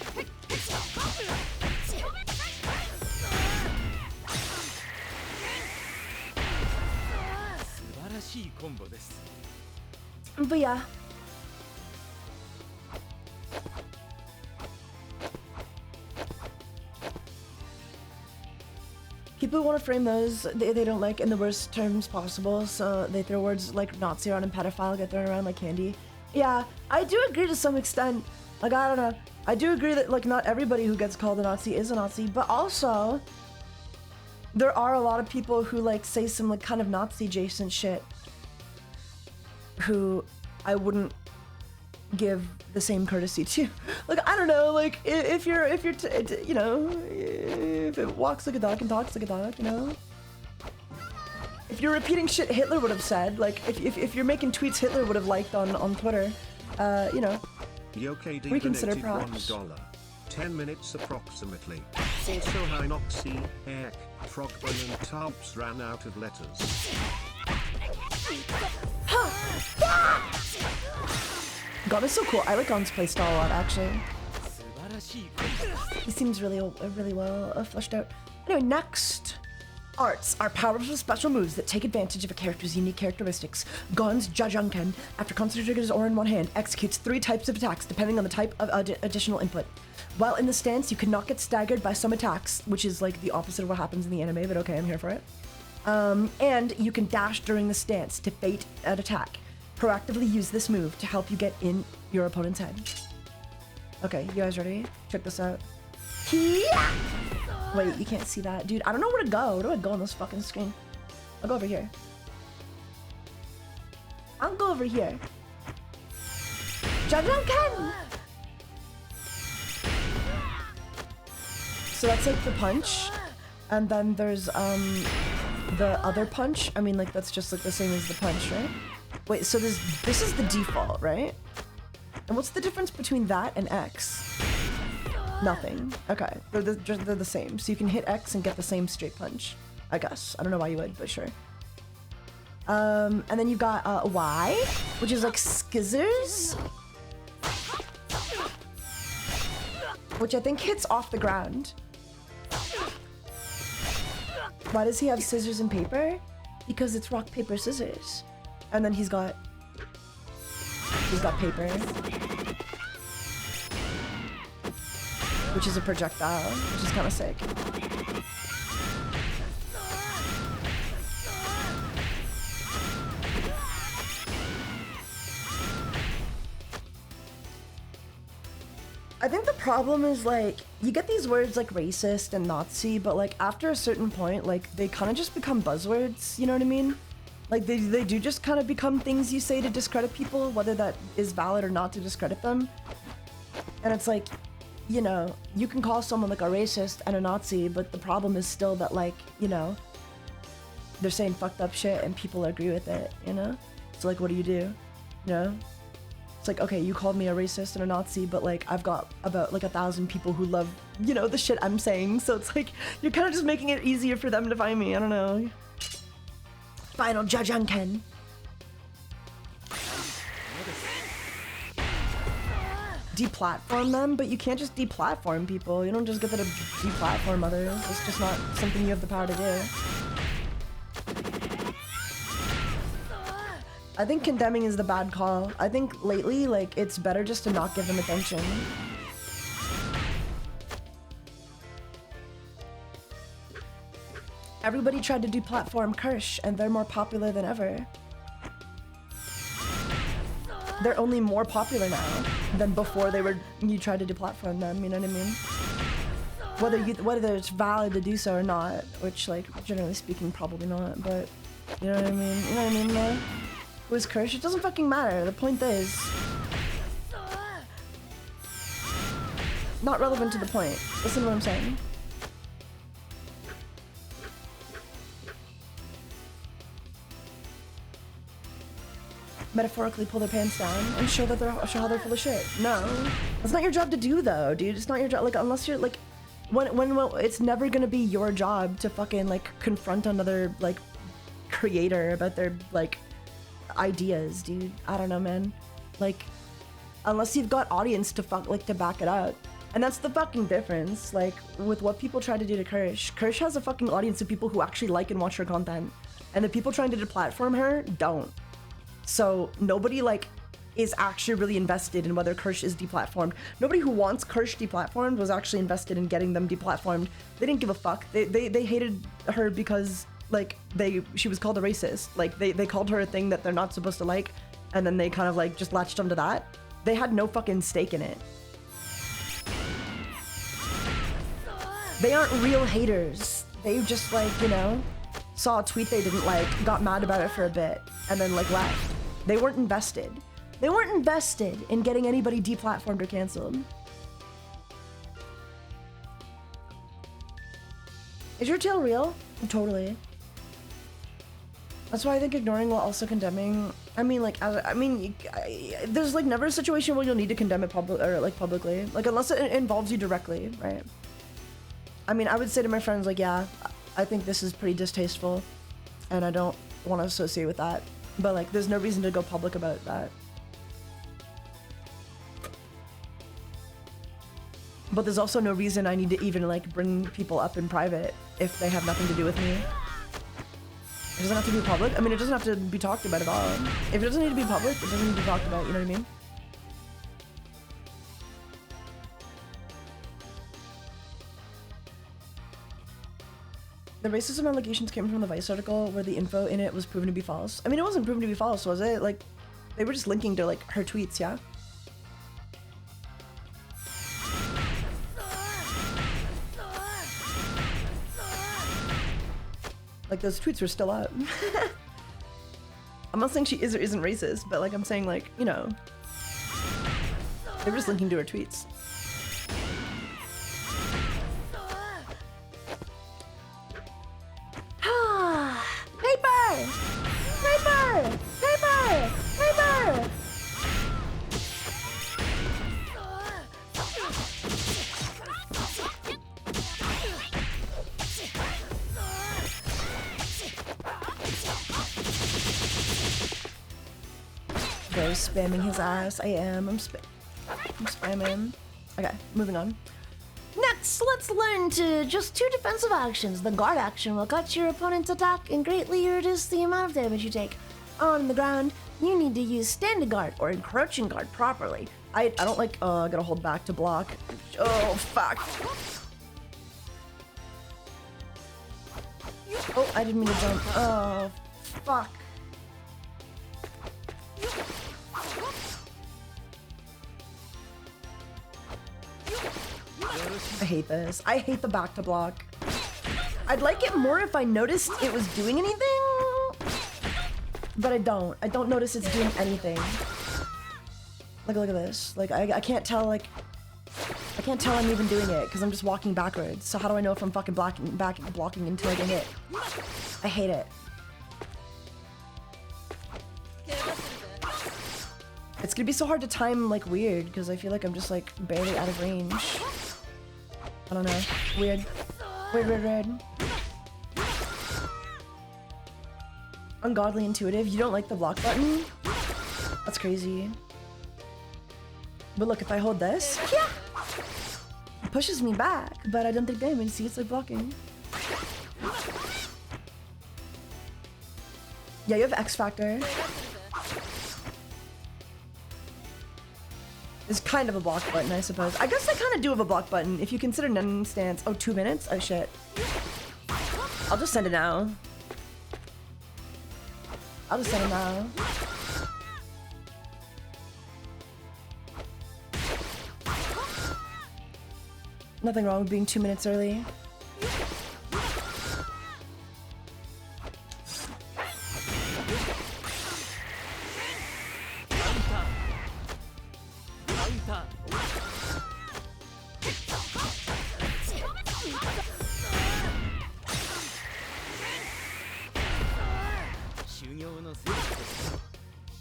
But yeah. People want to frame those they don't like in the worst terms possible, so they throw words like Nazi around and pedophile get thrown around like candy. Yeah, I do agree to some extent. Like, I don't know. I do agree that, like, not everybody who gets called a Nazi is a Nazi, but also there are a lot of people who, like, say some, like, kind of Nazi-adjacent shit who I wouldn't give the same courtesy to. Like, I don't know, like, if you're you know, if it walks like a duck and talks like a duck, you know? If you're repeating shit Hitler would have said, like, if you're making tweets Hitler would have liked on Twitter, you know, reconsider props. $1. 10 minutes approximately. Also Hinoxy, Ek, Frogman and Tarps ran out of letters. God, it's so cool. I like Gon's playstyle a lot, actually. He seems really well fleshed out. Anyway, next Arts are powerful special moves that take advantage of a character's unique characteristics. Gon's Jajunken, after concentrating triggers or in one hand, executes 3 types of attacks depending on the type of additional input. While in the stance, you cannot get staggered by some attacks, which is like the opposite of what happens in the anime, but okay, I'm here for it. And you can dash during the stance to bait an attack. Proactively use this move to help you get in your opponent's head. Okay, you guys ready? Check this out. Wait, you can't see that. Dude, I don't know where to go. Where do I go on this fucking screen? I'll go over here. I'll go over here. Jajunken! So that's like the punch. And then there's the other punch. I mean, like that's just like the same as the punch, right? Wait, so this is the default, right? And what's the difference between that and X? Nothing. Okay, they're the same. So you can hit X and get the same straight punch, I guess. I don't know why you would, but sure. And then you've got Y, which is like skizzers, which I think hits off the ground. Why does he have scissors and paper? Because it's rock, paper, scissors. And then he's got paper, which is a projectile, which is kind of sick. I think the problem is like, you get these words like racist and Nazi, but like after a certain point, like they kind of just become buzzwords, you know what I mean? Like they do just kind of become things you say to discredit people, whether that is valid or not to discredit them. And it's like, you know, you can call someone like a racist and a Nazi, but the problem is still that like, you know, they're saying fucked up shit and people agree with it, you know? So like, what do? You know? It's like, okay, you called me a racist and a Nazi, but like, I've got about like 1,000 people who love, you know, the shit I'm saying. So it's like, you're kind of just making it easier for them to find me. I don't know. Final Jajunken. Deplatform them, but you can't just deplatform people. You don't just get to deplatform others. It's just not something you have the power to do. I think condemning is the bad call. I think lately, like, it's better just to not give them attention. Everybody tried to deplatform Kirsch, and they're more popular than ever. They're only more popular now than before you tried to deplatform them, you know what I mean? Whether it's valid to do so or not, which, like, generally speaking, probably not, but you know what I mean? You know what I mean, though? Who is Kirsch? It doesn't fucking matter. The point is, not relevant to the point. Listen to what I'm saying. Metaphorically pull their pants down and show how they're full of shit. No, that's not your job to do, though, dude. It's not your job. Like, unless you're like, when it's never gonna be your job to fucking like confront another like creator about their like ideas, dude. I don't know, man. Like, unless you've got audience to to back it up. And that's the fucking difference, like, with what people try to do to Kirsch. Kirsch has a fucking audience of people who actually like and watch her content. And the people trying to deplatform her don't. So nobody, like, is actually really invested in whether Kirsch is deplatformed. Nobody who wants Kirsch deplatformed was actually invested in getting them deplatformed. They didn't give a fuck. They hated her because, like, she was called a racist. Like, they called her a thing that they're not supposed to like, and then they kind of, like, just latched onto that. They had no fucking stake in it. They aren't real haters. They just, like, you know, saw a tweet they didn't like, got mad about it for a bit, and then, like, left. They weren't invested. They weren't invested in getting anybody deplatformed or canceled. Is your tail real? Totally. That's why I think ignoring while also condemning. I mean, like, there's like never a situation where you'll need to condemn it publicly, like unless it involves you directly, right? I mean, I would say to my friends, like, yeah, I think this is pretty distasteful, and I don't want to associate with that. But like, there's no reason to go public about that. But there's also no reason I need to even like bring people up in private if they have nothing to do with me. It doesn't have to be public. I mean, it doesn't have to be talked about at all. If it doesn't need to be public, it doesn't need to be talked about, you know what I mean? The racism allegations came from the Vice article where the info in it was proven to be false. I mean, it wasn't proven to be false, was it? Like, they were just linking to, like, her tweets, yeah? Like, those tweets were still up. I'm not saying she is or isn't racist, but, like, I'm saying, like, you know, they were just linking to her tweets. Paper! Paper! Paper! Paper! Bro, spamming his ass. I am. I'm spamming. Okay, moving on. Next, let's learn to just 2 defensive actions. The guard action will cut your opponent's attack and greatly reduce the amount of damage you take. On the ground, you need to use standing guard or encroaching guard properly. I don't like, I gotta hold back to block. Oh, fuck. Oh, I didn't mean to jump. Oh, fuck. I hate this. I hate the back to block. I'd like it more if I noticed it was doing anything, but I don't. I don't notice it's doing anything. Look at this. Like, I can't tell, like, I can't tell I'm even doing it because I'm just walking backwards. So how do I know if I'm fucking blocking until I get hit? I hate it. It's gonna be so hard to time, like, weird because I feel like I'm just, like, barely out of range. I don't know. Weird. Weird. Ungodly intuitive. You don't like the block button? That's crazy. But look, if I hold this, yeah, it pushes me back, but I don't take damage. See, it's like blocking. Yeah, you have X Factor. It's kind of a block button, I suppose. I guess I kind of do have a block button. If you consider Nen stance. Oh, 2 minutes? Oh, shit. I'll just send it now. I'll just send it now. Nothing wrong with being 2 minutes early.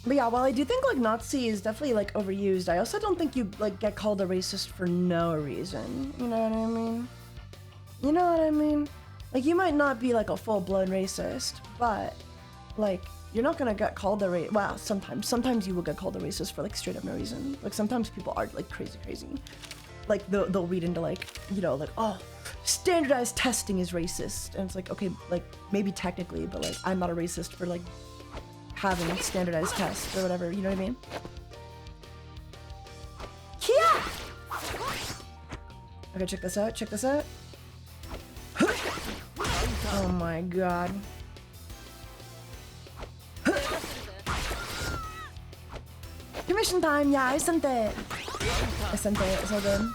But yeah, while I do think, like, Nazi is definitely, like, overused, I also don't think you, like, get called a racist for no reason. You know what I mean? You know what I mean? Like, you might not be, like, a full-blown racist, but, like, you're not gonna get called a racist. Well, sometimes you will get called a racist for, like, straight up no reason. Like, sometimes people are, like, crazy. Like, they'll read into, like, you know, like, oh, standardized testing is racist. And it's like, okay, like, maybe technically, but, like, I'm not a racist for, like, having standardized tests or whatever, you know what I mean? Yeah! Okay, check this out. Oh my god. Commission time, yeah, I sent it, it's all good.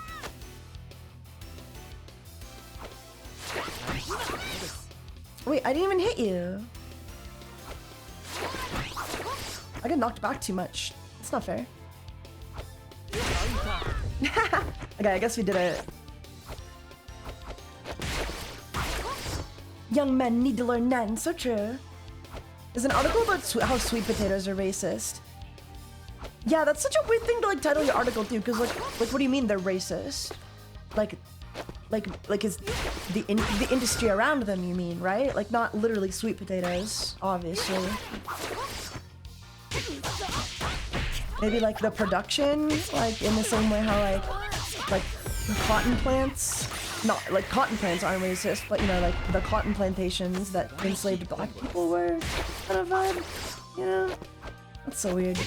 Wait, I didn't even hit you. I get knocked back too much. It's not fair. Okay, I guess we did it. Young men need to learn Nen, so true. There's an article about how sweet potatoes are racist. Yeah, that's such a weird thing to, like, title your article to, because, like, what do you mean they're racist? Like is the industry around them, you mean, right? Like, not literally sweet potatoes, obviously. Maybe, like, the production, like, in the same way how, like cotton plants not like cotton plants aren't racist, but you know, like the cotton plantations that enslaved black people were kind of vibe, you know? That's so weird.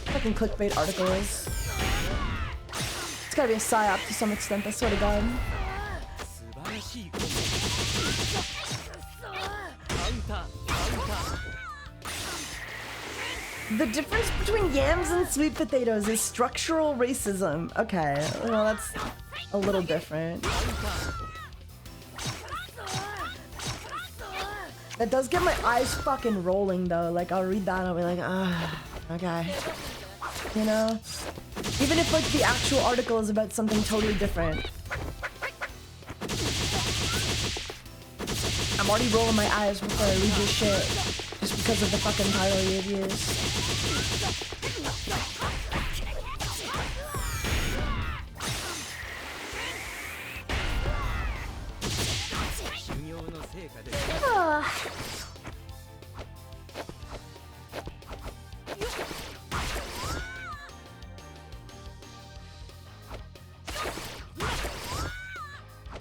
Fucking clickbait articles. It's gotta be a psyop to some extent, I swear to God. The difference between yams and sweet potatoes is structural racism. Okay, well that's a little different. That does get my eyes fucking rolling though. Like I'll read that and I'll be like, ah, okay. You know? Even if like the actual article is about something totally different. I'm already rolling my eyes before I read this shit. Just because of the fucking title you've used.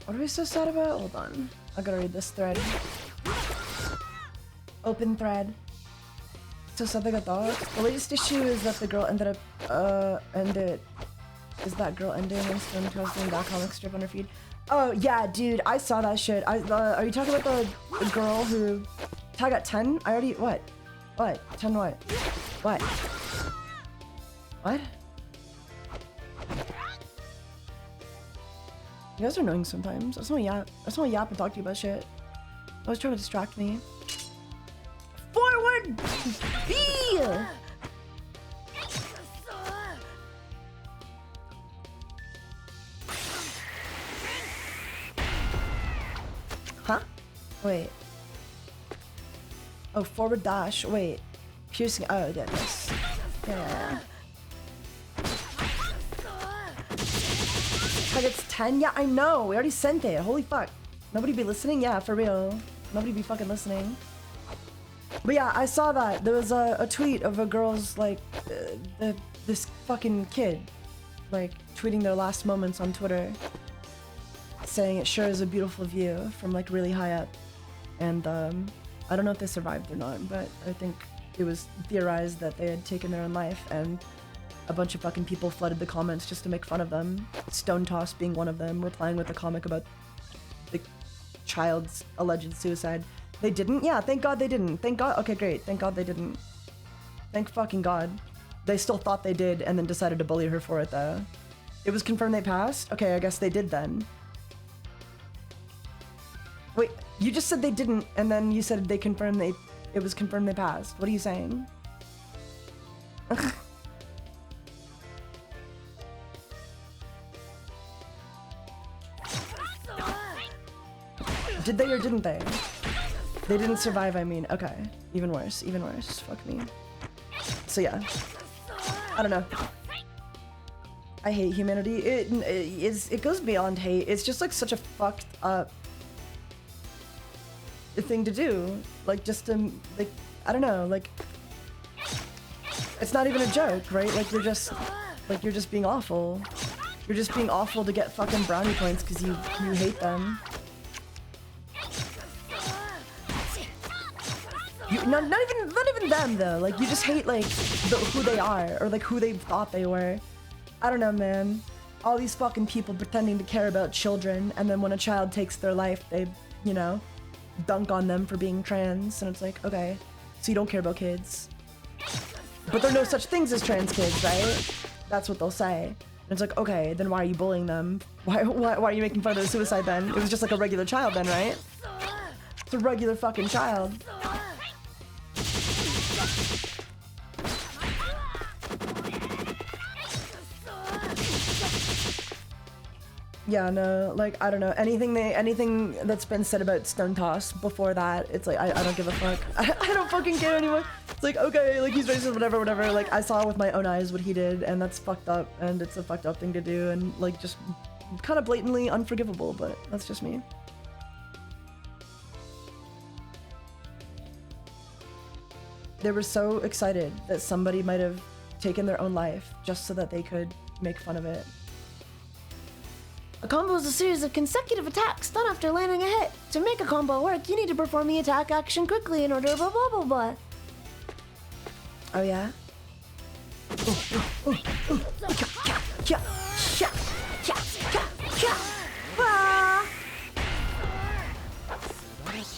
What are we so sad about? Hold on. I gotta read this thread. Open thread. So sad they got dogs. The latest issue is that the girl ended up, is that girl ending and Stone doing that comic strip on her feed? Oh, yeah, dude, I saw that shit. Are you talking about the girl who... Tag at 10? I already... What? What? 10 what? What? What? You guys are annoying sometimes. I just wanna yap and talk to you about shit. I was trying to distract me. Forward B! Huh? Wait. Oh, forward dash. Wait. Piercing. Oh, yeah, this. Yeah. Like it's 10? Yeah, I know. We already sent it. Holy fuck. Nobody be listening? Yeah, for real. Nobody be fucking listening. But yeah, I saw that. There was a tweet of a girl's, like, this fucking kid, like, tweeting their last moments on Twitter, saying it sure is a beautiful view from, like, really high up. And, I don't know if they survived or not, but I think it was theorized that they had taken their own life, and a bunch of fucking people flooded the comments just to make fun of them. Stone Toss being one of them, replying with a comic about the child's alleged suicide. They didn't? Yeah, thank God they didn't. Thank God. Okay, great. Thank God they didn't. Thank fucking God. They still thought they did and then decided to bully her for it, though. It was confirmed they passed? Okay, I guess they did then. Wait, you just said they didn't, and then you said they confirmed it was confirmed they passed. What are you saying? Did they or didn't they? They didn't survive, I mean. Okay. Even worse. Even worse. Fuck me. So yeah. I don't know. I hate humanity. It goes beyond hate. It's just like such a fucked up thing to do. Like just to, like, I don't know, like, it's not even a joke, right? Like you're just being awful. You're just being awful to get fucking brownie points because you hate them. Not even them though. Like you just hate like who they are or like who they thought they were. I don't know, man. All these fucking people pretending to care about children, and then when a child takes their life, they, you know, dunk on them for being trans, and it's like, okay, so you don't care about kids, but there are no such things as trans kids, right? That's what they'll say. And it's like, okay, then why are you bullying them? Why are you making fun of their suicide then? It was just like a regular child then, right? It's a regular fucking child. Yeah, no, like, I don't know, anything that's been said about Stone Toss before that, it's like, I don't give a fuck. I don't fucking care anymore. It's like, okay, like, he's racist, whatever, like, I saw with my own eyes what he did, and that's fucked up, and it's a fucked up thing to do, and, like, just kind of blatantly unforgivable, but that's just me. They were so excited that somebody might have taken their own life just so that they could make fun of it. A combo is a series of consecutive attacks done after landing a hit. To make a combo work, you need to perform the attack action quickly in order blah blah blah blah. Oh yeah?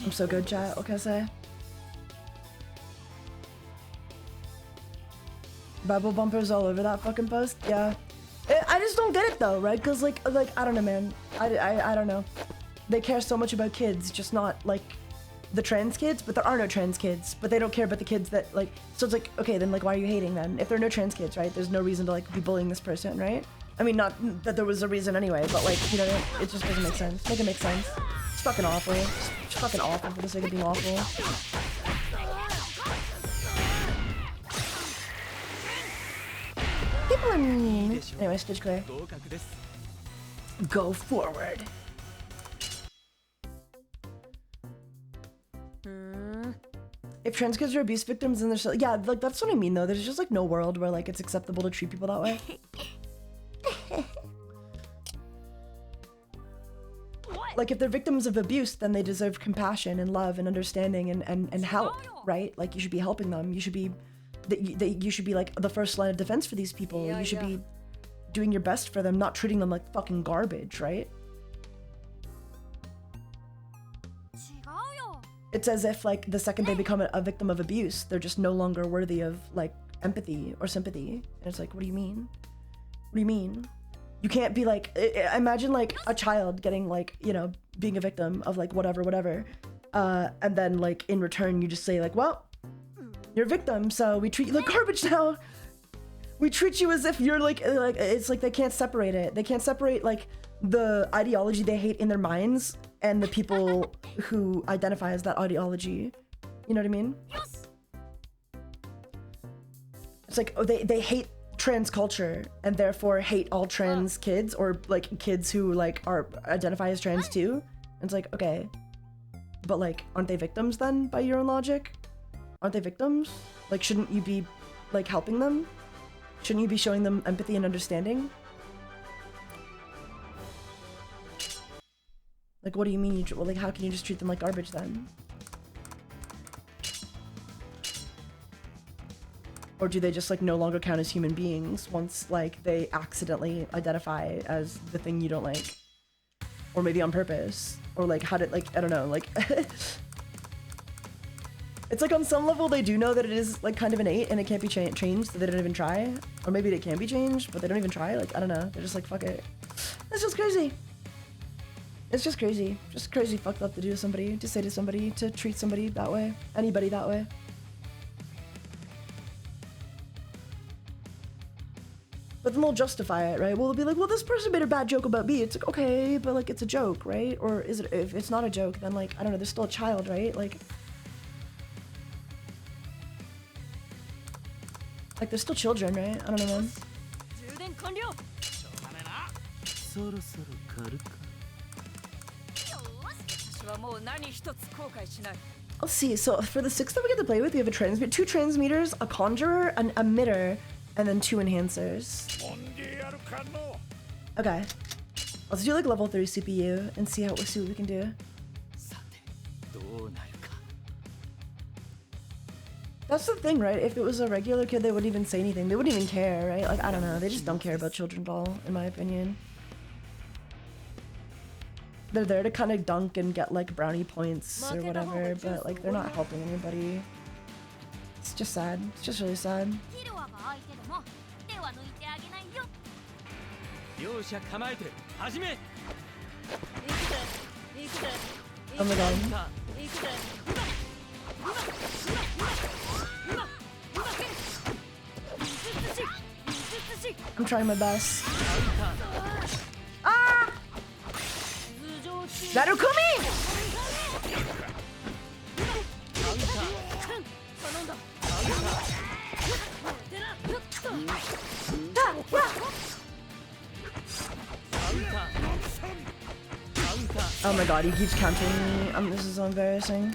I'm so good, chat. What can I say? Bible bumpers all over that fucking post. Yeah. I just don't get it though, right? Cause like I don't know, man. I don't know. They care so much about kids, just not like the trans kids. But there are no trans kids. But they don't care about the kids that like. So it's like, okay, then like why are you hating then? If there are no trans kids, right? There's no reason to like be bullying this person, right? I mean, not that there was a reason anyway, but like, you know, it just doesn't make sense. Make it make sense. It's fucking awful. It's fucking awful for the sake of being awful. People are mean. Anyway, stage clear. Go forward. If trans kids are abuse victims, then there's yeah, like that's what I mean though. There's just like no world where like it's acceptable to treat people that way. Like if they're victims of abuse, then they deserve compassion and love and understanding and help, right? Like you should be helping them. You should be you should be like the first line of defense for these people. You should be doing your best for them, not treating them like fucking garbage, right? It's as if like the second they become a victim of abuse, they're just no longer worthy of like empathy or sympathy. And it's like, what do you mean? What do you mean? You can't be like, imagine like a child getting like, you know, being a victim of like whatever. And then like in return, you just say like, well, you're a victim, so we treat you like garbage now. We treat you as if you're like it's like they can't separate it. They can't separate like the ideology they hate in their minds and the people who identify as that ideology. You know what I mean? It's like, oh, they hate trans culture and therefore hate all trans kids or like kids who like are identify as trans too. And it's like, okay, but like, aren't they victims then by your own logic? Aren't they victims? Like, shouldn't you be like helping them? Shouldn't you be showing them empathy and understanding? Like, what do you mean? Well, like, how can you just treat them like garbage then? Or do they just like no longer count as human beings once like they accidentally identify as the thing you don't like? Or maybe on purpose? Or like how did like, I don't know, like it's like on some level they do know that it is like kind of innate and it can't be changed, so they don't even try. Or maybe it can be changed, but they don't even try. Like, I don't know. They're just like, fuck it. It's just crazy. It's just crazy. Just crazy fucked up to do to somebody, to say to somebody, to treat somebody that way. Anybody that way. But then they'll justify it, right? Well, they'll be like, well, this person made a bad joke about me. It's like, okay, but like, it's a joke, right? Or is it, if it's not a joke, then like, I don't know, there's still a child, right? Like they're still children, right? I don't know, man. Let's see, so for the 6 that we get to play with, we have a 2 transmitters, a conjurer, an emitter, and then 2 enhancers. Okay. Let's do like level 3 CPU and see what we can do. That's the thing, right? If it was a regular kid, they wouldn't even say anything. They wouldn't even care, right? Like, I don't know. They just don't care about children at all, in my opinion. They're there to kind of dunk and get like brownie points or whatever, but like they're not helping anybody. It's just sad. It's just really sad. Oh my god. I'm trying my best. Ah! Narukumi! Oh my god, he keeps countering me. This is so embarrassing.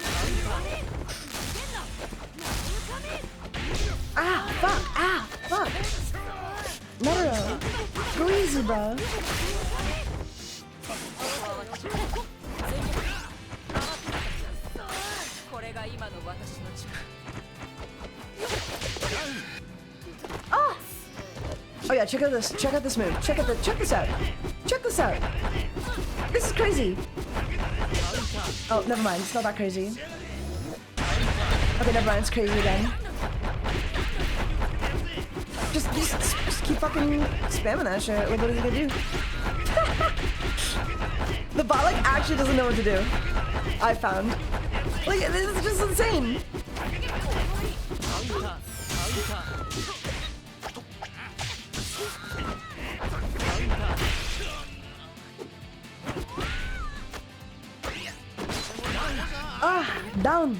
Ah, fuck! Ah, fuck! Netero! Go easy, bro. Oh! Oh yeah, check out this move. Check this out. Check this out. This is crazy. Oh, never mind. It's not that crazy. Okay, never mind. It's crazy again. Just keep fucking spamming that shit. Like, what is he gonna do? The bot like actually doesn't know what to do. I found. Like, this is just insane. Ah, down.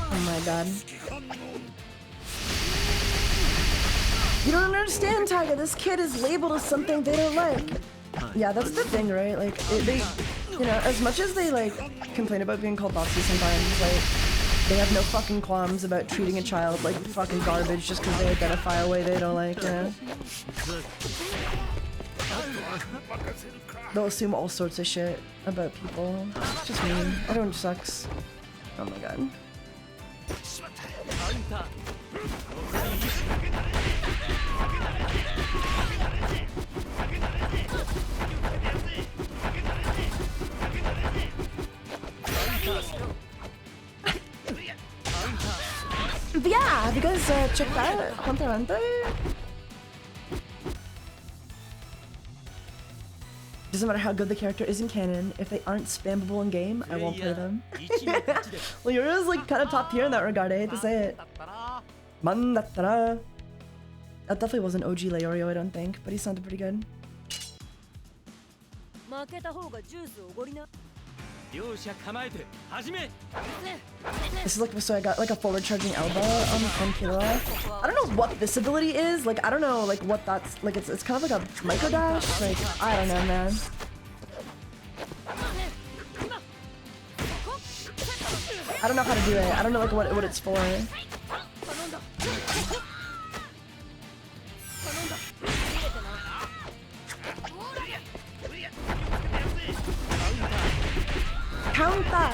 Oh my god. You don't understand, Taiga. This kid is labeled as something they don't like. Yeah, that's the thing, right? Like, they, you know, as much as they, like, complain about being called Nazi sometimes, like, they have no fucking qualms about treating a child like fucking garbage just because they identify a way they don't like, you know? They'll assume all sorts of shit about people. It's just mean. Everyone sucks. Oh my god. Yeah, have you guys checked out HunterxHunter? Doesn't matter how good the character is in canon, if they aren't spammable in game, I won't play them. Well, yours like kind of top tier in that regard, I hate to say it. Mandattara. That definitely wasn't OG Leorio, I don't think, but he sounded pretty good. This is like, so I got like a forward charging elbow on Killa. I don't know what this ability is, like I don't know like what that's, like it's kind of like a micro dash, like I don't know, man. I don't know how to do it, I don't know like what it's for. Counter!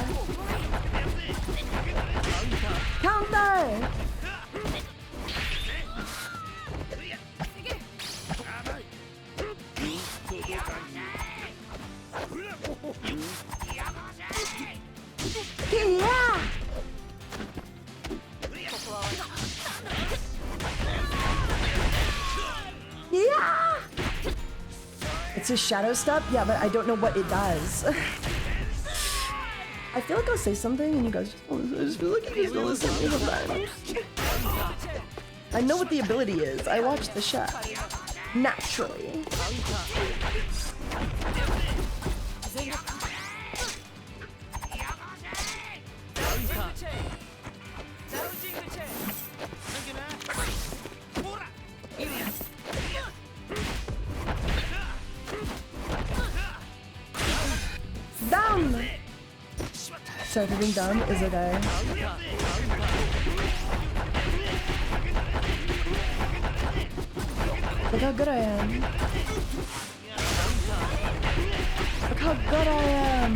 Counter! Yeah! Yeah! It's a shadow step? Yeah, but I don't know what it does. I feel like I'll say something and you guys just don't listen. I just feel like you just don't listen to me sometimes. I know what the ability is. I watched the show. Naturally. Down! Sorry for being dumb, is okay. Look how good I am. Look how good I am.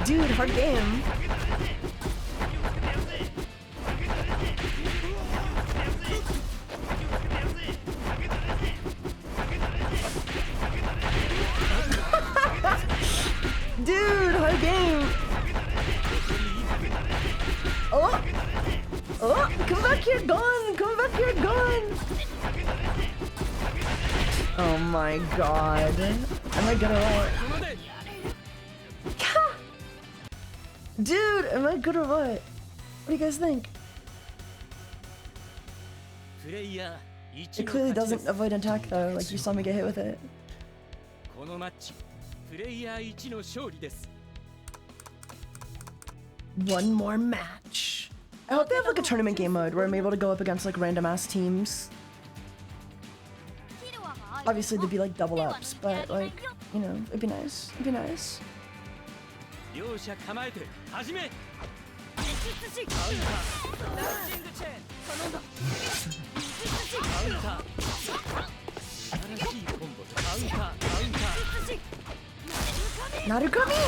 Dude, hard game. Dude, hard game. Oh, oh, come back here, gone. Come back here, gone. Oh my god. Am I good or what? Dude, am I good or what? What do you guys think? It clearly doesn't avoid attack though, like you saw me get hit with it. One more match. I hope they have like a tournament game mode where I'm able to go up against like random ass teams. Obviously they'd be like double ups, but like, you know, it'd be nice. It'd be nice. Narukami!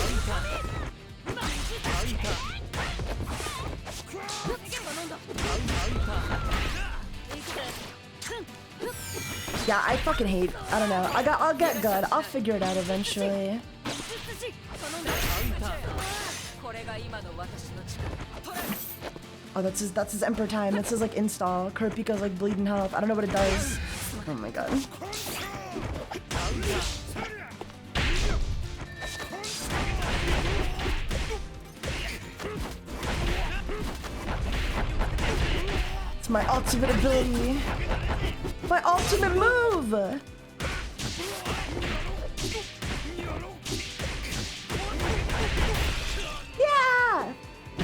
Yeah, I fucking hate. I don't know. I'll get good. I'll figure it out eventually. Oh, that's his Emperor time. That's his like install. Kurapika's like bleeding health. I don't know what it does. Oh my god. It's my ultimate ability. My ultimate move! Yeah!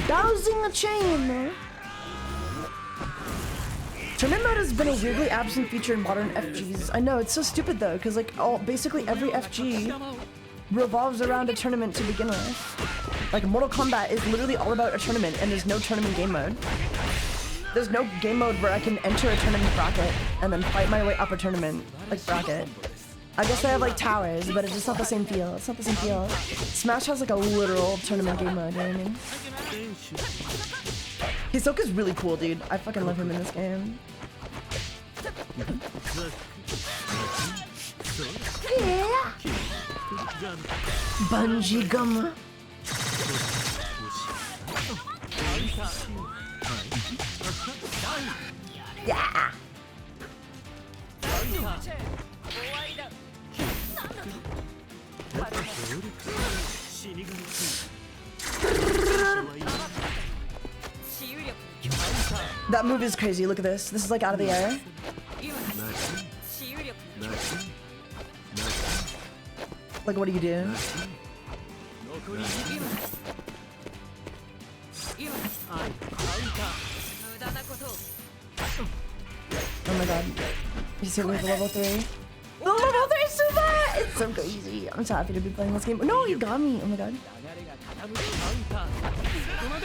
Dowsing a chain! Tournament mode has been a weirdly absent feature in modern FGs. I know, it's so stupid though, because like basically every FG revolves around a tournament to begin with. Like Mortal Kombat is literally all about a tournament and there's no tournament game mode. There's no game mode where I can enter a tournament bracket and then fight my way up a tournament, like bracket. I guess they have like towers, but it's just not the same feel. It's not the same feel. Smash has like a literal tournament game mode, you know what I mean? Hisoka's really cool, dude. I fucking love him in this game. Yeah! Bungee gum. Yeah! That move is crazy. Look at this. This is like out of the air. Like, what do you do? Oh my god. He's hit me with level 3. The level 3 super! It's so crazy. I'm so happy to be playing this game. No, he got me. Oh my god.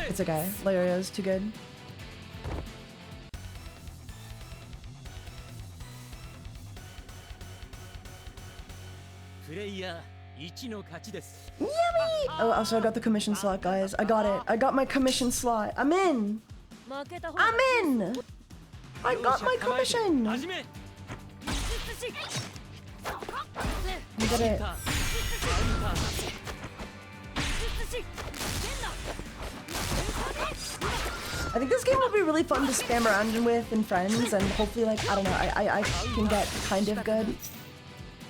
It's okay. Leorio's too good. Yummy! Oh, also I got the commission slot, guys. I got it. I got my commission slot. I'm in! I'm in! I got my commission! I did it. I think this game will be really fun to spam around with and friends, and hopefully, like, I don't know, I can get kind of good.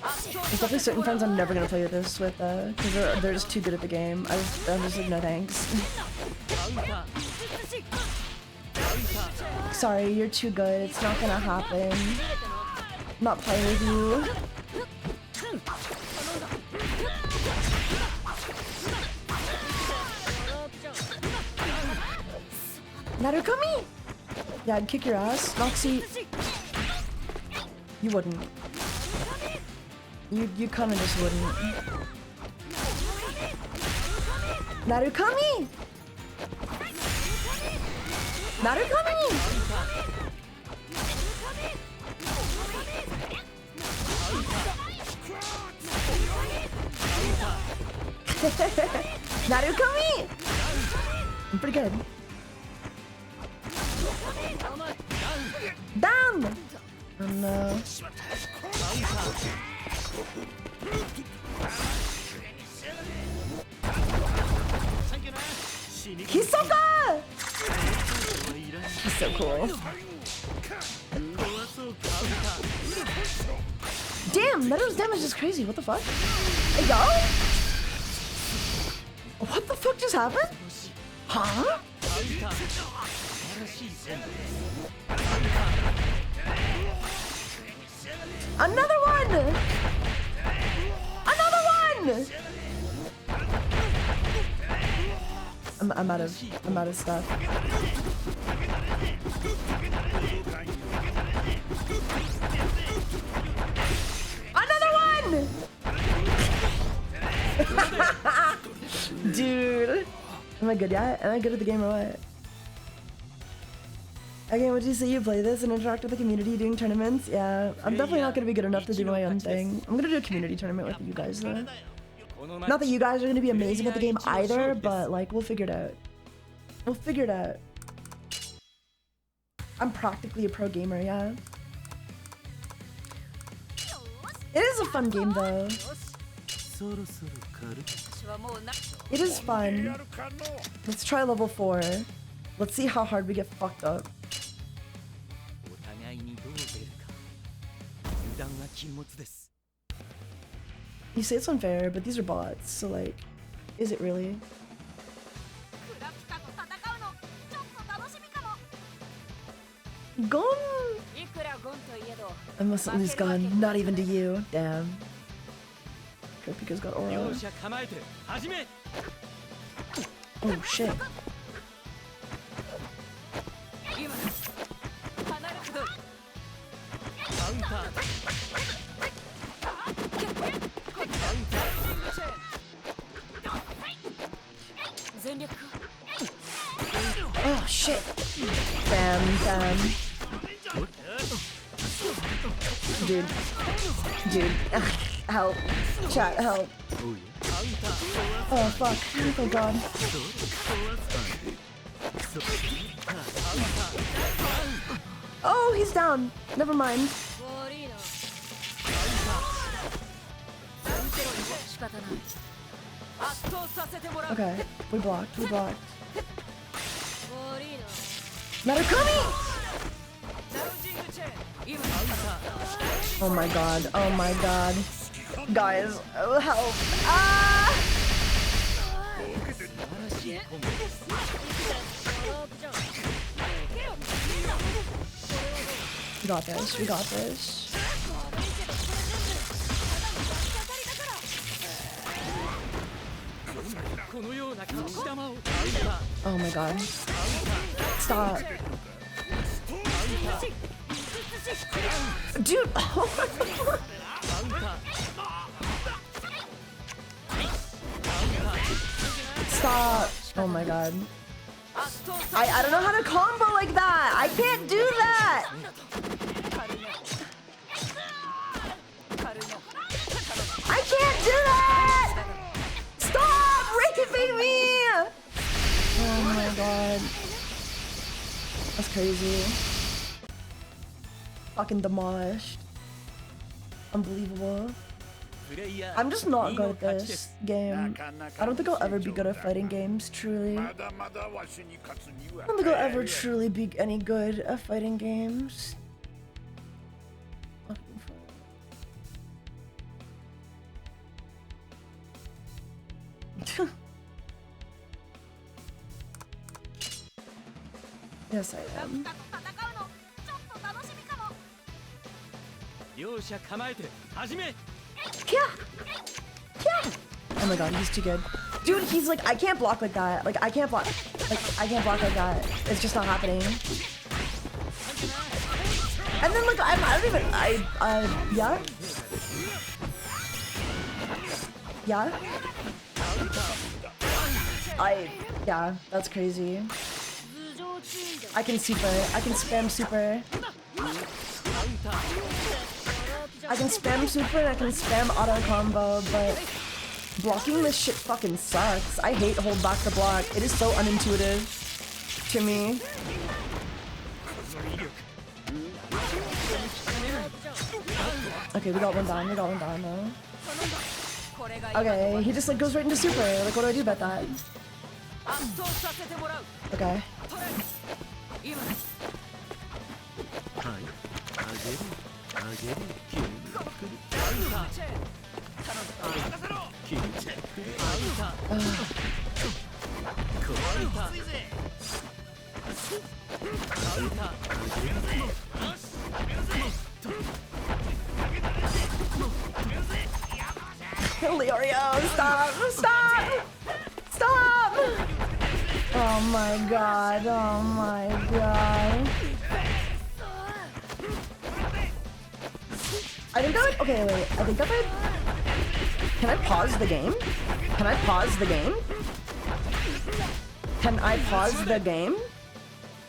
There's definitely certain friends I'm never gonna play with this with, because they're just too good at the game. I'm just like, no thanks. Sorry, you're too good. It's not gonna happen. I'm not playing with you. Narukami! Yeah, I'd kick your ass. Noxy. You wouldn't. You kinda just wouldn't. Narukami! Narukami! Narukami! I'm pretty good. Down! Oh no. Hisoka! He's so cool. Damn, Meadows damage is crazy. What the fuck? Hey, yo? What the fuck just happened? Huh? Another one! Another one! I'm out of stuff. Another one! Dude. Am I good yet? Am I good at the game or what? I can't wait to see you play this and interact with the community doing tournaments. Yeah, I'm definitely not gonna be good enough to do my own thing. I'm gonna do a community tournament with you guys though. Not that you guys are gonna be amazing at the game either, but like we'll figure it out. We'll figure it out. I'm practically a pro gamer, yeah. It is a fun game though. It is fun. Let's try level 4. Let's see how hard we get fucked up. You say it's unfair, but these are bots, so like, is it really? Gon! I mustn't lose Gon, not even to you. Damn. Kurapika's got aura. Oh shit. Oh shit. Damn. Dude. Help. Chat, help. Oh fuck. Oh god. Oh, he's down. Never mind. Okay, we blocked. Narakami! Oh my god. Guys, oh, help. Ah! We got this. Oh my god. Stop. Dude! Stop! Oh my god. I don't know how to combo like that! I can't do that! I can't do that! Stop raping me! Oh my god. That's crazy. Fucking demolished. Unbelievable. I'm just not good at this game. I don't think I'll ever be good at fighting games, truly. I don't think I'll ever truly be any good at fighting games. Yes, I am. Oh my god, he's too good. Dude, he's like, I can't block like that. Like, I can't block like that. It's just not happening. And then like, yeah? Yeah? Yeah, that's crazy. I can spam super. I can spam super and I can spam auto combo, but blocking this shit fucking sucks. I hate hold back to block. It is so unintuitive to me. Okay, we got one down though. Okay, he just like goes right into super. Like, what do I do about that? Okay. Leorio, stop! Oh my god. I think that okay, wait. I think that can I pause the game? Can I pause the game?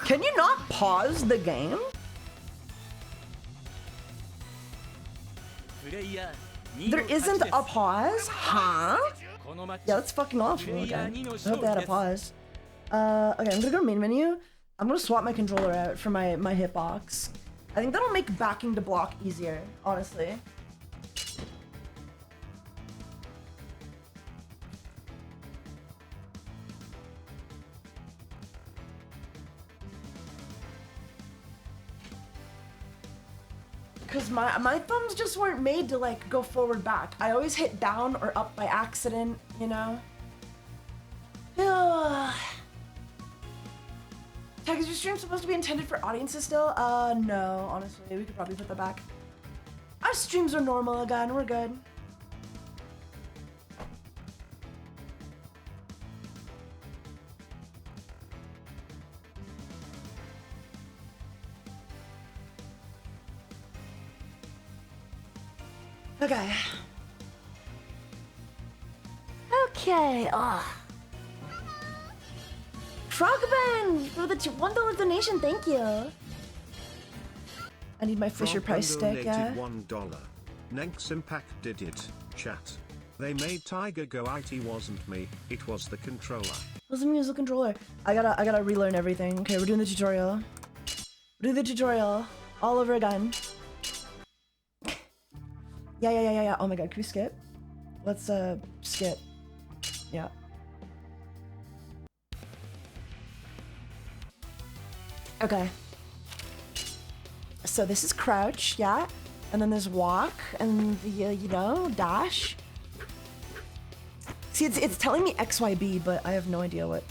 Can you not pause the game? There isn't a pause? Huh? Yeah, that's fucking awful. Okay. I hope they had a pause. Okay, I'm gonna go to main menu. I'm gonna swap my controller out for my hitbox. I think that'll make backing to block easier, honestly. Because my thumbs just weren't made to like go forward back. I always hit down or up by accident, you know? Tag, is your stream supposed to be intended for audiences still? No, honestly, we could probably put that back. Our streams are normal again, we're good. Okay. Okay, Frogman for the $1 donation, thank you. I need my Fisher Price stick, yeah. $1. NenxImpact did it, chat. They made Tiger go IT wasn't me, it was the controller. It wasn't me, it was the controller. I gotta relearn everything. Okay, we're doing the tutorial. We're doing the tutorial all over again. Yeah. Oh my god, can we skip? Let's skip. Yeah. Okay. So this is crouch, yeah. And then there's walk and the, you know, dash. See, it's telling me XYB, but I have no idea what.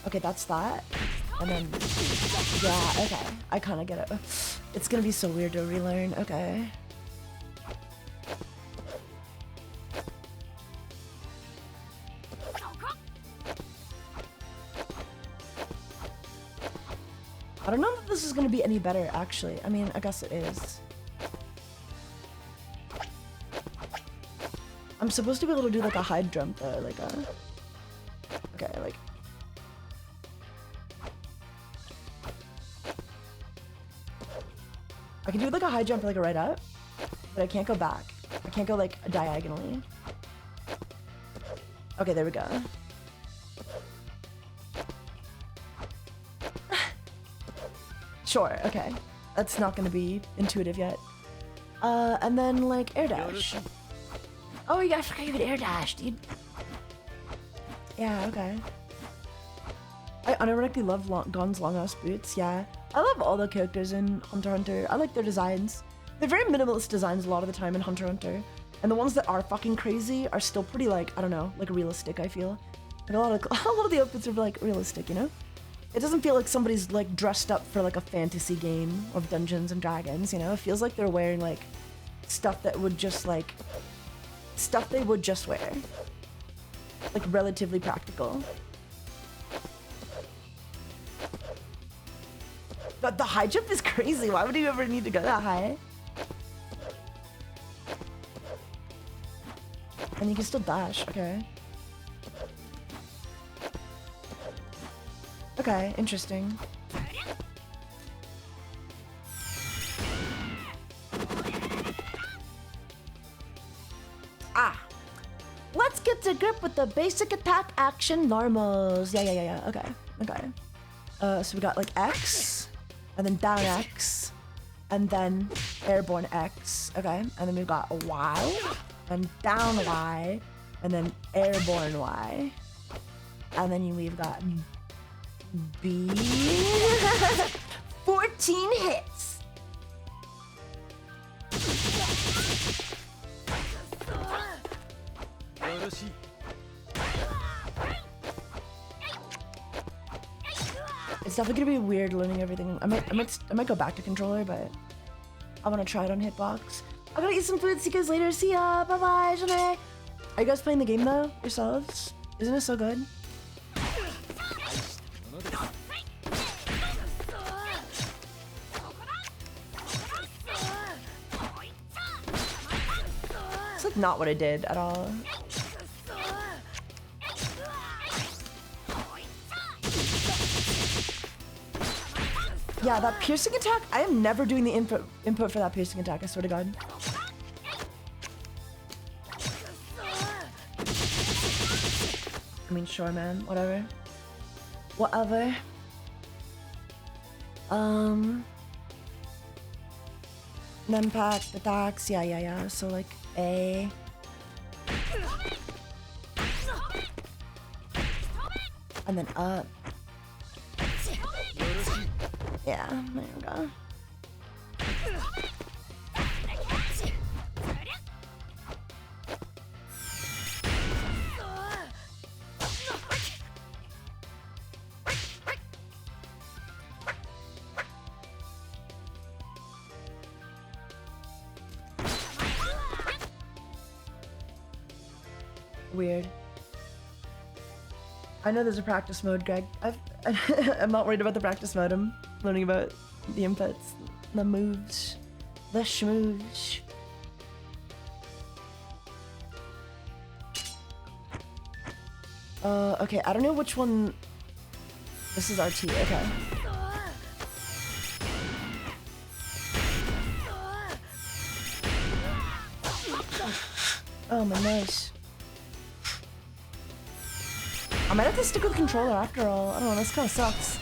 Okay, that's that. And then, yeah, okay. I kind of get it. It's gonna be so weird to relearn. Okay. I don't know if this is gonna be any better, actually. I mean, I guess it is. I'm supposed to be able to do like a high jump though, like a... Okay, like... I can do like a high jump, like a right up, but I can't go back. I can't go like diagonally. Okay, there we go. Sure, okay. That's not gonna be intuitive yet. And then like air dash. Oh yeah, I forgot you could air dash, dude. Yeah, okay. I unironically love Gon's long ass boots, yeah. I love all the characters in HunterxHunter. I like their designs. They're very minimalist designs a lot of the time in HunterxHunter. And the ones that are fucking crazy are still pretty like, I don't know, like realistic, I feel. Like a lot of the outfits are like realistic, you know? It doesn't feel like somebody's like dressed up for like a fantasy game of Dungeons and Dragons, you know? It feels like they're wearing like stuff that would just like, stuff they would just wear. Like relatively practical. But the high jump is crazy. Why would you ever need to go that high? And you can still dash, okay. Okay, interesting. Let's get to grip with the basic attack action normals. Yeah. Okay. So we got like X, and then down X, and then airborne X. Okay, and then we've got Y, and down Y, and then airborne Y, and then we've got B. 14 hits. It's definitely gonna be weird learning everything. I might go back to controller, but I want to try it on hitbox. I'm gonna eat some food. See you guys later. See ya. Bye bye. Are you guys playing the game though yourselves? Isn't it so good? It's like not what I did at all. Yeah, that piercing attack, I am never doing the input for that piercing attack, I swear to God. I mean, sure, man, whatever. Whatever. NenxImpact, attacks, yeah. So like A. And then up. Yeah, there we go. Weird. I know there's a practice mode, Greg. I'm not worried about the practice mode. I'm learning about the inputs, the moves, the schmooze. Okay, I don't know which one. This is RT, okay. Oh, my nose. I might have to stick with the controller after all. I don't know, this kind of sucks.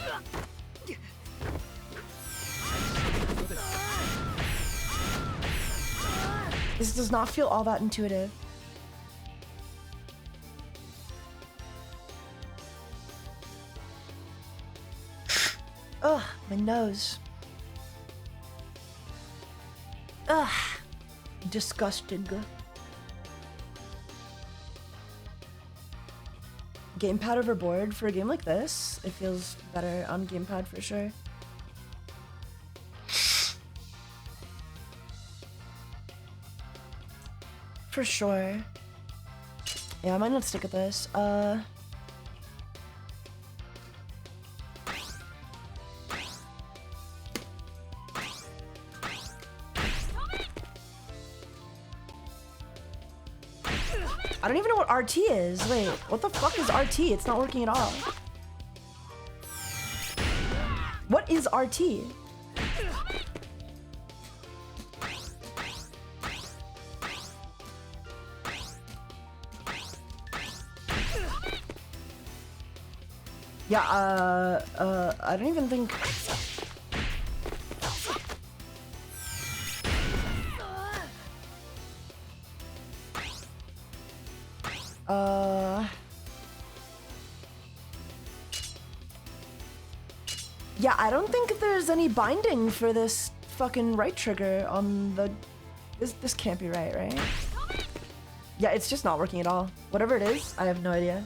This does not feel all that intuitive. Ugh, my nose. Ugh, disgusted. Gamepad over board for a game like this. It feels better on gamepad for sure. For sure. Yeah, I might not stick with this. I don't even know what RT is. Wait, what the fuck is RT? It's not working at all. What is RT? Yeah, I don't even think... Yeah, I don't think there's any binding for this fucking right trigger on the... This can't be right? Yeah, it's just not working at all. Whatever it is, I have no idea.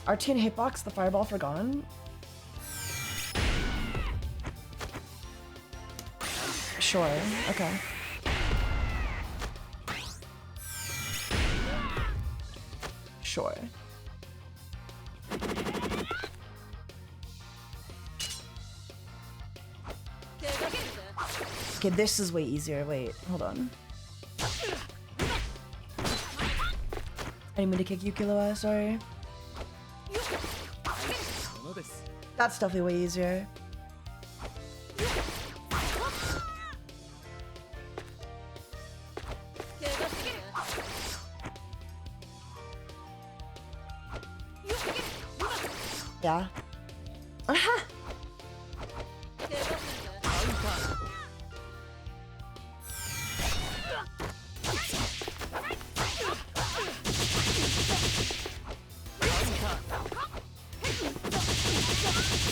RT and hitbox, the fireball forgone? Sure, okay. Sure. Okay, this is way easier. Wait, hold on. I didn't mean to kick you, Killua, sorry. That's definitely way easier. Yeah. Aha!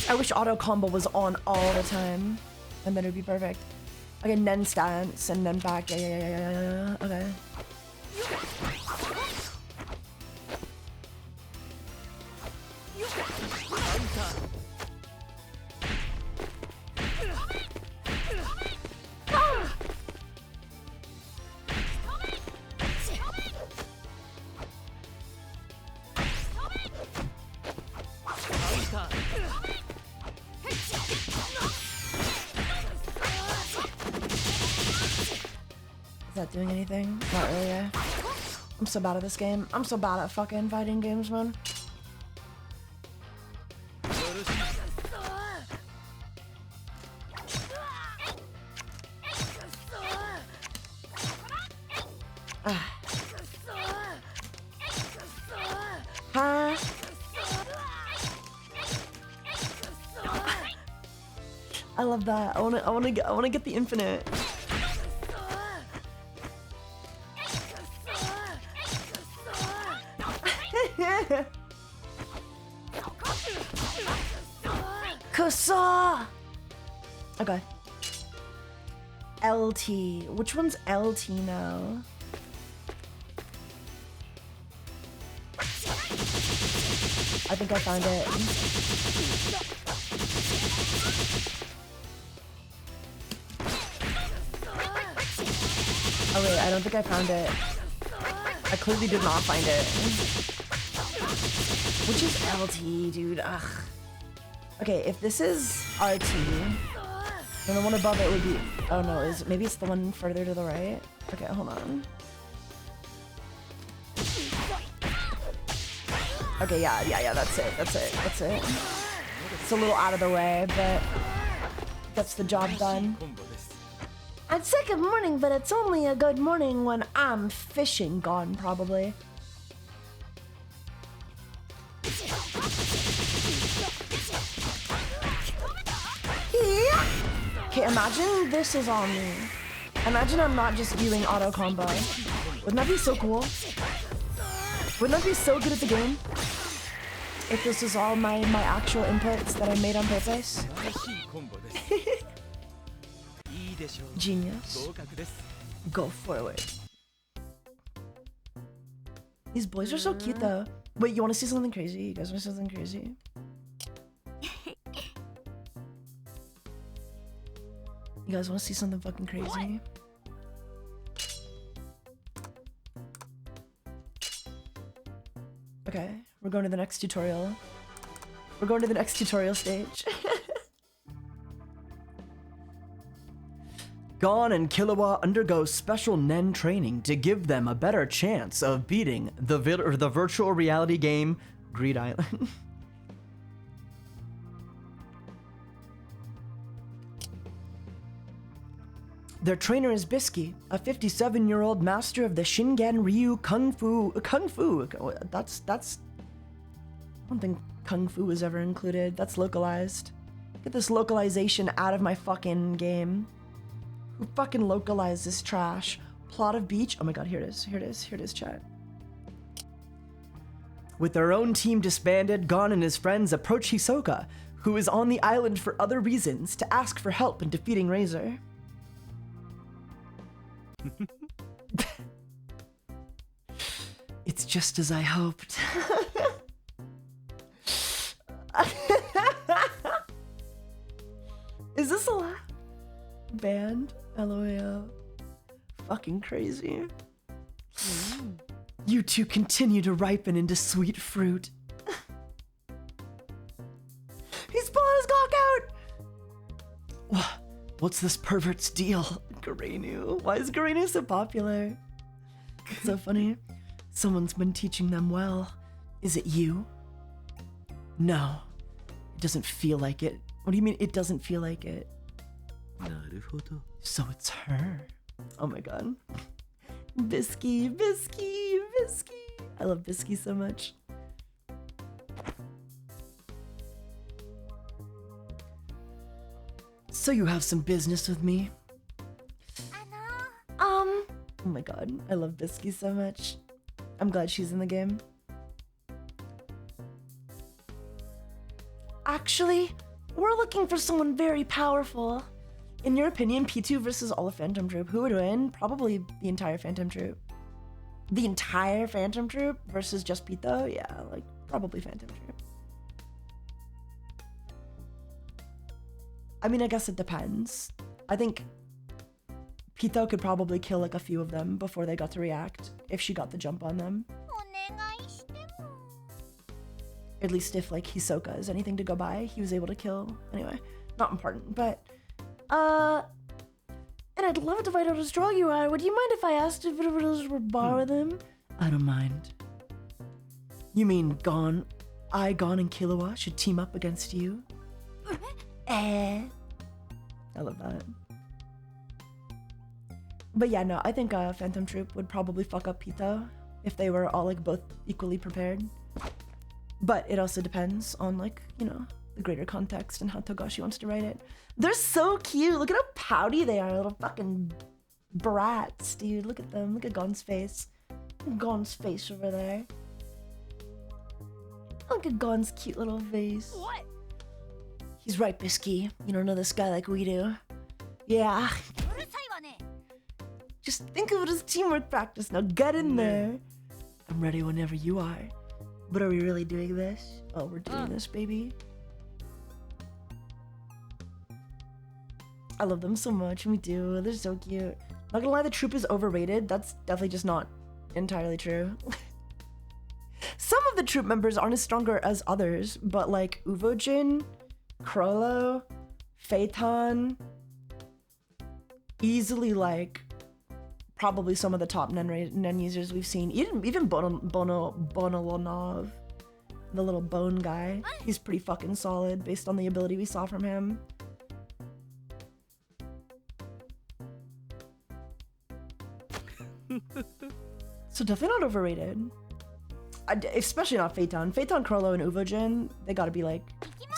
I wish auto combo was on all the time, and then it'd be perfect. Okay, Nen stance and then back. Yeah. Okay. Is that doing anything? Not really, yeah. I'm so bad at this game. I'm so bad at fucking fighting games, man. love that. I wanna get the infinite. Kusa! Okay. LT. Which one's LT now? I think I found it. Oh wait, I don't think I found it. I clearly did not find it. Which is LT, dude? Ugh. Okay, if this is RT, then the one above it would be... Oh no, maybe it's the one further to the right? Okay, hold on. Okay, yeah, that's it. It's a little out of the way, but gets the job done. I'd say good morning, but it's only a good morning when I'm fishing gone, probably. Yeah. Okay, imagine this is on me. Imagine I'm not just viewing auto combo. Wouldn't that be so cool? Wouldn't that be so good at the game? If this is all my actual inputs that I made on purpose? Genius. Go forward. These boys are so cute though. Wait, you want to see something crazy? You guys want to see something crazy? You guys want to see something fucking crazy? Okay, we're going to the next tutorial. We're going to the next tutorial stage. Gon and Killua undergo special Nen training to give them a better chance of beating the virtual reality game Greed Island. Their trainer is Bisky, a 57-year-old master of the Shingan Ryu Kung Fu. That's. I don't think Kung Fu was ever included. That's localized. Get this localization out of my fucking game. Who fucking localized this trash? Plot of beach. Oh my god, here it is, chat. With their own team disbanded, Gon and his friends approach Hisoka, who is on the island for other reasons, to ask for help in defeating Razor. It's just as I hoped. Is this a laugh? Band? LOL. Fucking crazy. You two continue to ripen into sweet fruit. He's pulling his cock out! What's this pervert's deal? Garenu. Why is Garenu so popular? It's so funny. Someone's been teaching them well. Is it you? No. It doesn't feel like it. What do you mean it doesn't feel like it? So it's her. Oh my god. Bisky. I love Bisky so much. So you have some business with me? Oh my god, I love Bisky so much. I'm glad she's in the game. Actually, we're looking for someone very powerful. In your opinion, P2 versus all of Phantom Troop, who would win? Probably the entire Phantom Troop. The entire Phantom Troop versus just Pito? Yeah, like, probably Phantom Troop. I mean, I guess it depends. I think Pito could probably kill like a few of them before they got to react, if she got the jump on them. At least if like Hisoka is anything to go by, he was able to kill. Anyway, not important, but and I'd love to find out how strong you are. Would you mind if I asked if it would borrow them? I don't mind. You mean Gon and Killua should team up against you? I love that. But yeah, no, I think Phantom Troop would probably fuck up Pito if they were all like both equally prepared. But it also depends on like, you know, the greater context and how Togashi wants to write it. They're so cute. Look at how pouty they are, little fucking brats, dude. Look at them. Look at Gon's face. Gon's face over there. Look at Gon's cute little face. What? He's right, Bisky. You don't know this guy like we do. Yeah. Just think of it as teamwork practice. Now get in there. I'm ready whenever you are. But are we really doing this? Oh, we're doing this, baby. I love them so much. Me too. They're so cute. Not gonna lie, the troop is overrated. That's definitely just not entirely true. Some of the troop members aren't as stronger as others, but like Uvojin, Crollo, Phaeton, easily like probably some of the top Nen users we've seen. Even Bonolonov, the little bone guy. He's pretty fucking solid based on the ability we saw from him. So definitely not overrated. Especially not Phaeton. Phaeton, Crollo, and Uvojin, they gotta be like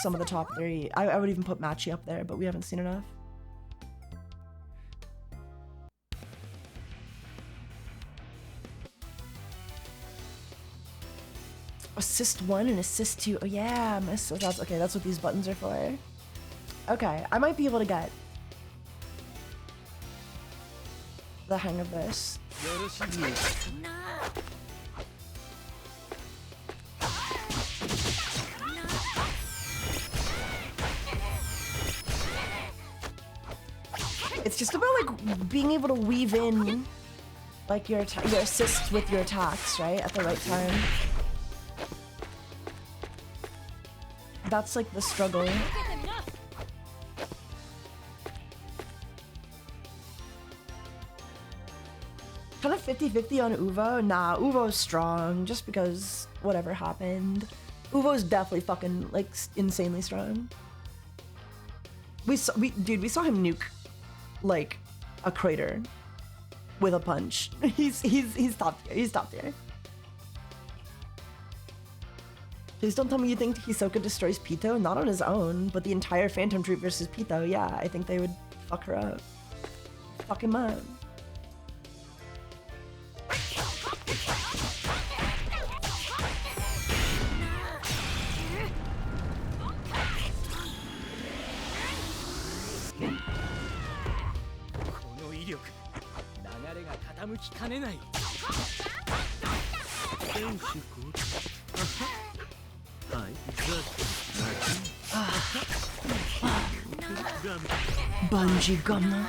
some of the top 3. I would even put Machi up there, but we haven't seen enough. Assist 1 and assist 2. Oh yeah, so that's okay. That's what these buttons are for. Okay, I might be able to get the hang of this. It's just about like being able to weave in like your assists with your attacks, right, at the right time. That's like the struggle. Kind of 50-50 on Uvo. Nah, Uvo's strong just because whatever happened. Uvo's definitely fucking like insanely strong. We saw him nuke like a crater with a punch. He's top tier. He's top tier. Please don't tell me you think Hisoka destroys Pito. Not on his own, but the entire Phantom Troop versus Pito. Yeah, I think they would fuck her up. Fuck him up. Bungee gummer.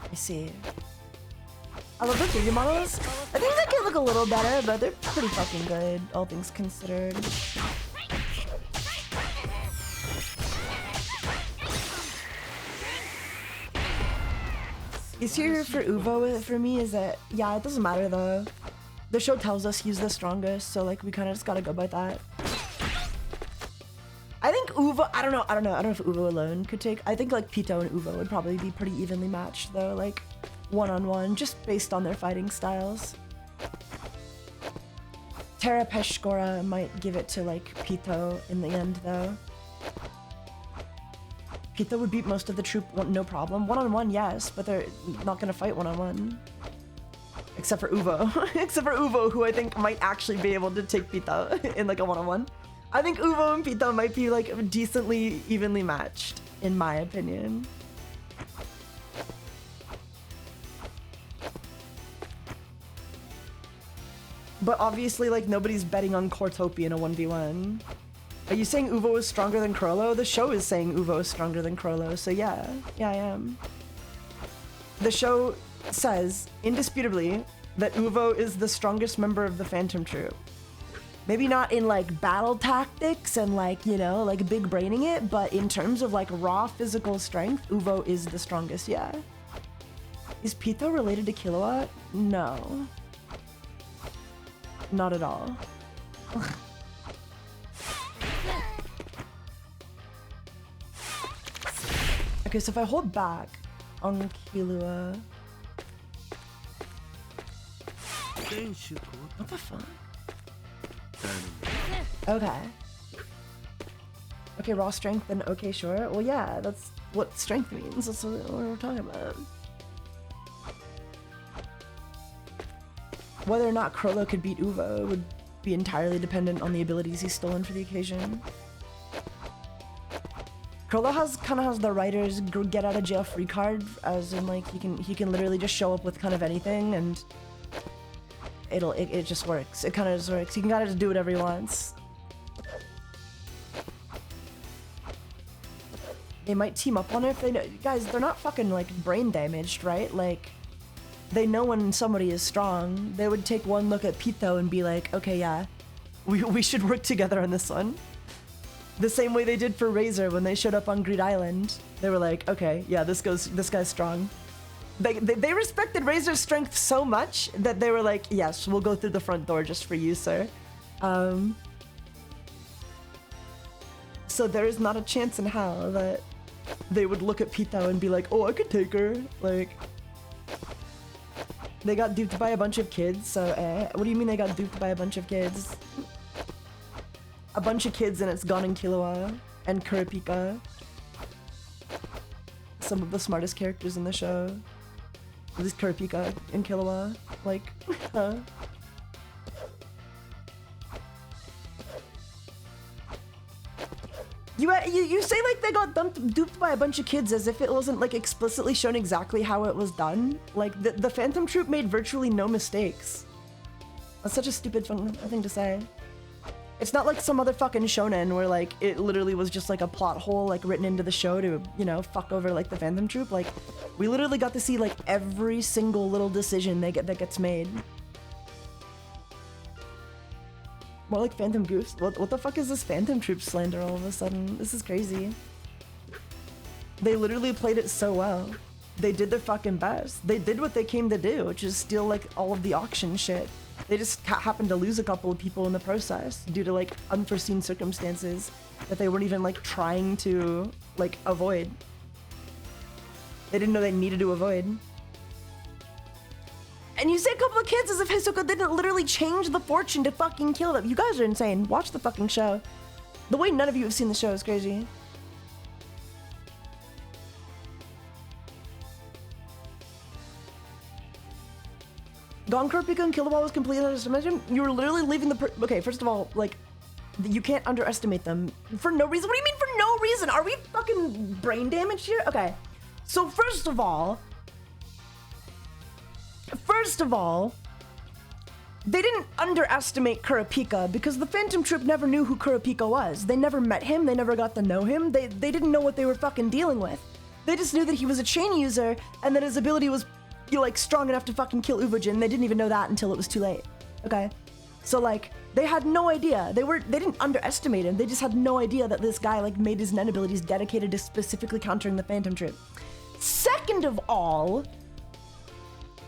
I see. I love the 3D models. I think they could look a little better, but they're pretty fucking good, all things considered. Easier for Uvo for me is that, yeah, it doesn't matter though. The show tells us he's the strongest, so like we kind of just gotta go by that. I think Uvo, I don't know if Uvo alone could take, I think like Pito and Uvo would probably be pretty evenly matched though, like one-on-one, just based on their fighting styles. Terra Peshkora might give it to like Pito in the end though. Pito would beat most of the troop, no problem. One-on-one, yes, but they're not gonna fight one-on-one. Except for Uvo. Except for Uvo, who I think might actually be able to take Pito in like a one-on-one. I think Uvo and Pito might be like decently evenly matched, in my opinion. But obviously, like, nobody's betting on Cortopi in a 1v1. Are you saying Uvo is stronger than Crollo? The show is saying Uvo is stronger than Crollo, so yeah. Yeah, I am. The show says, indisputably, that Uvo is the strongest member of the Phantom Troop. Maybe not in, like, battle tactics and, like, you know, like, big braining it, but in terms of, like, raw physical strength, Uvo is the strongest, yeah. Is Pito related to Kilowatt? No. Not at all. Okay, so if I hold back on Killua... What the fuck? Okay. Okay, raw strength, then okay, sure. Well, yeah, that's what strength means. That's what we're talking about. Whether or not Crollo could beat Uvo would be entirely dependent on the abilities he's stolen for the occasion. Crollo kind of has the writer's get out of jail free card, as in like he can literally just show up with kind of anything and it just works. It kind of just works. He can kind of just do whatever he wants. They might team up on it if they know. Guys, they're not fucking like brain damaged, right? Like, they know when somebody is strong. They would take one look at Pito and be like, okay, yeah, we should work together on this one. The same way they did for Razor when they showed up on Greed Island. They were like, okay, yeah, this guy's strong. They respected Razor's strength so much that they were like, yes, we'll go through the front door just for you, sir. So there is not a chance in hell that they would look at Pito and be like, oh, I could take her. Like, they got duped by a bunch of kids, so What do you mean they got duped by a bunch of kids? A bunch of kids, and it's Gon and Killua and Kurapika. Some of the smartest characters in the show. At least Kurapika and Killua. Like, huh? You say like they got duped by a bunch of kids as if it wasn't like explicitly shown exactly how it was done. Like the Phantom Troop made virtually no mistakes. That's such a stupid thing to say. It's not like some other fucking shonen where like it literally was just like a plot hole like written into the show to, you know, fuck over like the Phantom Troop. Like we literally got to see like every single little decision that gets made. More like Phantom Goose. What the fuck is this Phantom Troop slander all of a sudden? This is crazy. They literally played it so well. They did their fucking best. They did what they came to do, which is steal like all of the auction shit. They just happened to lose a couple of people in the process due to like unforeseen circumstances that they weren't even like trying to like avoid. They didn't know they needed to avoid. And you say a couple of kids as if Hisoka didn't literally change the fortune to fucking kill them. You guys are insane. Watch the fucking show. The way none of you have seen the show is crazy. Gon, Kurapika, and Killua was completely underestimated. You were literally leaving the okay, first of all, like, you can't underestimate them for no reason. What do you mean for no reason? Are we fucking brain damaged here? Okay. So first of all, they didn't underestimate Kurapika because the Phantom Troop never knew who Kurapika was. They never met him. They never got to know him. They didn't know what they were fucking dealing with. They just knew that he was a chain user and that his ability was, you know, like strong enough to fucking kill Uvojin. They didn't even know that until it was too late. Okay? So like, they had no idea. They didn't underestimate him. They just had no idea that this guy like made his Nen abilities dedicated to specifically countering the Phantom Troop. Second of all,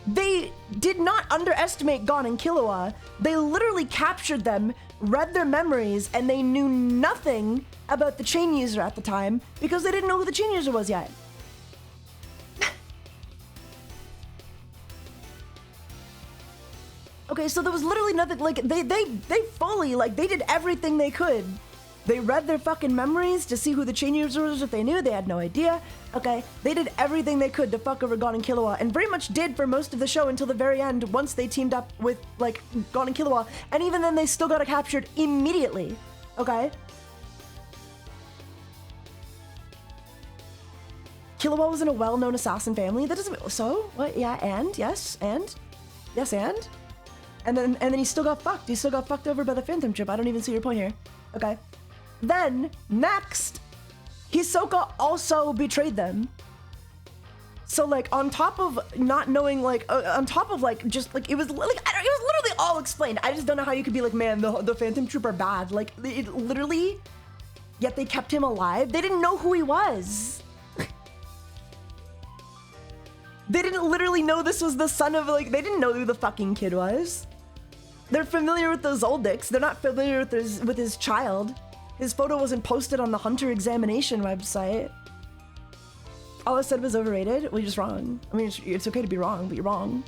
they did not underestimate Gon and Killua. They literally captured them, read their memories, and they knew nothing about the chain user at the time because they didn't know who the chain user was yet. Okay, so there was literally nothing, like, they fully, like, they did everything they could. They read their fucking memories to see who the chain user was if they knew. They had no idea. Okay, they did everything they could to fuck over Gon and Killua, and very much did for most of the show until the very end once they teamed up with, like, Gon and Killua, and even then they still got captured immediately. Okay? Killua was in a well-known assassin family. That doesn't, so? What? Yeah, and? Yes, and? Yes, and? And then he still got fucked. He still got fucked over by the Phantom Troop. I don't even see your point here. Okay. Then, next, Hisoka also betrayed them. So, like, on top of not knowing, like, on top of, like, just, like, it was literally all explained. I just don't know how you could be like, man, the Phantom Troop are bad. Like, it literally, yet they kept him alive. They didn't know who he was. They didn't literally know this was the son of, like, they didn't know who the fucking kid was. They're familiar with those old dicks. They're not familiar with his child. His photo wasn't posted on the Hunter examination website. All I said was overrated. Well, you're just wrong. I mean, it's okay to be wrong, but you're wrong.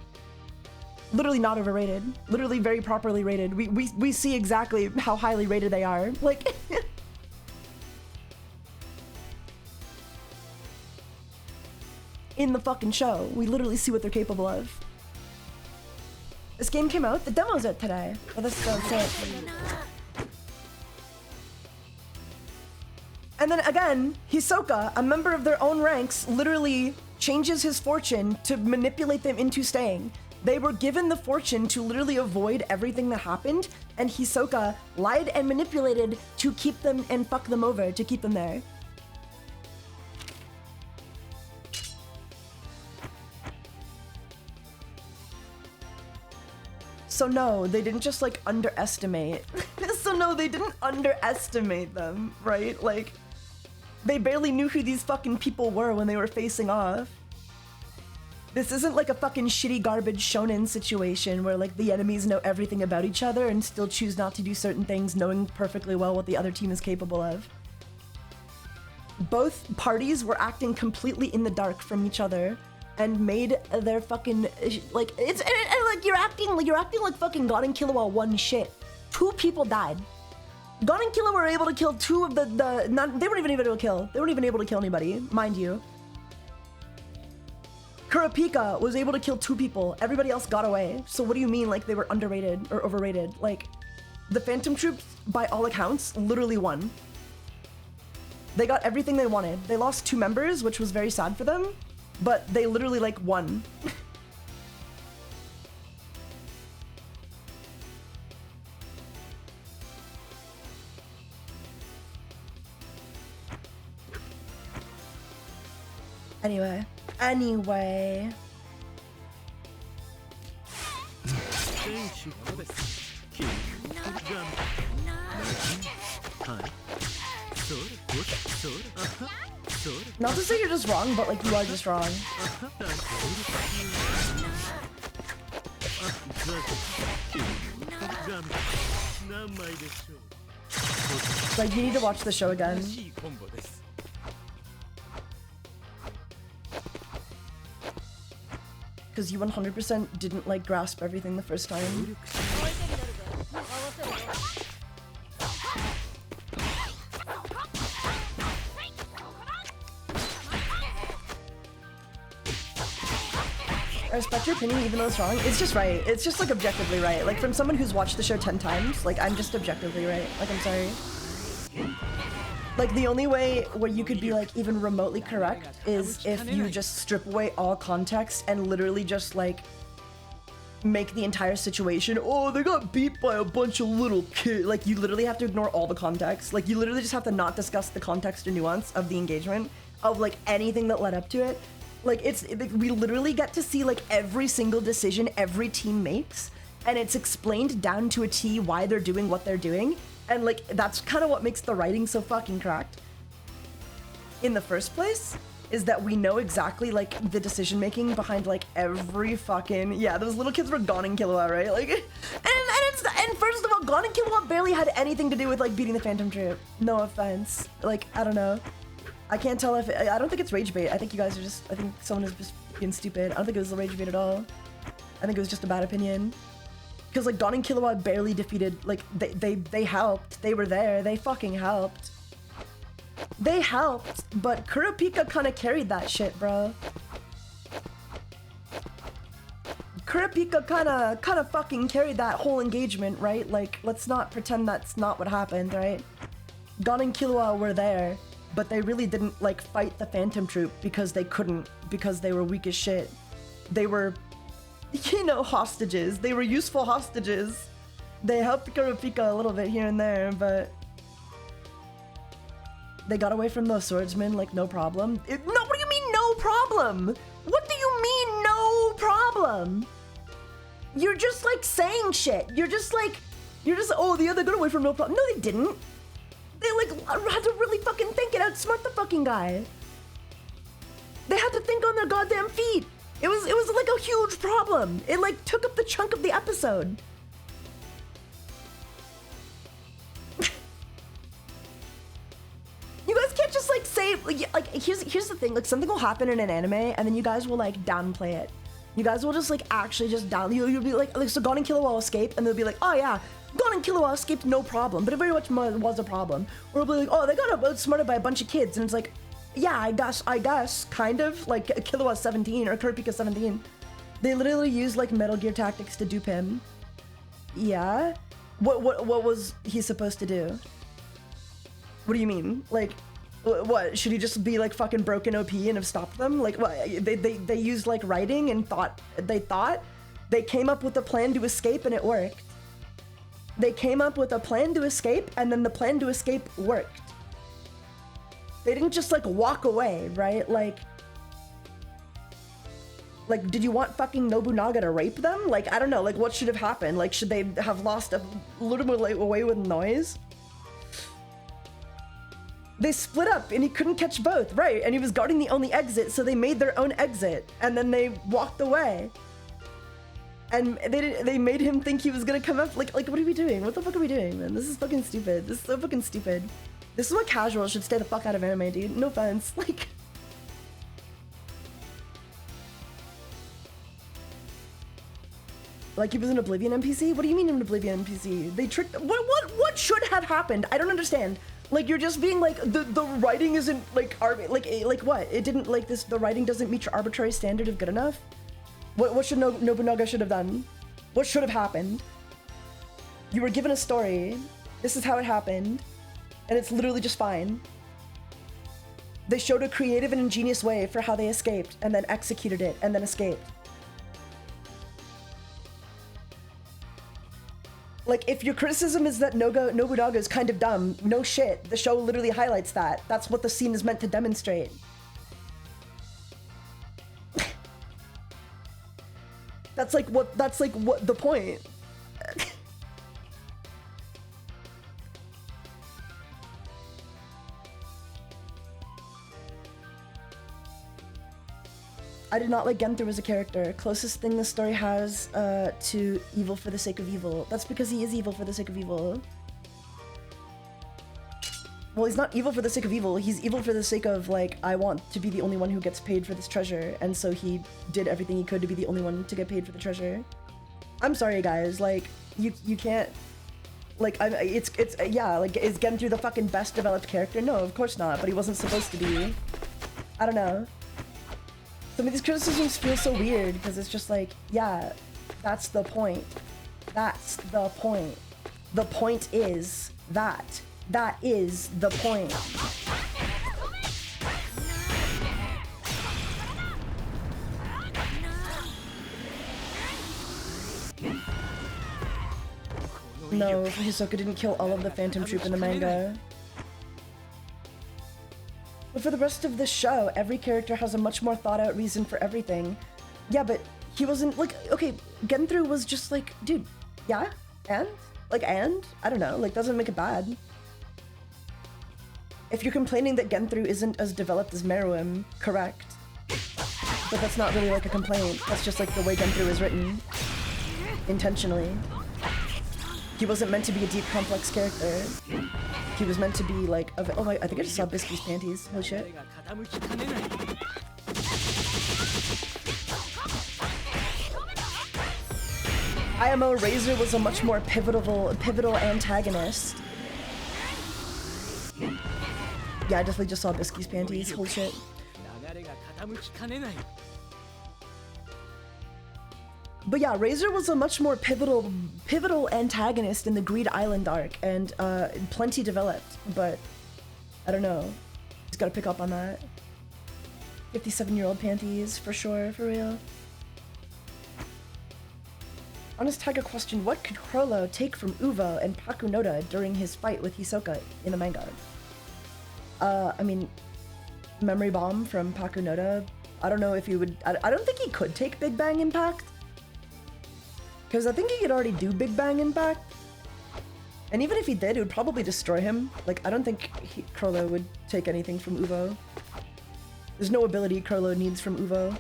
Literally not overrated. Literally very properly rated. We see exactly how highly rated they are. Like, in the fucking show, we literally see what they're capable of. This game came out. The demo's out today. Oh, that's it. And then again, Hisoka, a member of their own ranks, literally changes his fortune to manipulate them into staying. They were given the fortune to literally avoid everything that happened, and Hisoka lied and manipulated to keep them and fuck them over to keep them there. So no, they didn't just like underestimate. So no, they didn't underestimate them, right? Like, they barely knew who these fucking people were when they were facing off. This isn't like a fucking shitty garbage shonen situation where like the enemies know everything about each other and still choose not to do certain things knowing perfectly well what the other team is capable of. Both parties were acting completely in the dark from each other and made their fucking like like you're acting like fucking God and Killua one shit. 2 people died. God and Killua were able to kill 2 of they weren't even able to kill. They weren't even able to kill anybody, mind you. Kurapika was able to kill 2 people. Everybody else got away. So what do you mean like they were underrated or overrated? Like, the Phantom Troops, by all accounts, literally won. They got everything they wanted. They lost 2 members, which was very sad for them, but they literally like won. Anyway. Not to say you're just wrong, but like you are just wrong. Like, you need to watch the show again. Because you 100% didn't like grasp everything the first time. I respect your opinion even though it's wrong. It's just right. It's just like objectively right. Like, from someone who's watched the show 10 times, like, I'm just objectively right. Like, I'm sorry. Like, the only way where you could be like even remotely correct is if you just strip away all context and literally just like make the entire situation, oh, they got beat by a bunch of little kids. Like, you literally have to ignore all the context. Like, you literally just have to not discuss the context or nuance of the engagement of like anything that led up to it. Like, we literally get to see like every single decision every team makes, and it's explained down to a T why they're doing what they're doing. And like, that's kind of what makes the writing so fucking cracked in the first place, is that we know exactly like the decision making behind like every fucking, yeah, those little kids were Gon and Killua, right? Like, and first of all, Gon and Killua barely had anything to do with like beating the Phantom Troop. No offense. Like, I don't know. I can't tell if I don't think it's rage bait. I think you guys are just, I think someone is just being stupid. I don't think it was a rage bait at all. I think it was just a bad opinion. Because like Gon and Killua barely defeated, like they helped. They were there. They fucking helped. They helped, but Kurapika kind of carried that shit, bro. Kurapika kind of fucking carried that whole engagement, right? Like, let's not pretend that's not what happened, right? Gon and Killua were there, but they really didn't like fight the Phantom Troop because they couldn't, because they were weak as shit. They were, you know, hostages. They were useful hostages. They helped Kurapika a little bit here and there, but they got away from those swordsmen like no problem. No, what do you mean no problem? What do you mean no problem? You're just like saying shit. You're just, oh, yeah, they got away from no problem. No, they didn't. They like had to really fucking think and outsmart the fucking guy. They had to think on their goddamn feet. It was like a huge problem. It like took up the chunk of the episode. You guys can't just like say like here's the thing, like something will happen in an anime and then you guys will like downplay it. You guys will just like actually just you'll be like so Gon and Killua escape and they'll be like, oh yeah, Gon and Killua escaped no problem, but it very much was a problem. Or it'll be like, oh, they got outsmarted by a bunch of kids, and it's like, yeah, I guess, kind of, like Killua's 17 or Kurapika's 17. They literally used like Metal Gear tactics to dupe him. Yeah? What was he supposed to do? What do you mean? Like, what, should he just be like fucking broken OP and have stopped them? Like, what, they used like writing and they came up with a plan to escape and it worked. They came up with a plan to escape and then the plan to escape worked. They didn't just like walk away, right? Like, did you want fucking Nobunaga to rape them? Like, I don't know, like what should have happened? Like, should they have lost a little bit away with noise? They split up and he couldn't catch both, right? And he was guarding the only exit, so they made their own exit and then they walked away. And they made him think he was gonna come up. Like, what are we doing? What the fuck are we doing, man? This is fucking stupid. This is so fucking stupid. This is why casuals should stay the fuck out of anime, dude. No offense. Like, he was an Oblivion NPC? What do you mean an Oblivion NPC? They tricked. What should have happened? I don't understand. Like, you're just being like the writing isn't like what? It didn't like this. The writing doesn't meet your arbitrary standard of good enough. What should Nobunaga should have done? What should have happened? You were given a story. This is how it happened. And it's literally just fine. They showed a creative and ingenious way for how they escaped, and then executed it, and then escaped. Like, if your criticism is that Nobunaga is kind of dumb, no shit. The show literally highlights that. That's what the scene is meant to demonstrate. That's like what the point. I did not like Genthru as a character. Closest thing the story has to evil for the sake of evil. That's because he is evil for the sake of evil. Well, he's not evil for the sake of evil. He's evil for the sake of, like, I want to be the only one who gets paid for this treasure. And so he did everything he could to be the only one to get paid for the treasure. I'm sorry, guys. Like, you can't... Like, yeah, like, is Genthru the fucking best developed character? No, of course not. But he wasn't supposed to be. I don't know. Some of these criticisms feel so weird because it's just like, yeah, that's the point. That's the point. The point is that. That is the point. No, Hisoka didn't kill all of the Phantom Troop in the manga. But for the rest of the show, every character has a much more thought-out reason for everything. Yeah, but he wasn't, like, okay, Genthru was just like, dude, yeah? And? Like, and? I don't know, like, doesn't make it bad. If you're complaining that Genthru isn't as developed as Meruem, correct. But that's not really like a complaint. That's just like the way Genthru is written. Intentionally. He wasn't meant to be a deep, complex character. He was meant to be like, oh my, I think I just saw Biscuit's panties. Oh shit. IMO Razor was a much more pivotal antagonist. Yeah, I definitely just saw Biscuit's panties. Holy shit. But yeah, Razor was a much more pivotal antagonist in the Greed Island arc, and plenty developed, but I don't know. Just gotta pick up on that. 57-year-old panties, for sure, for real. Honest Taiga question, what could Chrollo take from Uvo and Pakunoda during his fight with Hisoka in the manga? I mean, Memory Bomb from Pakunoda. I don't know if he would... I don't think he could take Big Bang Impact. Because I think he could already do Big Bang Impact. And even if he did, it would probably destroy him. Like, I don't think Chrollo would take anything from Uvo. There's no ability Chrollo needs from Uvo.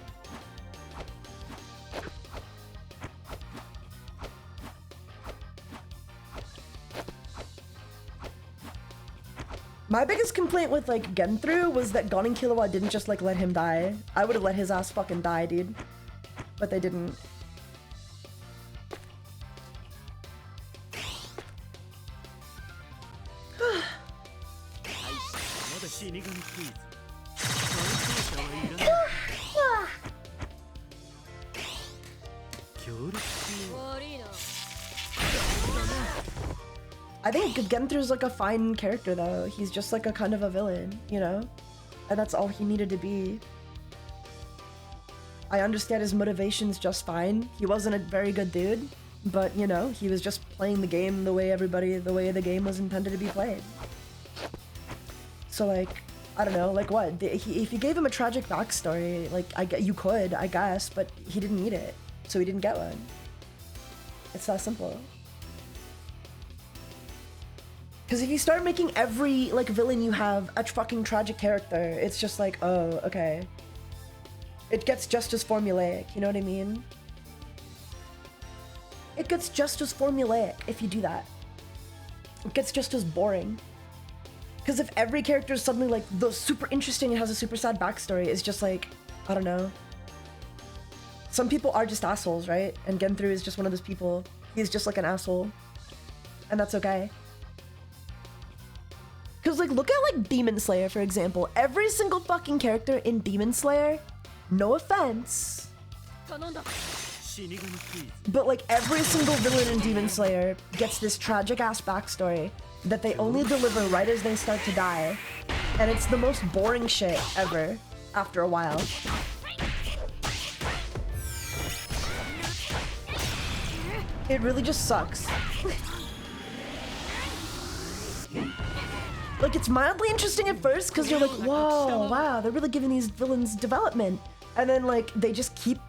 My biggest complaint with like Genthru was that Gon and Killua didn't just like let him die. I would have let his ass fucking die, dude. But they didn't. I think Genthru's like a fine character though. He's just like a kind of a villain, you know? And that's all he needed to be. I understand his motivation's just fine. He wasn't a very good dude, but you know, he was just playing the game the way the game was intended to be played. So like, I don't know, like what? If you gave him a tragic backstory, like you could, I guess, but he didn't need it, so he didn't get one. It's that simple. Because if you start making every like villain you have a fucking tragic character, it's just like, oh, okay. It gets just as formulaic, you know what I mean? It gets just as formulaic if you do that. It gets just as boring. Because if every character is suddenly like the super interesting and has a super sad backstory, it's just like, I don't know. Some people are just assholes, right? And Genthru is just one of those people. He's just like an asshole. And that's okay. Because like, look at like Demon Slayer, for example. Every single fucking character in Demon Slayer, no offense, but like every single villain in Demon Slayer gets this tragic ass backstory that they only deliver right as they start to die. And it's the most boring shit ever after a while. It really just sucks. Like, it's mildly interesting at first because you're like, whoa, wow, they're really giving these villains development. And then like, they just keep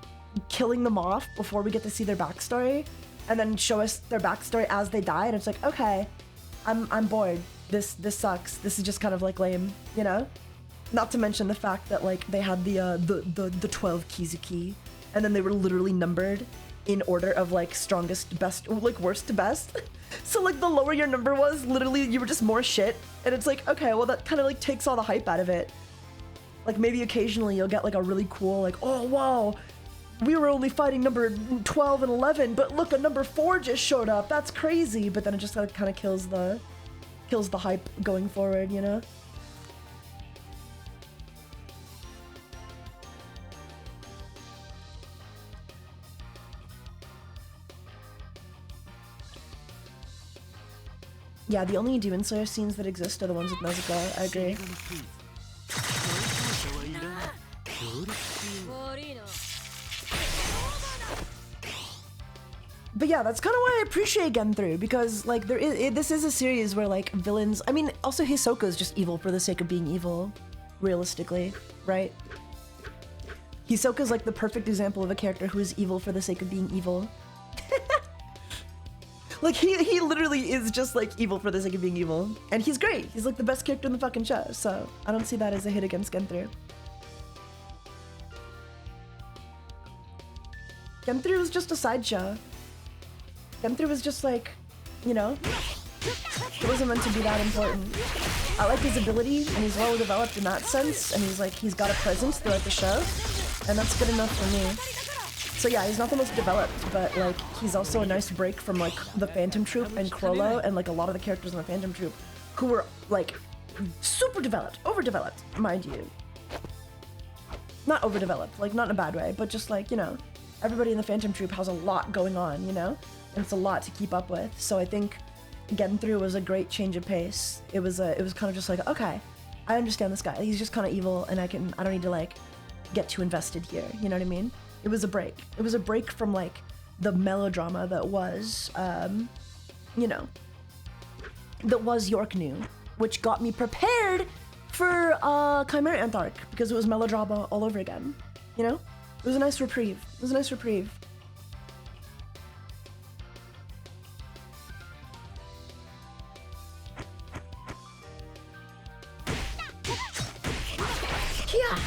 killing them off before we get to see their backstory and then show us their backstory as they die. And it's like, okay, I'm bored. This sucks. This is just kind of like lame, you know? Not to mention the fact that like they had the 12 Kizuki and then they were literally numbered in order of like strongest to best, like worst to best. So like the lower your number was, literally you were just more shit. And it's like, okay, well that kind of like takes all the hype out of it. Like maybe occasionally you'll get like a really cool like, oh wow, we were only fighting number 12 and 11, but look, a number 4 just showed up. That's crazy. But then it just kind of kills the hype going forward, you know? Yeah, the only Demon Slayer scenes that exist are the ones with Nezuko. I agree. But yeah, that's kind of why I appreciate Genthru, because like this is a series where like villains, I mean, also Hisoka is just evil for the sake of being evil, realistically, right? Hisoka's like the perfect example of a character who is evil for the sake of being evil. Like, he literally is just, like, evil for the sake of being evil. And he's great. He's, like, the best character in the fucking show. So, I don't see that as a hit against Genthru. Genthru was just a sideshow. Genthru was just, like, you know, it wasn't meant to be that important. I like his ability, and he's well developed in that sense. And he's got a presence throughout the show. And that's good enough for me. So yeah, he's not the most developed, but like he's also a nice break from like the Phantom Troop and Chrollo and like a lot of the characters in the Phantom Troop who were like super developed, overdeveloped, mind you. Not overdeveloped, like not in a bad way, but just like, you know, everybody in the Phantom Troop has a lot going on, you know? And it's a lot to keep up with. So I think Genthru was a great change of pace. It was kind of just like, okay, I understand this guy. He's just kind of evil and I don't need to like get too invested here, you know what I mean? It was a break. It was a break from like the melodrama that was, you know, that was York New, which got me prepared for Chimera Ant arc because it was melodrama all over again. You know, it was a nice reprieve. It was a nice reprieve. Yeah.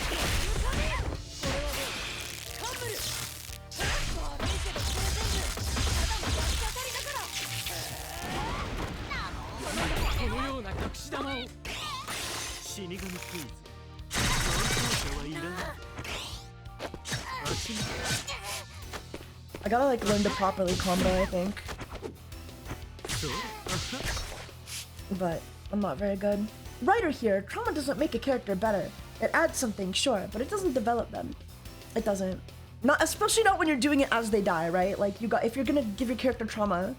死神クイズ逃走者はいらない足に I gotta like learn to properly combo, I think. そう But I'm not very good. Writer here, trauma doesn't make a character better. It adds something, sure, but it doesn't develop them. It doesn't. Not especially not when you're doing it as they die, right? Like if you're gonna give your character trauma,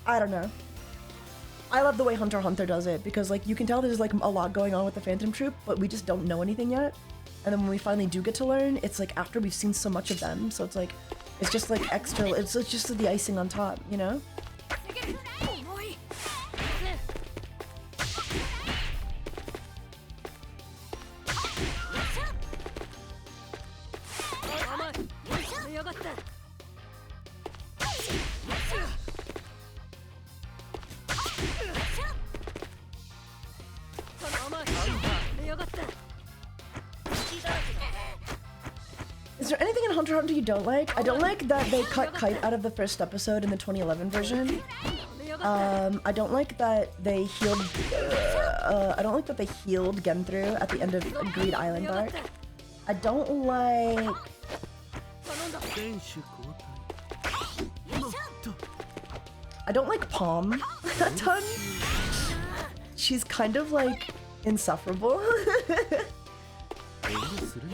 I don't know. I love the way HunterxHunter does it because like you can tell there's like a lot going on with the Phantom Troop, but we just don't know anything yet. And then when we finally do get to learn, it's like after we've seen so much of them, so it's like it's just like extra. It's just the icing on top, you know? Is there anything in HunterxHunter you don't like? I don't like that they cut Kite out of the first episode in the 2011 version. I don't like that they healed. I don't like that they healed Genthru at the end of Greed Island arc. I don't like. 選手交代もっと I don't like Palm a ton. She's kind of like insufferable.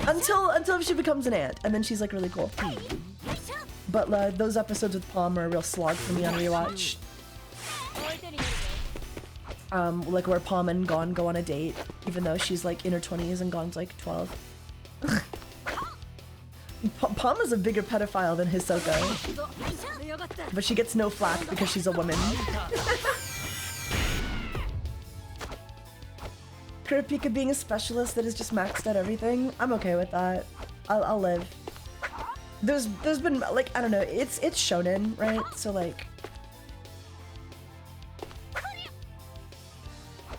until she becomes an ant, and then she's like really cool. But those episodes with Palm are a real slog for me on rewatch. Like where Palm and Gon go on a date, even though she's like in her 20s and Gon's like 12. Palm is a bigger pedophile than Hisoka, but she gets no flack because she's a woman. Kurapika being a specialist that is just maxed at everything, I'm okay with that. I'll live. There's been like, I don't know, it's shonen, right? So like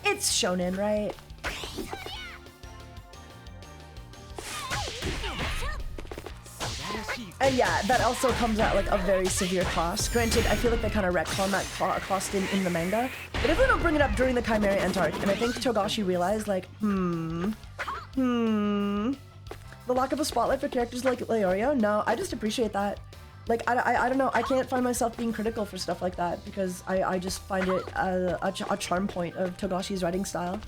it's shonen, right? And yeah, that also comes at like a very severe cost. Granted, I feel like they kind of retcon that cost in the manga. They definitely don't bring it up during the Chimera Ant arc, and I think Togashi realized like, the lack of a spotlight for characters like Leorio? No, I just appreciate that. Like, I don't know, I can't find myself being critical for stuff like that because I just find it a charm point of Togashi's writing style.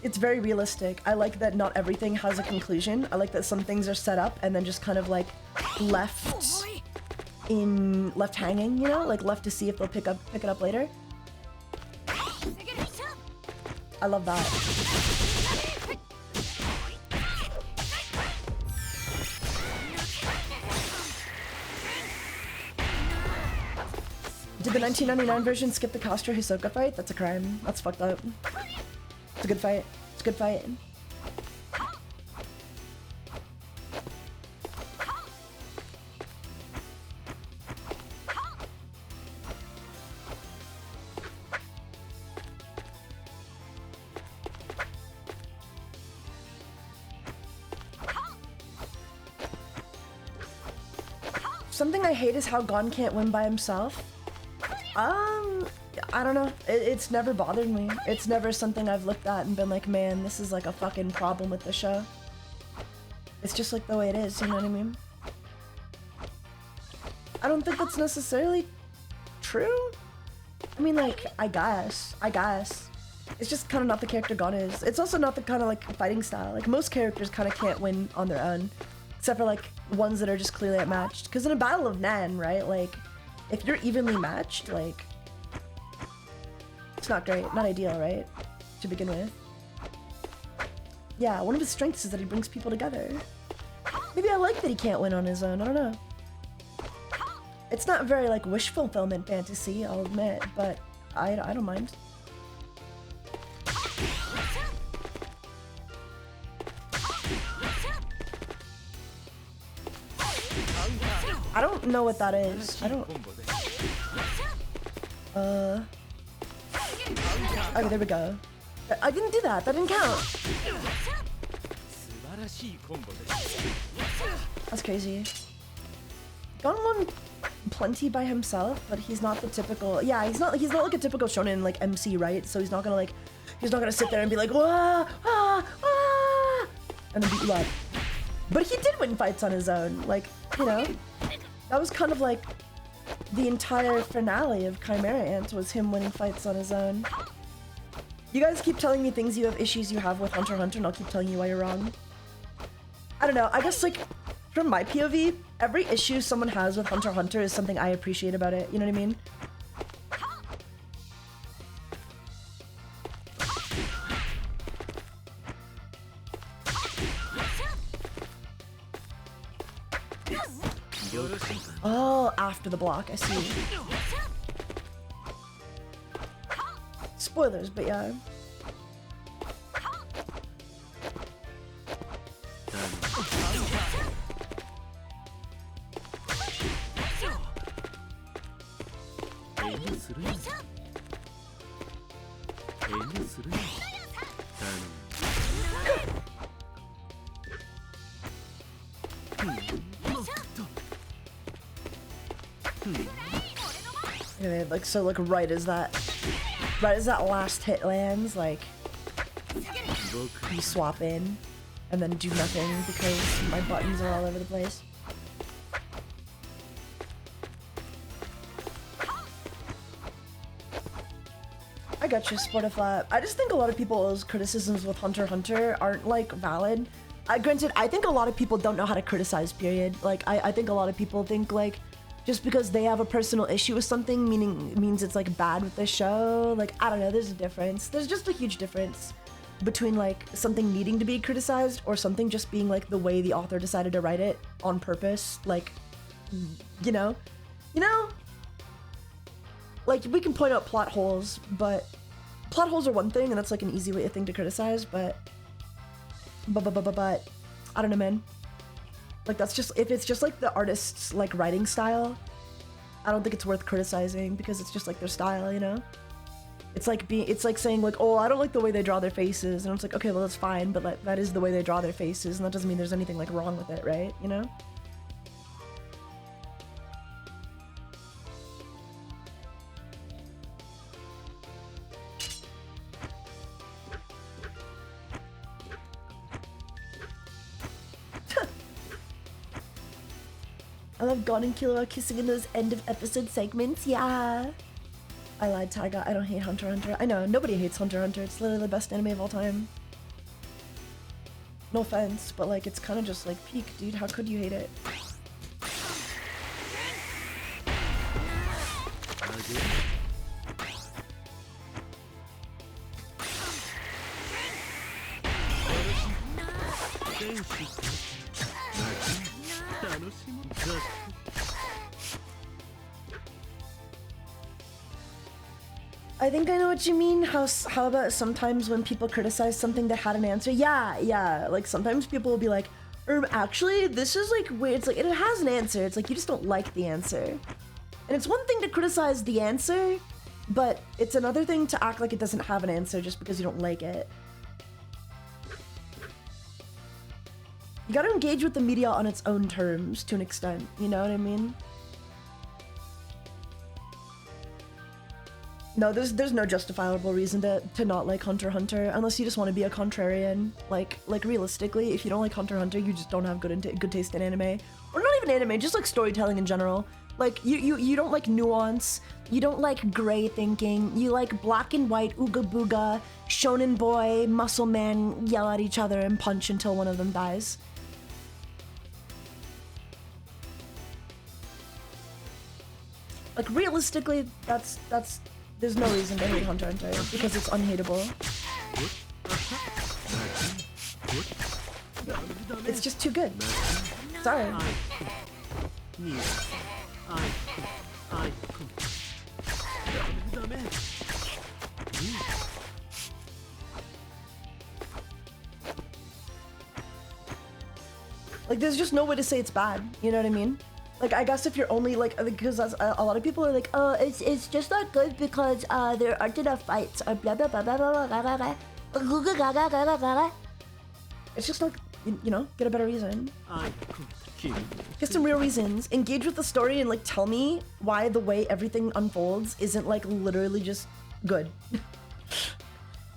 It's very realistic. I like that not everything has a conclusion. I like that some things are set up and then just kind of like left hanging, you know? Like left to see if they'll pick it up later. I love that. Did the 1999 version skip the Castra Hisoka fight? That's a crime. That's fucked up. It's a good fight. It's a good fight. Something I hate is how Gon can't win by himself. I don't know. It's never bothered me. It's never something I've looked at and been like, man, this is like a fucking problem with the show. It's just like the way it is, you know what I mean? I don't think that's necessarily true. I mean, like, I guess. It's just kind of not the character Gon is. It's also not the kind of like fighting style. Like most characters kind of can't win on their own, except for like ones that are just clearly outmatched. Because in a battle of Nen, right, like if you're evenly matched, like it's not great, not ideal, right, to begin with. Yeah, one of his strengths is that he brings people together. Maybe I like that he can't win on his own, I don't know. It's not very like wish fulfillment fantasy, I'll admit, but I don't mind. I don't know what that is. I don't. Okay, there we go. I didn't do that. That didn't count. That's crazy. Gon won plenty by himself, but he's not the typical. Yeah, he's not like a typical shonen like MC, right? So he's not gonna sit there and be like, wah, ah, ah, and then beat you up. But he did win fights on his own. Like, you know, that was kind of like the entire finale of Chimera Ant was him winning fights on his own. You guys keep telling me things you have issues you have with Hunter x Hunter, and I'll keep telling you why you're wrong. I don't know, I guess like, from my POV, every issue someone has with Hunter x Hunter is something I appreciate about it, you know what I mean? Oh, after the block, I see. Spoilers, but yeah. Okay, like so, like right as that last hit lands, like you swap in, and then do nothing because my buttons are all over the place. I got you, Sportiflat. I just think a lot of people's criticisms with Hunter x Hunter aren't like valid. Granted, I think a lot of people don't know how to criticize, period. Like, I think a lot of people think like, just because they have a personal issue with something means it's like bad with the show. Like, I don't know, there's a difference. There's just a huge difference between like something needing to be criticized or something just being like the way the author decided to write it on purpose. Like, you know? Like, we can point out plot holes, but plot holes are one thing, and that's like an easy thing to criticize, but I don't know, man. Like, that's just, if it's just like the artist's like writing style, I don't think it's worth criticizing because it's just like their style, you know? It's like saying like, oh, I don't like the way they draw their faces, and it's like, okay, well, that's fine, but like, that is the way they draw their faces, and that doesn't mean there's anything like wrong with it, right? You know? I love Gon and Killua kissing in those end of episode segments, yeah! I lied, Taiga, I don't hate Hunter x Hunter. I know, nobody hates Hunter x Hunter, it's literally the best anime of all time. No offense, but like, it's kind of just like peak, dude, how could you hate it? I think I know what you mean. How about sometimes when people criticize something that had an answer? Yeah. Like sometimes people will be like, actually, this is like weird. It's like, it has an answer. It's like, you just don't like the answer. And it's one thing to criticize the answer, but it's another thing to act like it doesn't have an answer just because you don't like it. You gotta engage with the media on its own terms to an extent, you know what I mean? No, there's no justifiable reason to not like Hunter x Hunter unless you just want to be a contrarian. Like realistically, if you don't like Hunter x Hunter, you just don't have good taste in anime, or not even anime, just like storytelling in general. Like you don't like nuance, you don't like gray thinking, you like black and white ooga booga, shonen boy, muscle man yell at each other and punch until one of them dies. Like realistically, there's no reason to hate Hunter x Hunter because it's unhateable. It's just too good. Sorry. Like, there's just no way to say it's bad, you know what I mean? Like, I guess if you're only, like, because that's, a lot of people are like, oh, it's just not good because, there aren't enough fights, blah, blah, blah, blah, blah, blah, blah, blah, blah. It's just like, you know, get a better reason. 愛こそ君 Get some real reasons. Engage with the story and like tell me why the way everything unfolds isn't like literally just good.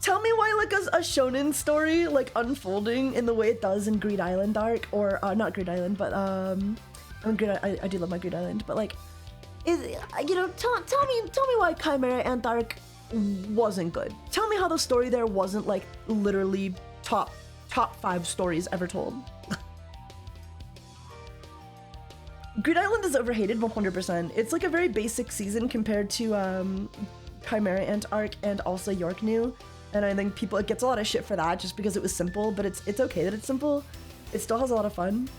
Tell me why like a shonen story like unfolding in the way it does in Greed Island arc, or not Greed Island, but I mean I do love my Greed Island, but like, you know, tell me why Chimera Ant arc wasn't good. Tell me how the story there wasn't like literally top 5 stories ever told. Greed Island is overhated 100%. It's like a very basic season compared to Chimera Ant arc and also York New, and I think it gets a lot of shit for that just because it was simple, but it's okay that it's simple. It still has a lot of fun.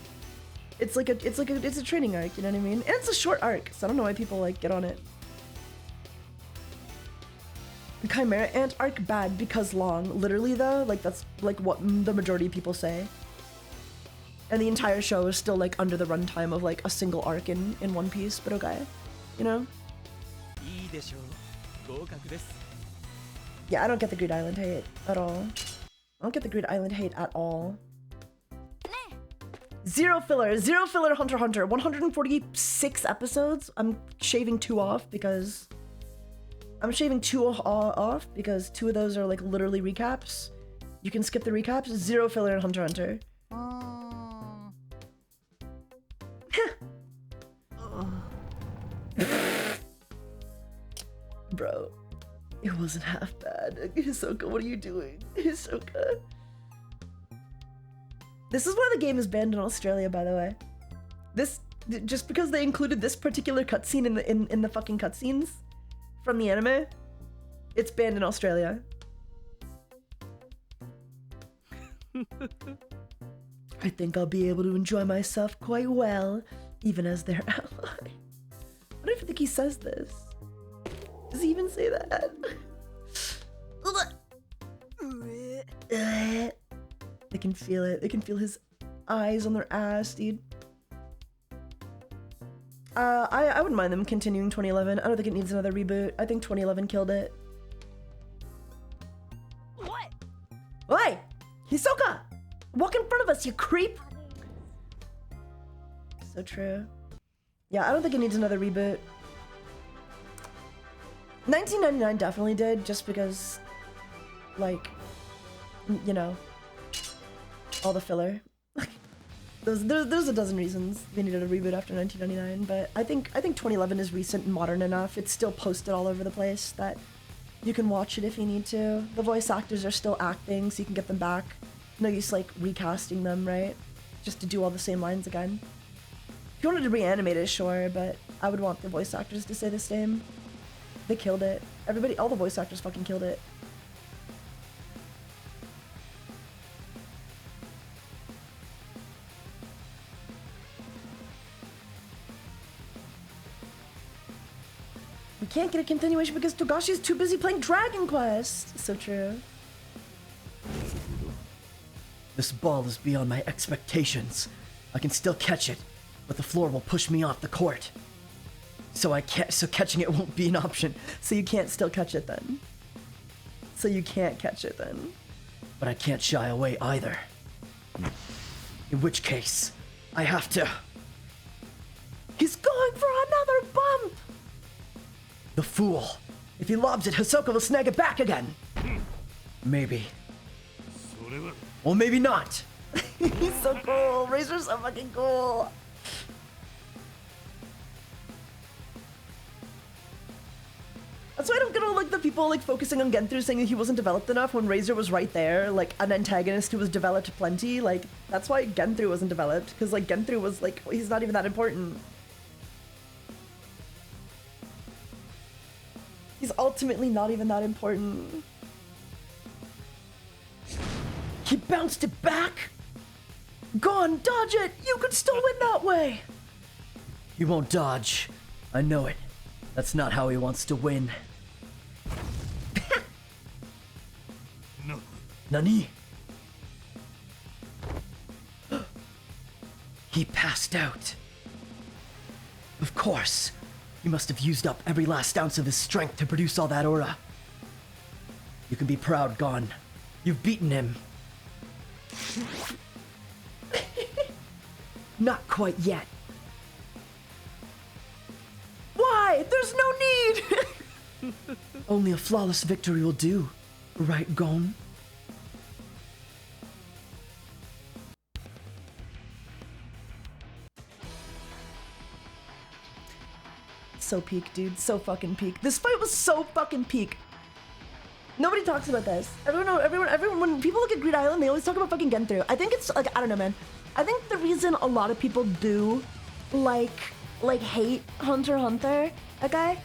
It's a training arc, you know what I mean? And it's a short arc, so I don't know why people like get on it. Chimera Ant arc bad because long. Literally though, like that's like what the majority of people say. And the entire show is still like under the runtime of like a single arc in One Piece, but okay, you know? いいでしょう合格です Yeah, I don't get the Greed Island hate at all. I don't get the Greed Island hate at all. Zero filler Hunter x Hunter. 146 episodes. I'm shaving 2 off because 2 off because 2 of those are like literally recaps. You can skip the recaps. Zero filler in Hunter x Hunter. Bro, it wasn't half bad. Hisoka, what are you doing? Hisoka. This is why the game is banned in Australia, by the way. Just because they included this particular cutscene in the fucking cutscenes from the anime, it's banned in Australia. I think I'll be able to enjoy myself quite well, even as their ally. I don't even think he says this. Does he even say that? They can feel it. They can feel his eyes on their ass, dude. I wouldn't mind them continuing 2011. I don't think it needs another reboot. I think 2011 killed it. What? Oi! Hisoka! Walk in front of us, you creep! So true. Yeah, I don't think it needs another reboot. 1999 definitely did, just because, like, you know, all the filler. There's a dozen reasons they needed a reboot after 1999, but I think 2011 is recent and modern enough. It's still posted all over the place that you can watch it if you need to. The voice actors are still acting, so you can get them back. No use like recasting them, right? Just to do all the same lines again. If you wanted to reanimate it, sure, but I would want the voice actors to say the same. They killed it. All the voice actors fucking killed it. We can't get a continuation because Togashi's too busy playing Dragon Quest. So true. This ball is beyond my expectations. I can still catch it, but the floor will push me off the court. So catching it won't be an option. So you can't still catch it then. So you can't catch it then. But I can't shy away either. In which case, I have to... He's going for another bump! The fool! If he lobs it, Hisoka will snag it back again! Maybe. それは Or maybe not! He's so cool! Razor's so fucking cool! That's why I don't get all like the people like focusing on Genthru saying that he wasn't developed enough when Razor was right there, like an antagonist who was developed plenty. Like that's why Genthru wasn't developed, because like Genthru was like, he's not even that important. He's ultimately not even that important. He bounced it back! Go on, dodge it! You could still win that way! He won't dodge. I know it. That's not how he wants to win. No. Nani? He passed out. Of course. He must have used up every last ounce of his strength to produce all that aura. You can be proud, Gon. You've beaten him. Not quite yet. Why? There's no need! Only a flawless victory will do. Right, Gon? So peak, dude. So fucking peak. This fight was so fucking peak. Nobody talks about this. Everyone, when people look at Greed Island, they always talk about fucking Genthru. I think it's like, I don't know, man. I think the reason a lot of people do like hate Hunter, okay,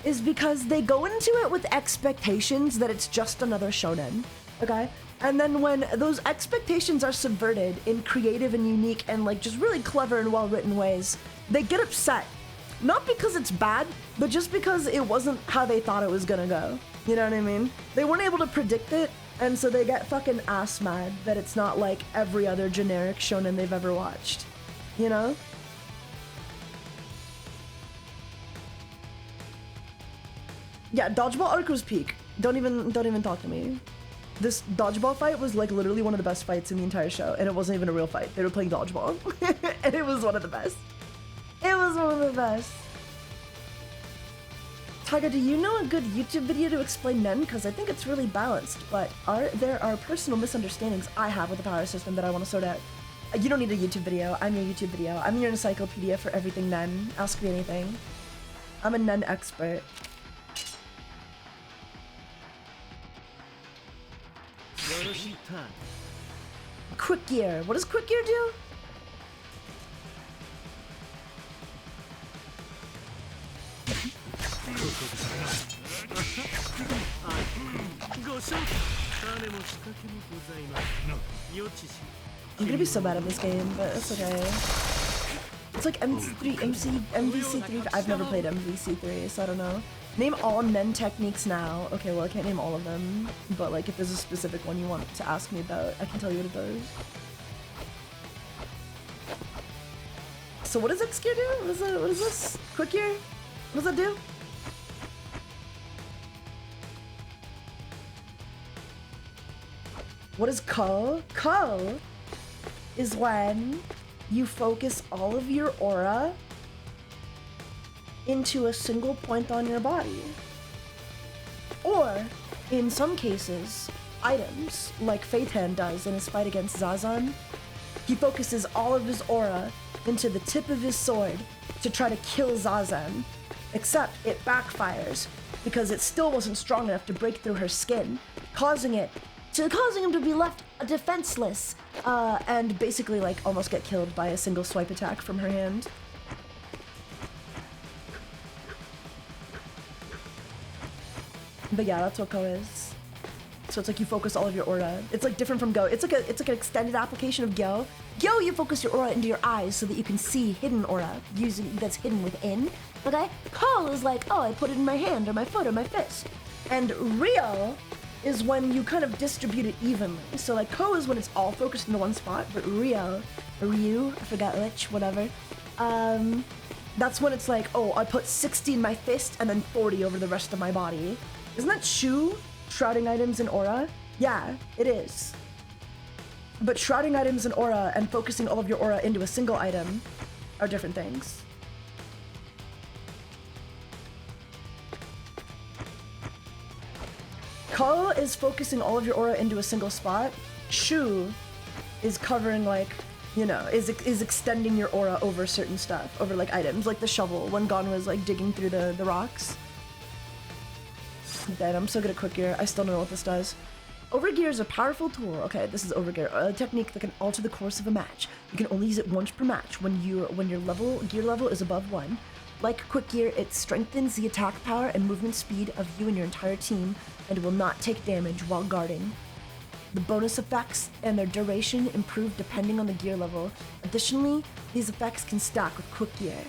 is because they go into it with expectations that it's just another shonen, okay? And then when those expectations are subverted in creative and unique and like just really clever and well-written ways, they get upset. Not because it's bad, but just because it wasn't how they thought it was gonna go. You know what I mean? They weren't able to predict it, and so they get fucking ass mad that it's not like every other generic shonen they've ever watched. You know? Yeah, dodgeball arc was peak. Don't even talk to me. This dodgeball fight was like literally one of the best fights in the entire show, and it wasn't even a real fight. They were playing dodgeball, and it was one of the best. It was one of the best. Taiga, do you know a good YouTube video to explain Nen? Because I think it's really balanced, but there are personal misunderstandings I have with the power system that I want to sort out. You don't need a YouTube video. I'm your YouTube video. I'm your encyclopedia for everything Nen. Ask me anything. I'm a Nen expert. Quick gear. What does quick gear do? I'm gonna be so bad at this game, but it's okay. It's like MVC3. I've never played MVC3, so I don't know. Name all Nen techniques now. Okay, well I can't name all of them, but like if there's a specific one you want to ask me about, I can tell you what it does. So what does X gear do? What is this? Quick gear? What does that do? What is Ko? Ko is when you focus all of your aura into a single point on your body. Or, in some cases, items, like Phaeton does in his fight against Zazan. He focuses all of his aura into the tip of his sword to try to kill Zazan, except it backfires because it still wasn't strong enough to break through her skin, causing him to be left defenseless, and basically like almost get killed by a single swipe attack from her hand. But yeah, that's what Go is. So it's like you focus all of your aura. It's like different from Go. It's like an extended application of Gyo. Gyo, you focus your aura into your eyes so that you can see hidden aura that's hidden within. Okay? Ko is like, oh, I put it in my hand or my foot or my fist. And Ryo is when you kind of distribute it evenly. So like Ko is when it's all focused into one spot, but Ryu, I forgot which, whatever. That's when it's like, oh, I put 60 in my fist and then 40 over the rest of my body. Isn't that Shu? Shrouding items in aura? Yeah, it is. But shrouding items in aura and focusing all of your aura into a single item are different things. Ko is focusing all of your aura into a single spot. Shu is covering like, you know, is extending your aura over certain stuff, over like items, like the shovel when Gon was like digging through the rocks. Dead. I'm so good at quick gear. I still don't know what this does. Overgear is a powerful tool. Okay, this is overgear, a technique that can alter the course of a match. You can only use it once per match when your gear level is above 1. Like quick gear, it strengthens the attack power and movement speed of you and your entire team, and will not take damage while guarding. The bonus effects and their duration improve depending on the gear level. Additionally, these effects can stack with quick gear.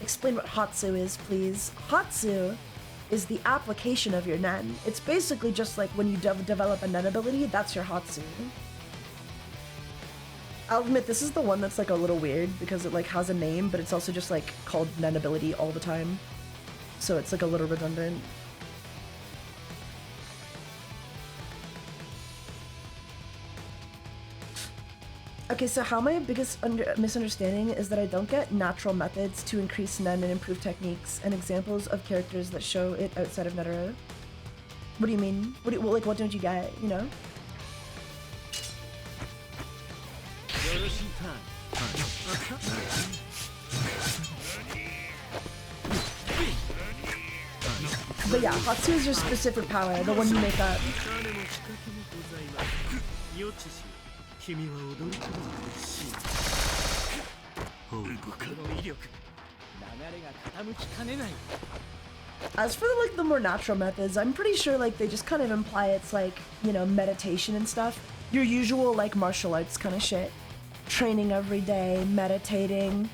Explain what Hatsu is, please. Hatsu is the application of your Nen. It's basically just like when you develop a Nen ability, that's your Hatsu. I'll admit, this is the one that's like a little weird because it like has a name, but it's also just like called Nen ability all the time. So it's like a little redundant. Okay, so how my biggest misunderstanding is that I don't get natural methods to increase Nen and improve techniques and examples of characters that show it outside of Netero. What do you mean? Like, what don't you get, you know? But yeah, Hatsu is your specific power, the one you make up. 君は踊り子のシーン報告の威力流れが傾きかねない As for the more natural methods, I'm pretty sure like they just kind of imply it's like, you know, meditation and stuff. Your usual like martial arts kind of shit. Training every day, meditating,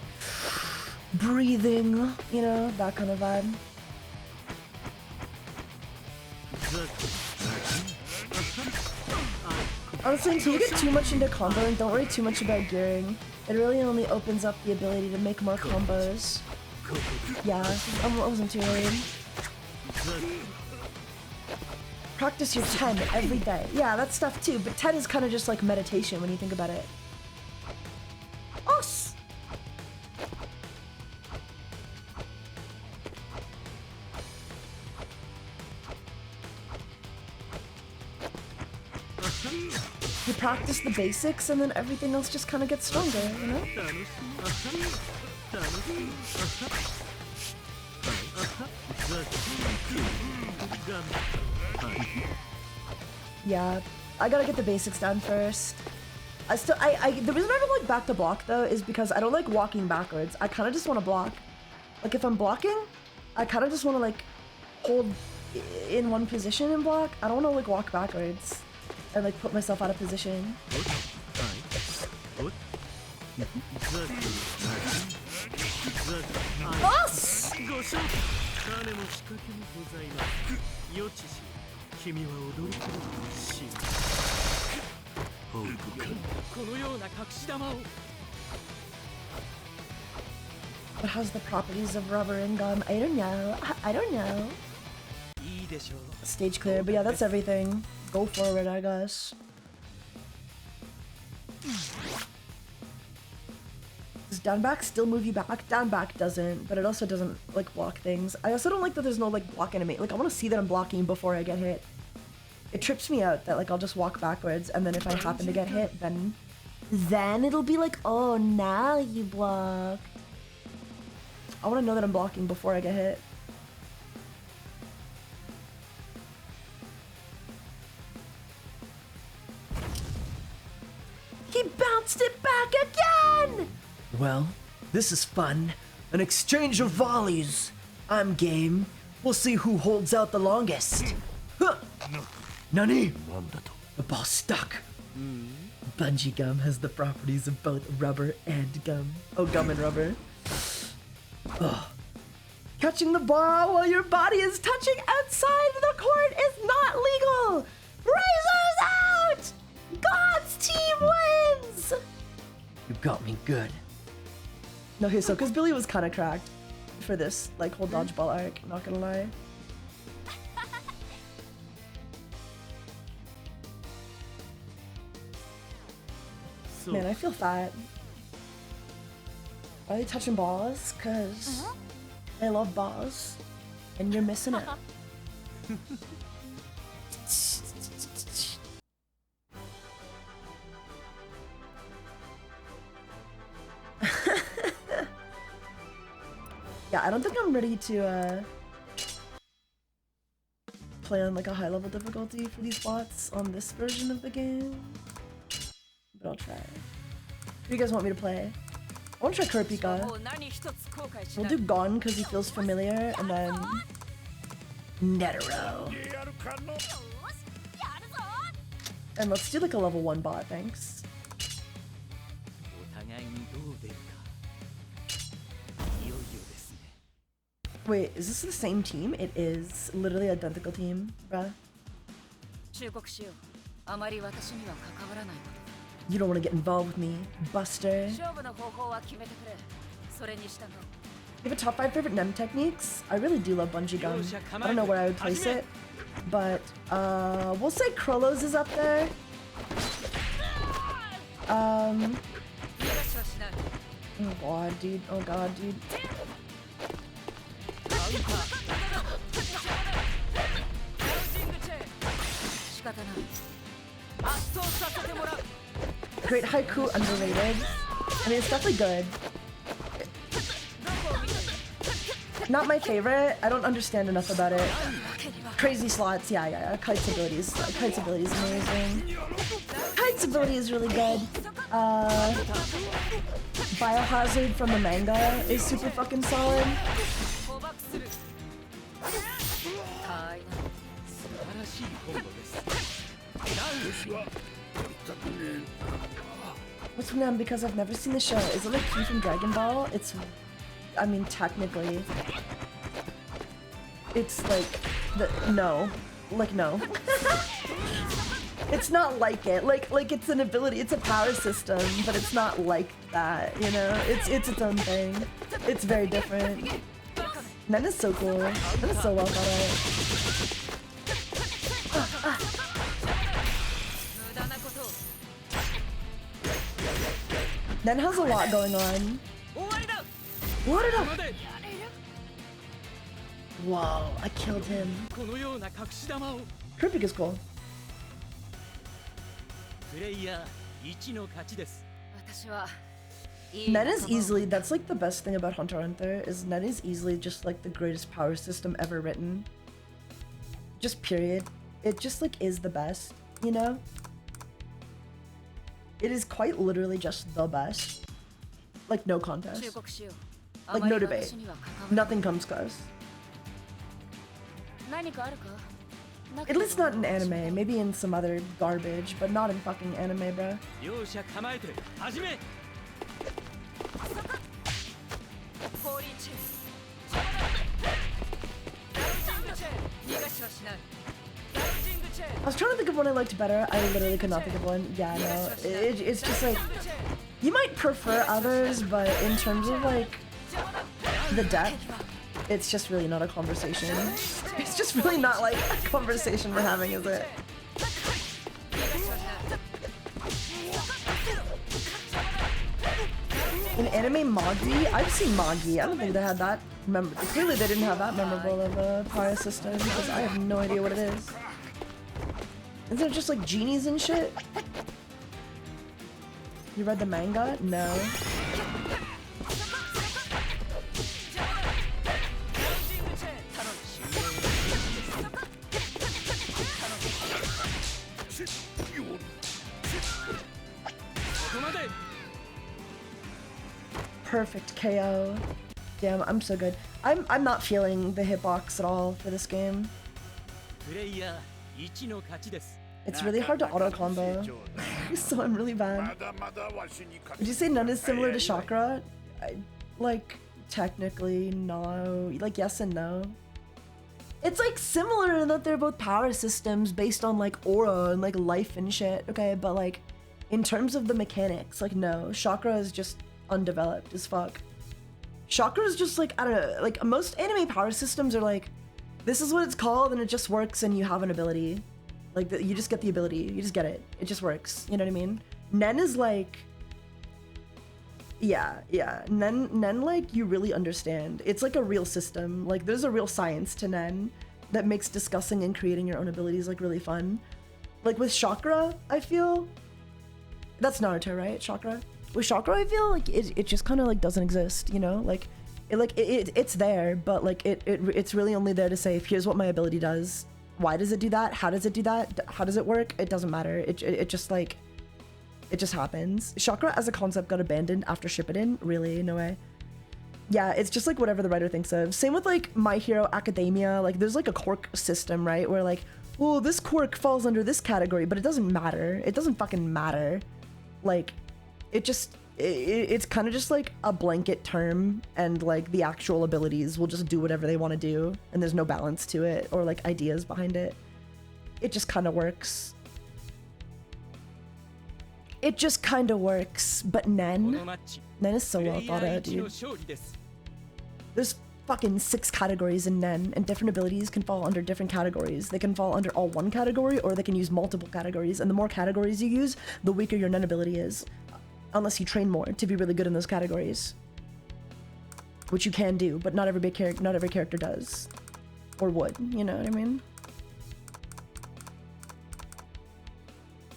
breathing, you know, that kind of vibe. Honestly, until you get too much into comboing, don't worry too much about gearing. It really only opens up the ability to make more combos. Yeah, I wasn't too worried. Practice your 10 every day. Yeah, that's stuff too, but 10 is kind of just like meditation when you think about it. Us! You practice the basics and then everything else just kind of gets stronger, you know? Yeah, I gotta get the basics down first. The reason I don't like back to block though is because I don't like walking backwards. I kind of just want to block. Like if I'm blocking, I kind of just want to like hold in one position and block. I don't want to like walk backwards and like put myself out of position. Boss! 君は踊り子のシーン報告このような隠し玉を What has the properties of rubber and gum? I don't know. I don't know. いいでしょう Stage clear, but yeah, that's everything. Go forward, I guess. Does down back still move you back? Down back doesn't, but it also doesn't like block things. I also don't like that there's no like block animate. Like I want to see that I'm blocking before I get hit. It trips me out that like I'll just walk backwards and then if I happen to get hit, then it'll be like, oh, now you blocked. I want to know that I'm blocking before I get hit. He bounced it back again! Well, this is fun. An exchange of volleys. I'm game. We'll see who holds out the longest. Huh. Nani? The ball's stuck. Bungee gum has the properties of both rubber and gum. Oh, gum and rubber. Oh. Catching the ball while your body is touching outside the court is not legal! Razors out! God's team wins! You got me good. No, Hisoka's Billy was kind of cracked for this, like, whole dodgeball arc, not gonna lie. Man, I feel fat. Are they touching balls? Cause I love balls. And you're missing it. Yeah, I don't think I'm ready to play on like a high level difficulty for these bots on this version of the game. But I'll try. What do you guys want me to play? I want to try Kurapika. We'll do Gon because he feels familiar, and then Netero. And let's do like a level 1 bot, thanks. Wait, is this the same team? It is literally identical team, bruh. You don't want to get involved with me, Buster. You have a top 5 favorite NEM techniques? I really do love Bungee Gum. I don't know where I would place it, but we'll say Krollo's is up there. Oh god, dude. Oh god, dude. Great haiku, underrated. I mean, it's definitely good. Not my favorite. I don't understand enough about it. Crazy slots, yeah. Kite's ability is amazing. Kite's ability is really good. Biohazard from the manga is super fucking solid. What's her name? Because I've never seen the show. Is it like Q from Dragon Ball? I mean, technically. It's like, no. It's not like it. Like it's an ability, it's a power system, but it's not like that, you know? It's its own thing. It's very different. Nen is so cool. Nen is so well thought out. Nen has a lot going on. What it up? Whoa, I killed him. Krippik is cool. Nen is easily, that's like the best thing about Hunter x Hunter, is Nen is easily just like the greatest power system ever written. Just period. It just like is the best, you know? It is quite literally just the best. Like no contest. Like no debate. Nothing comes close. At least not in anime, maybe in some other garbage, but not in fucking anime, bro. I was trying to think of one I liked better. I literally could not think of one. Yeah, no. It's just like, you might prefer others, but in terms of like the depth, it's just really not a conversation. It's just really not like a conversation we're having, is it? In anime Magi, I've seen Magi. I don't think they had that clearly they didn't have that memorable of a power system because I have no idea what it is. Isn't it just like genies and shit? You read the manga? No. Perfect KO. Damn, I'm so good. I'm not feeling the hitbox at all for this game. It's really hard to auto combo, so I'm really bad. Would you say Nen is similar to Chakra? Like, technically, no. Like, yes and no. It's like similar in that they're both power systems based on like aura and like life and shit, okay? But like, in terms of the mechanics, like no. Chakra is just undeveloped as fuck. Chakra is just like, I don't know, like most anime power systems are like, this is what it's called and it just works and you have an ability. Like, you just get the ability, you just get it. It just works, you know what I mean? Nen is like, yeah. Nen like, you really understand. It's like a real system. Like, there's a real science to Nen that makes discussing and creating your own abilities like really fun. Like with Chakra, I feel, that's Naruto, right? Chakra? With Chakra, I feel like it just kind of like doesn't exist, you know? Like, it's there, but like it's really only there to say, here's what my ability does. Why does it do that? How does it do that? How does it work? It doesn't matter. It just like, it just happens. Chakra as a concept got abandoned after Shippuden. Really? No way. Yeah, it's just like whatever the writer thinks of. Same with like My Hero Academia. Like there's like a quirk system, right? Where like, well, this quirk falls under this category, but it doesn't matter. It doesn't fucking matter. Like, it's kind of just like a blanket term, and like the actual abilities will just do whatever they want to do, and there's no balance to it or like ideas behind it. It just kind of works. It just kind of works. But Nen is so well thought out, dude. There's fucking 6 categories in Nen, and different abilities can fall under different categories. They can fall under all one category, or they can use multiple categories, and the more categories you use, the weaker your Nen ability is. Unless you train more to be really good in those categories. Which you can do, but not every character does. Or would, you know what I mean?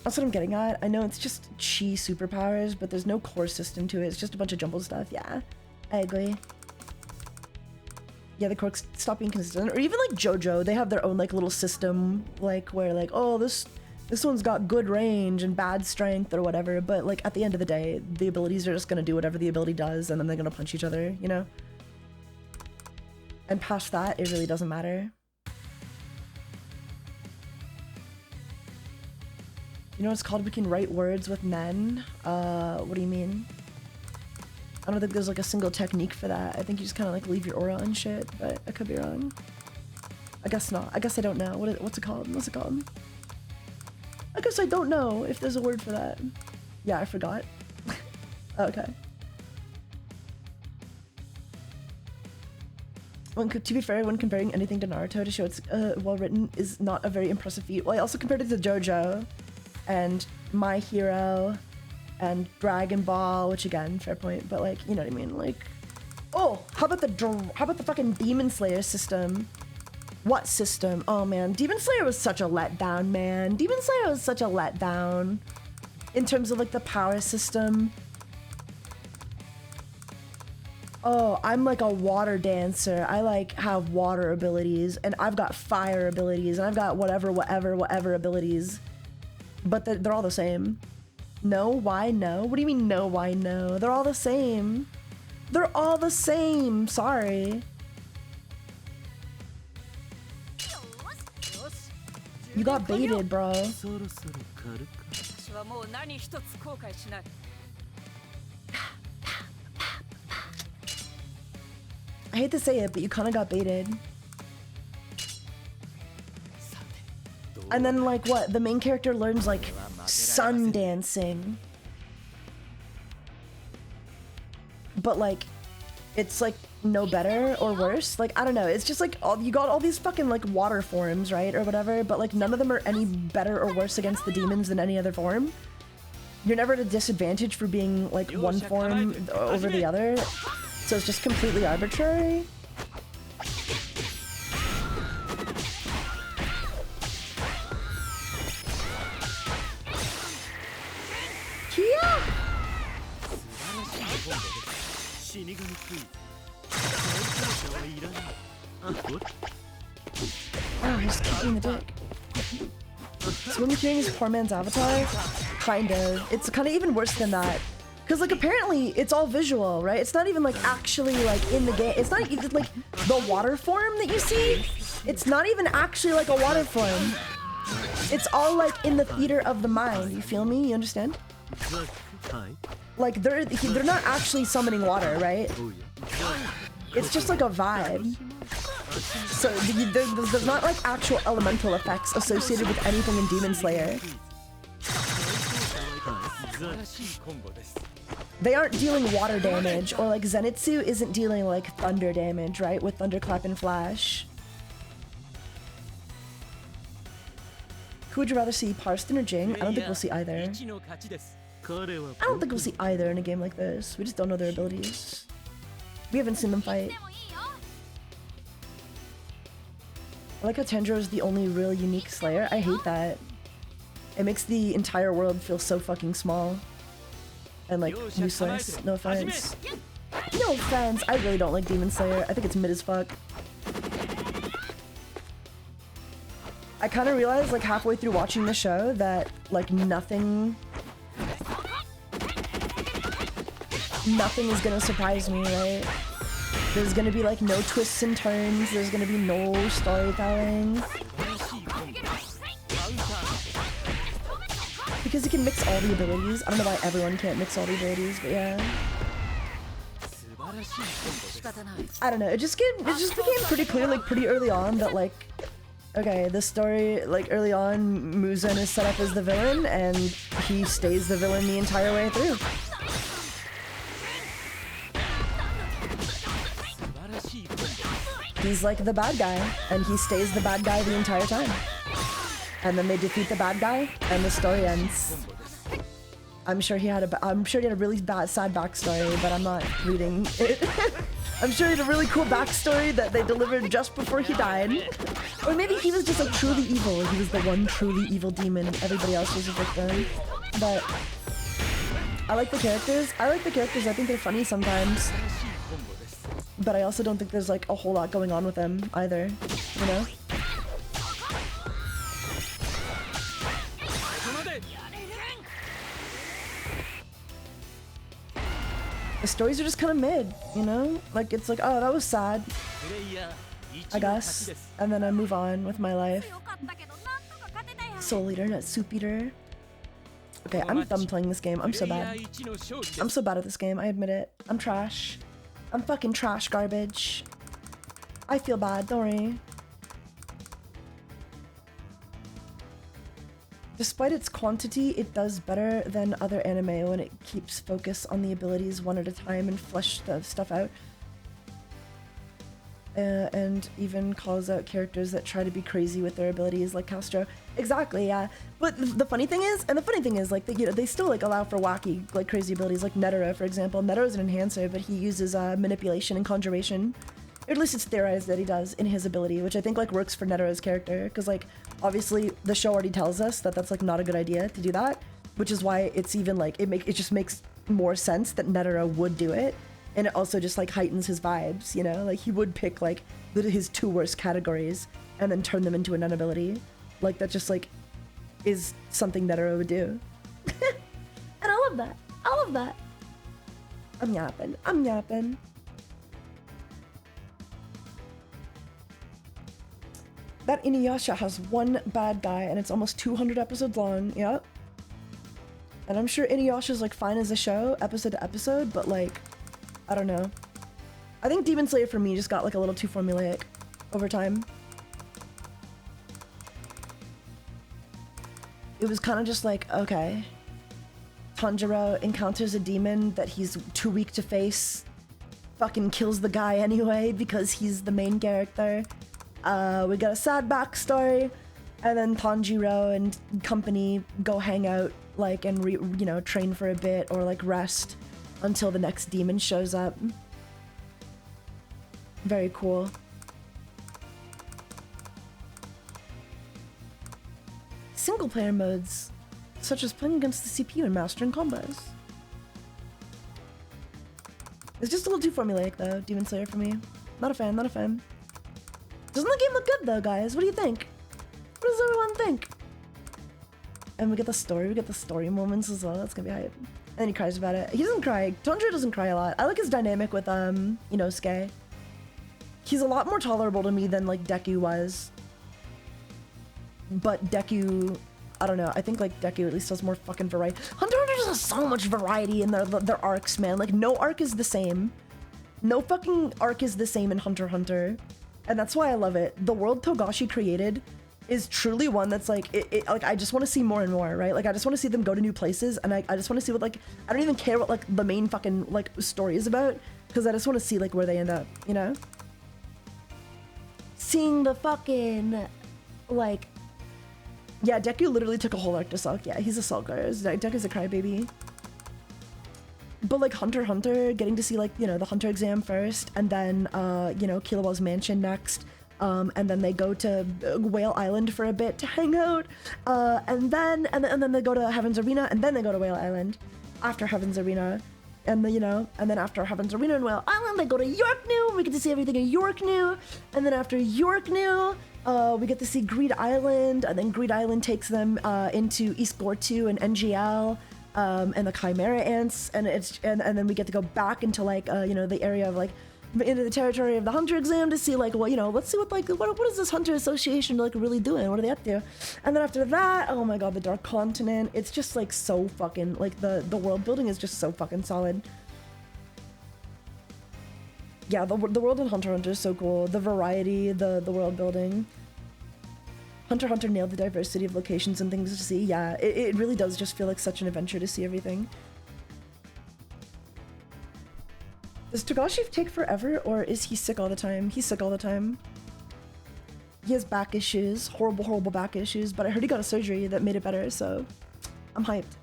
That's what I'm getting at. I know it's just chi superpowers, but there's no core system to it. It's just a bunch of jumbled stuff. Yeah, I agree. Yeah, the quirks stop being consistent. Or even like JoJo, they have their own like little system, like where like, oh, this one's got good range and bad strength or whatever. But like at the end of the day, the abilities are just gonna do whatever the ability does, and then they're gonna punch each other, you know? And past that, it really doesn't matter. You know what it's called? We can write words with Nen. What do you mean? I don't think there's like a single technique for that. I think you just kind of like leave your aura and shit, but I could be wrong. I guess not. I guess I don't know. What's it called? What's it called? I guess I don't know if there's a word for that. Yeah, I forgot. Okay. To be fair, when comparing anything to Naruto to show it's well written is not a very impressive feat. Well, I also compared it to JoJo and My Hero and Dragon Ball, which again, fair point, but like, you know what I mean? Like, oh, how about the fucking Demon Slayer system? What system? Oh man, Demon Slayer was such a letdown, man. Demon Slayer was such a letdown in terms of like the power system. Oh, I'm like a water dancer. I like have water abilities, and I've got fire abilities, and I've got whatever abilities. But they're all the same. No? Why no? What do you mean no? Why no? They're all the same. They're all the same. Sorry. You got baited, bro. 私はもう何一つ後悔しない。 I hate to say it, but you kind of got baited. And then, like, what? The main character learns, like, sun dancing. But, like, it's, like, no better or worse. Like, I don't know. It's just, like, you got all these fucking, like, water forms, right? Or whatever. But, like, none of them are any better or worse against the demons than any other form. You're never at a disadvantage for being, like, one form over the other. So it's just completely arbitrary. Kia! Oh, he's kicking the dick. So when you're hearing his poor man's avatar, kind of. It's kind of even worse than that. Because, like, apparently it's all visual, right? It's not even, like, actually, like, in the game. It's not even, like, the water form that you see. It's not even actually, like, a water form. It's all, like, in the theater of the mind. You feel me? You understand? Like, they're not actually summoning water, right? It's just, like, a vibe. So, there's not, like, actual elemental effects associated with anything in Demon Slayer. They aren't dealing water damage, or like Zenitsu isn't dealing like thunder damage, right? With Thunderclap and Flash. Who would you rather see, Parston or Jing? I don't think we'll see either. I don't think we'll see either in a game like this. We just don't know their abilities. We haven't seen them fight. I like how Tendro is the only real unique Slayer. I hate that. It makes the entire world feel so fucking small. And like, useless. No offense. No offense. I really don't like Demon Slayer. I think it's mid as fuck. I kind of realized like halfway through watching the show that like nothing is gonna surprise me, right? There's gonna be like no twists and turns. There's gonna be no storytelling. Because you can mix all the abilities. I don't know why everyone can't mix all the abilities, but yeah. I don't know. It just became pretty clear, like pretty early on, that like, okay, this story, like early on, Muzan is set up as the villain, and he stays the villain the entire way through. he's like the bad guy, and he stays the bad guy the entire time. And then they defeat the bad guy, and the story ends. I'm sure he had a really bad, sad backstory, but I'm not reading it. I'm sure he had a really cool backstory that they delivered just before he died. Or maybe he was just like truly evil. He was the one truly evil demon and everybody else was a victim. But I like the characters. I think they're funny sometimes. But I also don't think there's like a whole lot going on with them either, you know? The stories are just kind of mid, you know? Like, it's like, oh, that was sad, I guess. And then I move on with my life. Soul Eater, not Soup Eater. Okay, I'm done playing this game. I'm so bad. I'm so bad at this game, I admit it. I'm trash. I'm fucking trash garbage. I feel bad, don't worry. Despite its quantity, it does better than other anime when it keeps focus on the abilities one at a time and flesh the stuff out. And even calls out characters that try to be crazy with their abilities, like Castro. Exactly, yeah. But the funny thing is, like, you know, they still like allow for wacky, like crazy abilities, like Netero, for example. Netero's an enhancer, but he uses manipulation and conjuration. Or at least it's theorized that he does in his ability, which I think like works for Netero's character, because like obviously the show already tells us that that's like not a good idea to do that, which is why it's even like it just makes more sense that Netero would do it, and it also just like heightens his vibes, you know, like he would pick like his two worst categories and then turn them into an ability, like that just like is something Netero would do. And I love that. I love that. I'm yapping. That Inuyasha has one bad guy and it's almost 200 episodes long, yep. And I'm sure Inuyasha's like fine as a show, episode to episode, but like, I don't know. I think Demon Slayer for me just got like a little too formulaic over time. It was kind of just like, okay, Tanjiro encounters a demon that he's too weak to face, fucking kills the guy anyway because he's the main character. We got a sad backstory, and then Tanjiro and company go hang out, like, and you know, train for a bit or like rest until the next demon shows up. Very cool. Single player modes, such as playing against the CPU and mastering combos. It's just a little too formulaic though, Demon Slayer for me. Not a fan, not a fan. Doesn't the game look good though, guys? What do you think? What does everyone think? And we get the story moments as well. That's gonna be hype. And then he cries about it. He doesn't cry. Tanjiro doesn't cry a lot. I like his dynamic with Inosuke. He's a lot more tolerable to me than like Deku was. But Deku, I don't know. I think like Deku at least has more fucking variety. Hunter x Hunter just has so much variety in their arcs, man. Like no arc is the same. No fucking arc is the same in Hunter x Hunter. And that's why I love it. The world Togashi created is truly one that's like, like I just want to see more and more, right? Like I just want to see them go to new places, and I just want to see what, like, I don't even care what like the main fucking like story is about, because I just want to see like where they end up, you know? Seeing the fucking, like, yeah, Deku literally took a whole arc to sulk. Yeah, he's a sulker. Deku's a crybaby. But like Hunter x Hunter, getting to see like, you know, the Hunter exam first, and then you know, Killua's mansion next, and then they go to Whale Island for a bit to hang out, and then they go to Heaven's Arena, and then they go to Whale Island after Heaven's Arena, and then, you know, and then after Heaven's Arena and Whale Island, they go to York New. We get to see everything in York New, and then after York New, we get to see Greed Island, and then Greed Island takes them into East Gortu and NGL. And the Chimera Ants, and then we get to go back into like you know, the area of like into the territory of the Hunter exam to see like, well, you know, let's see what like what is this Hunter Association like really doing? What are they up to? And then after that, oh my god, the Dark Continent. It's just like so fucking like the world building is just so fucking solid. Yeah, the world in Hunter x Hunter is so cool. The variety, the world building. Hunter x Hunter nailed the diversity of locations and things to see. Yeah, it really does just feel like such an adventure to see everything. Does Togashi take forever, or is he sick all the time? He's sick all the time. He has back issues, horrible, horrible back issues, but I heard he got a surgery that made it better, so I'm hyped.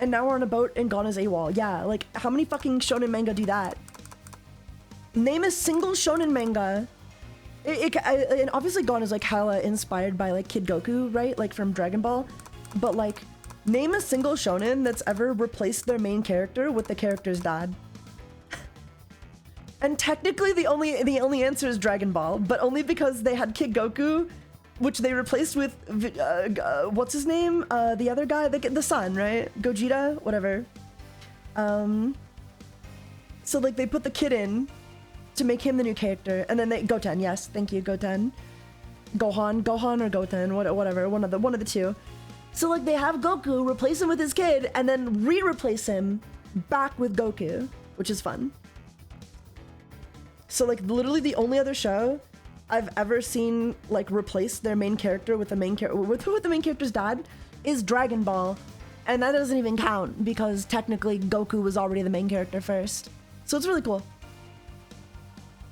And now we're on a boat and Gon is AWOL. Yeah, like, how many fucking shonen manga do that? Name a single shonen manga. And obviously Gon is like hella inspired by like Kid Goku, right? Like from Dragon Ball. But like, name a single shonen that's ever replaced their main character with the character's dad. And technically the only answer is Dragon Ball, but only because they had Kid Goku, which they replaced with what's his name? The other guy, the son, right? Gogeta, whatever. So like they put the kid in to make him the new character, and then they Goten, yes, thank you, Goten. Gohan or Goten, whatever, one of the two. So like they have Goku replace him with his kid, and then re-replace him back with Goku, which is fun. So like literally the only other show I've ever seen like replace their main character with the main character's dad is Dragon Ball, and that doesn't even count because technically Goku was already the main character first. So it's really cool.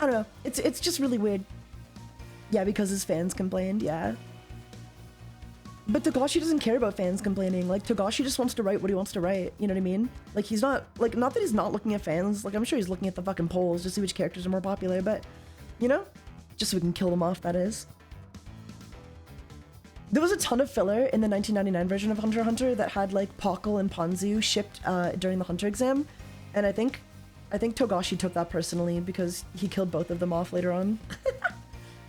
I don't know. It's just really weird. Yeah, because his fans complained. Yeah. But Togashi doesn't care about fans complaining. Like, Togashi just wants to write what he wants to write. You know what I mean? Like, he's not... Like, not that he's not looking at fans. Like, I'm sure he's looking at the fucking polls to see which characters are more popular. But, you know? Just so we can kill them off, that is. There was a ton of filler in the 1999 version of HunterxHunter that had, like, Pockle and Ponzu shipped during the Hunter exam. And I think Togashi took that personally because he killed both of them off later on.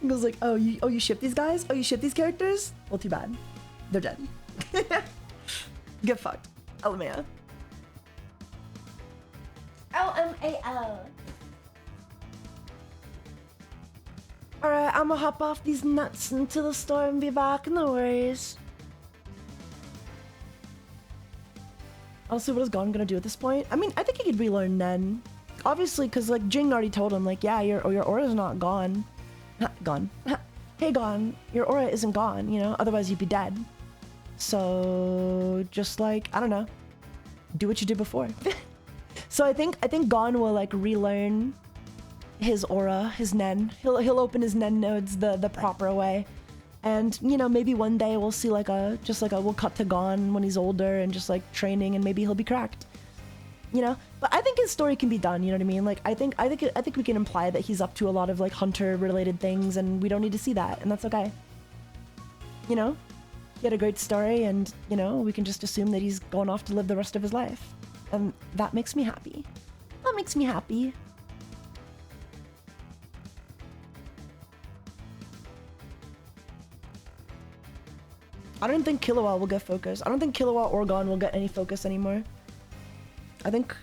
He goes like, oh, you ship these guys? Oh, you ship these characters? Well, too bad. They're dead. Get fucked. LMAO. LMAO. Alright, I'm gonna hop off these nuts into the store and be back. No worries. Honestly, what is Gon gonna do at this point? I mean, I think he could relearn Nen. Obviously, because like Jing already told him, like, yeah, your aura's not gone. Gone. Hey, Gon, your aura isn't gone, you know? Otherwise, you'd be dead. So, just like, I don't know. Do what you did before. So I think Gon will like relearn his aura, his Nen. He'll open his Nen nodes the proper way. And, you know, maybe one day we'll see like we'll cut to Gon when he's older and just like training, and maybe he'll be cracked. You know? But I think his story can be done, you know what I mean? Like, I think we can imply that he's up to a lot of like hunter-related things, and we don't need to see that, and that's okay. You know? He had a great story, and, you know, we can just assume that he's going off to live the rest of his life. And that makes me happy. That makes me happy. I don't think Killua will get focus. I don't think Killua or Gon will get any focus anymore. I think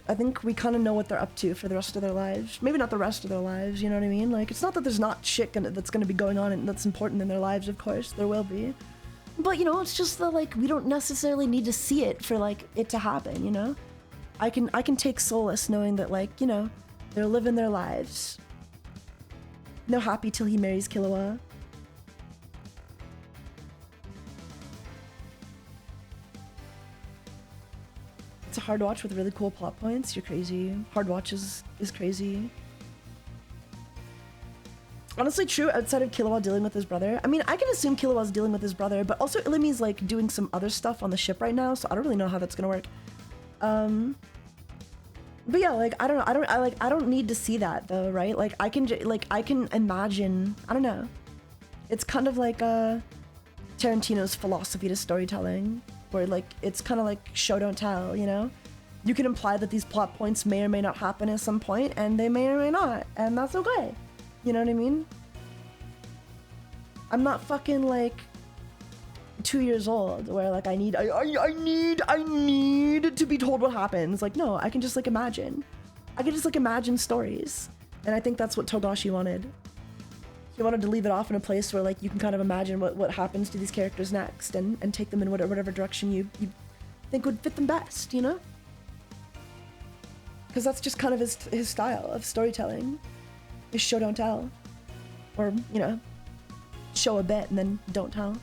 we kind of know what they're up to for the rest of their lives. Maybe not the rest of their lives, you know what I mean? Like, it's not that there's not shit that's gonna be going on and that's important in their lives, of course. There will be. But, you know, it's just that, like, we don't necessarily need to see it for, like, it to happen, you know? I can take solace knowing that, like, you know, they're living their lives. No happy till he marries Killua. It's a hard watch with really cool plot points. You're crazy. Hard watch is crazy. Honestly, true, outside of Killua dealing with his brother. I mean, I can assume Killua's dealing with his brother, but also Illimi's like doing some other stuff on the ship right now, so I don't really know how that's gonna work. But yeah, like, I don't need to see that though, right? Like, I can imagine, I don't know. It's kind of like Tarantino's philosophy to storytelling, where like, it's kind of like show don't tell, you know? You can imply that these plot points may or may not happen at some point, and they may or may not, and that's okay. You know what I mean? I'm not fucking like 2 years old where like I need to be told what happens. Like, no, I can just like imagine. I can just like imagine stories. And I think that's what Togashi wanted. He wanted to leave it off in a place where like you can kind of imagine what happens to these characters next and take them in whatever direction you think would fit them best, you know? Because that's just kind of his style of storytelling. Is show don't tell, or you know, show a bit and then don't tell.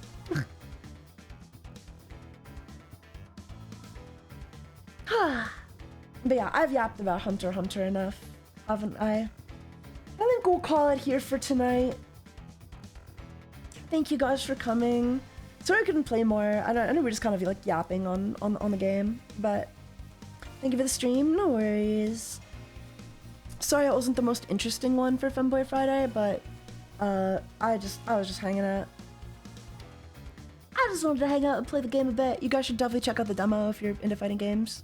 But yeah, I've yapped about Hunter x Hunter enough, haven't I? I think we'll call it here for tonight. Thank you guys for coming. Sorry I couldn't play more. I know we're just kind of like yapping on the game, but thank you for the stream. No worries. Sorry it wasn't the most interesting one for Femboy Friday, but I was just hanging out. I just wanted to hang out and play the game a bit. You guys should definitely check out the demo if you're into fighting games.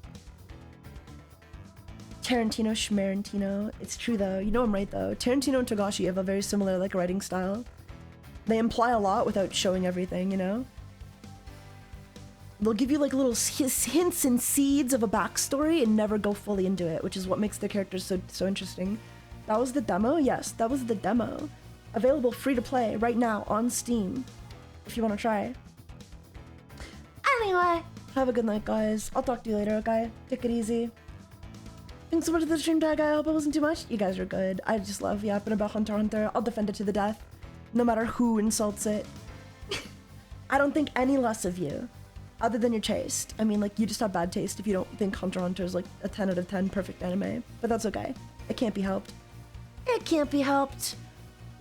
Tarantino Schmarantino. It's true though. You know I'm right though. Tarantino and Togashi have a very similar like writing style. They imply a lot without showing everything, you know? They'll give you like little hints and seeds of a backstory and never go fully into it, which is what makes their characters so interesting. That was the demo? Yes, that was the demo. Available free to play right now on Steam if you want to try. Anyway, have a good night, guys. I'll talk to you later, okay? Take it easy. Thanks so much for the stream tag. I hope it wasn't too much. You guys are good. I just love yapping about Hunter x Hunter. I'll defend it to the death, no matter who insults it. I don't think any less of you, other than your taste. I mean, like, you just have bad taste if you don't think Hunter x Hunter is like a 10 out of 10 perfect anime. But that's okay. It can't be helped. It can't be helped.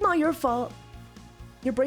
Not your fault. Your brain just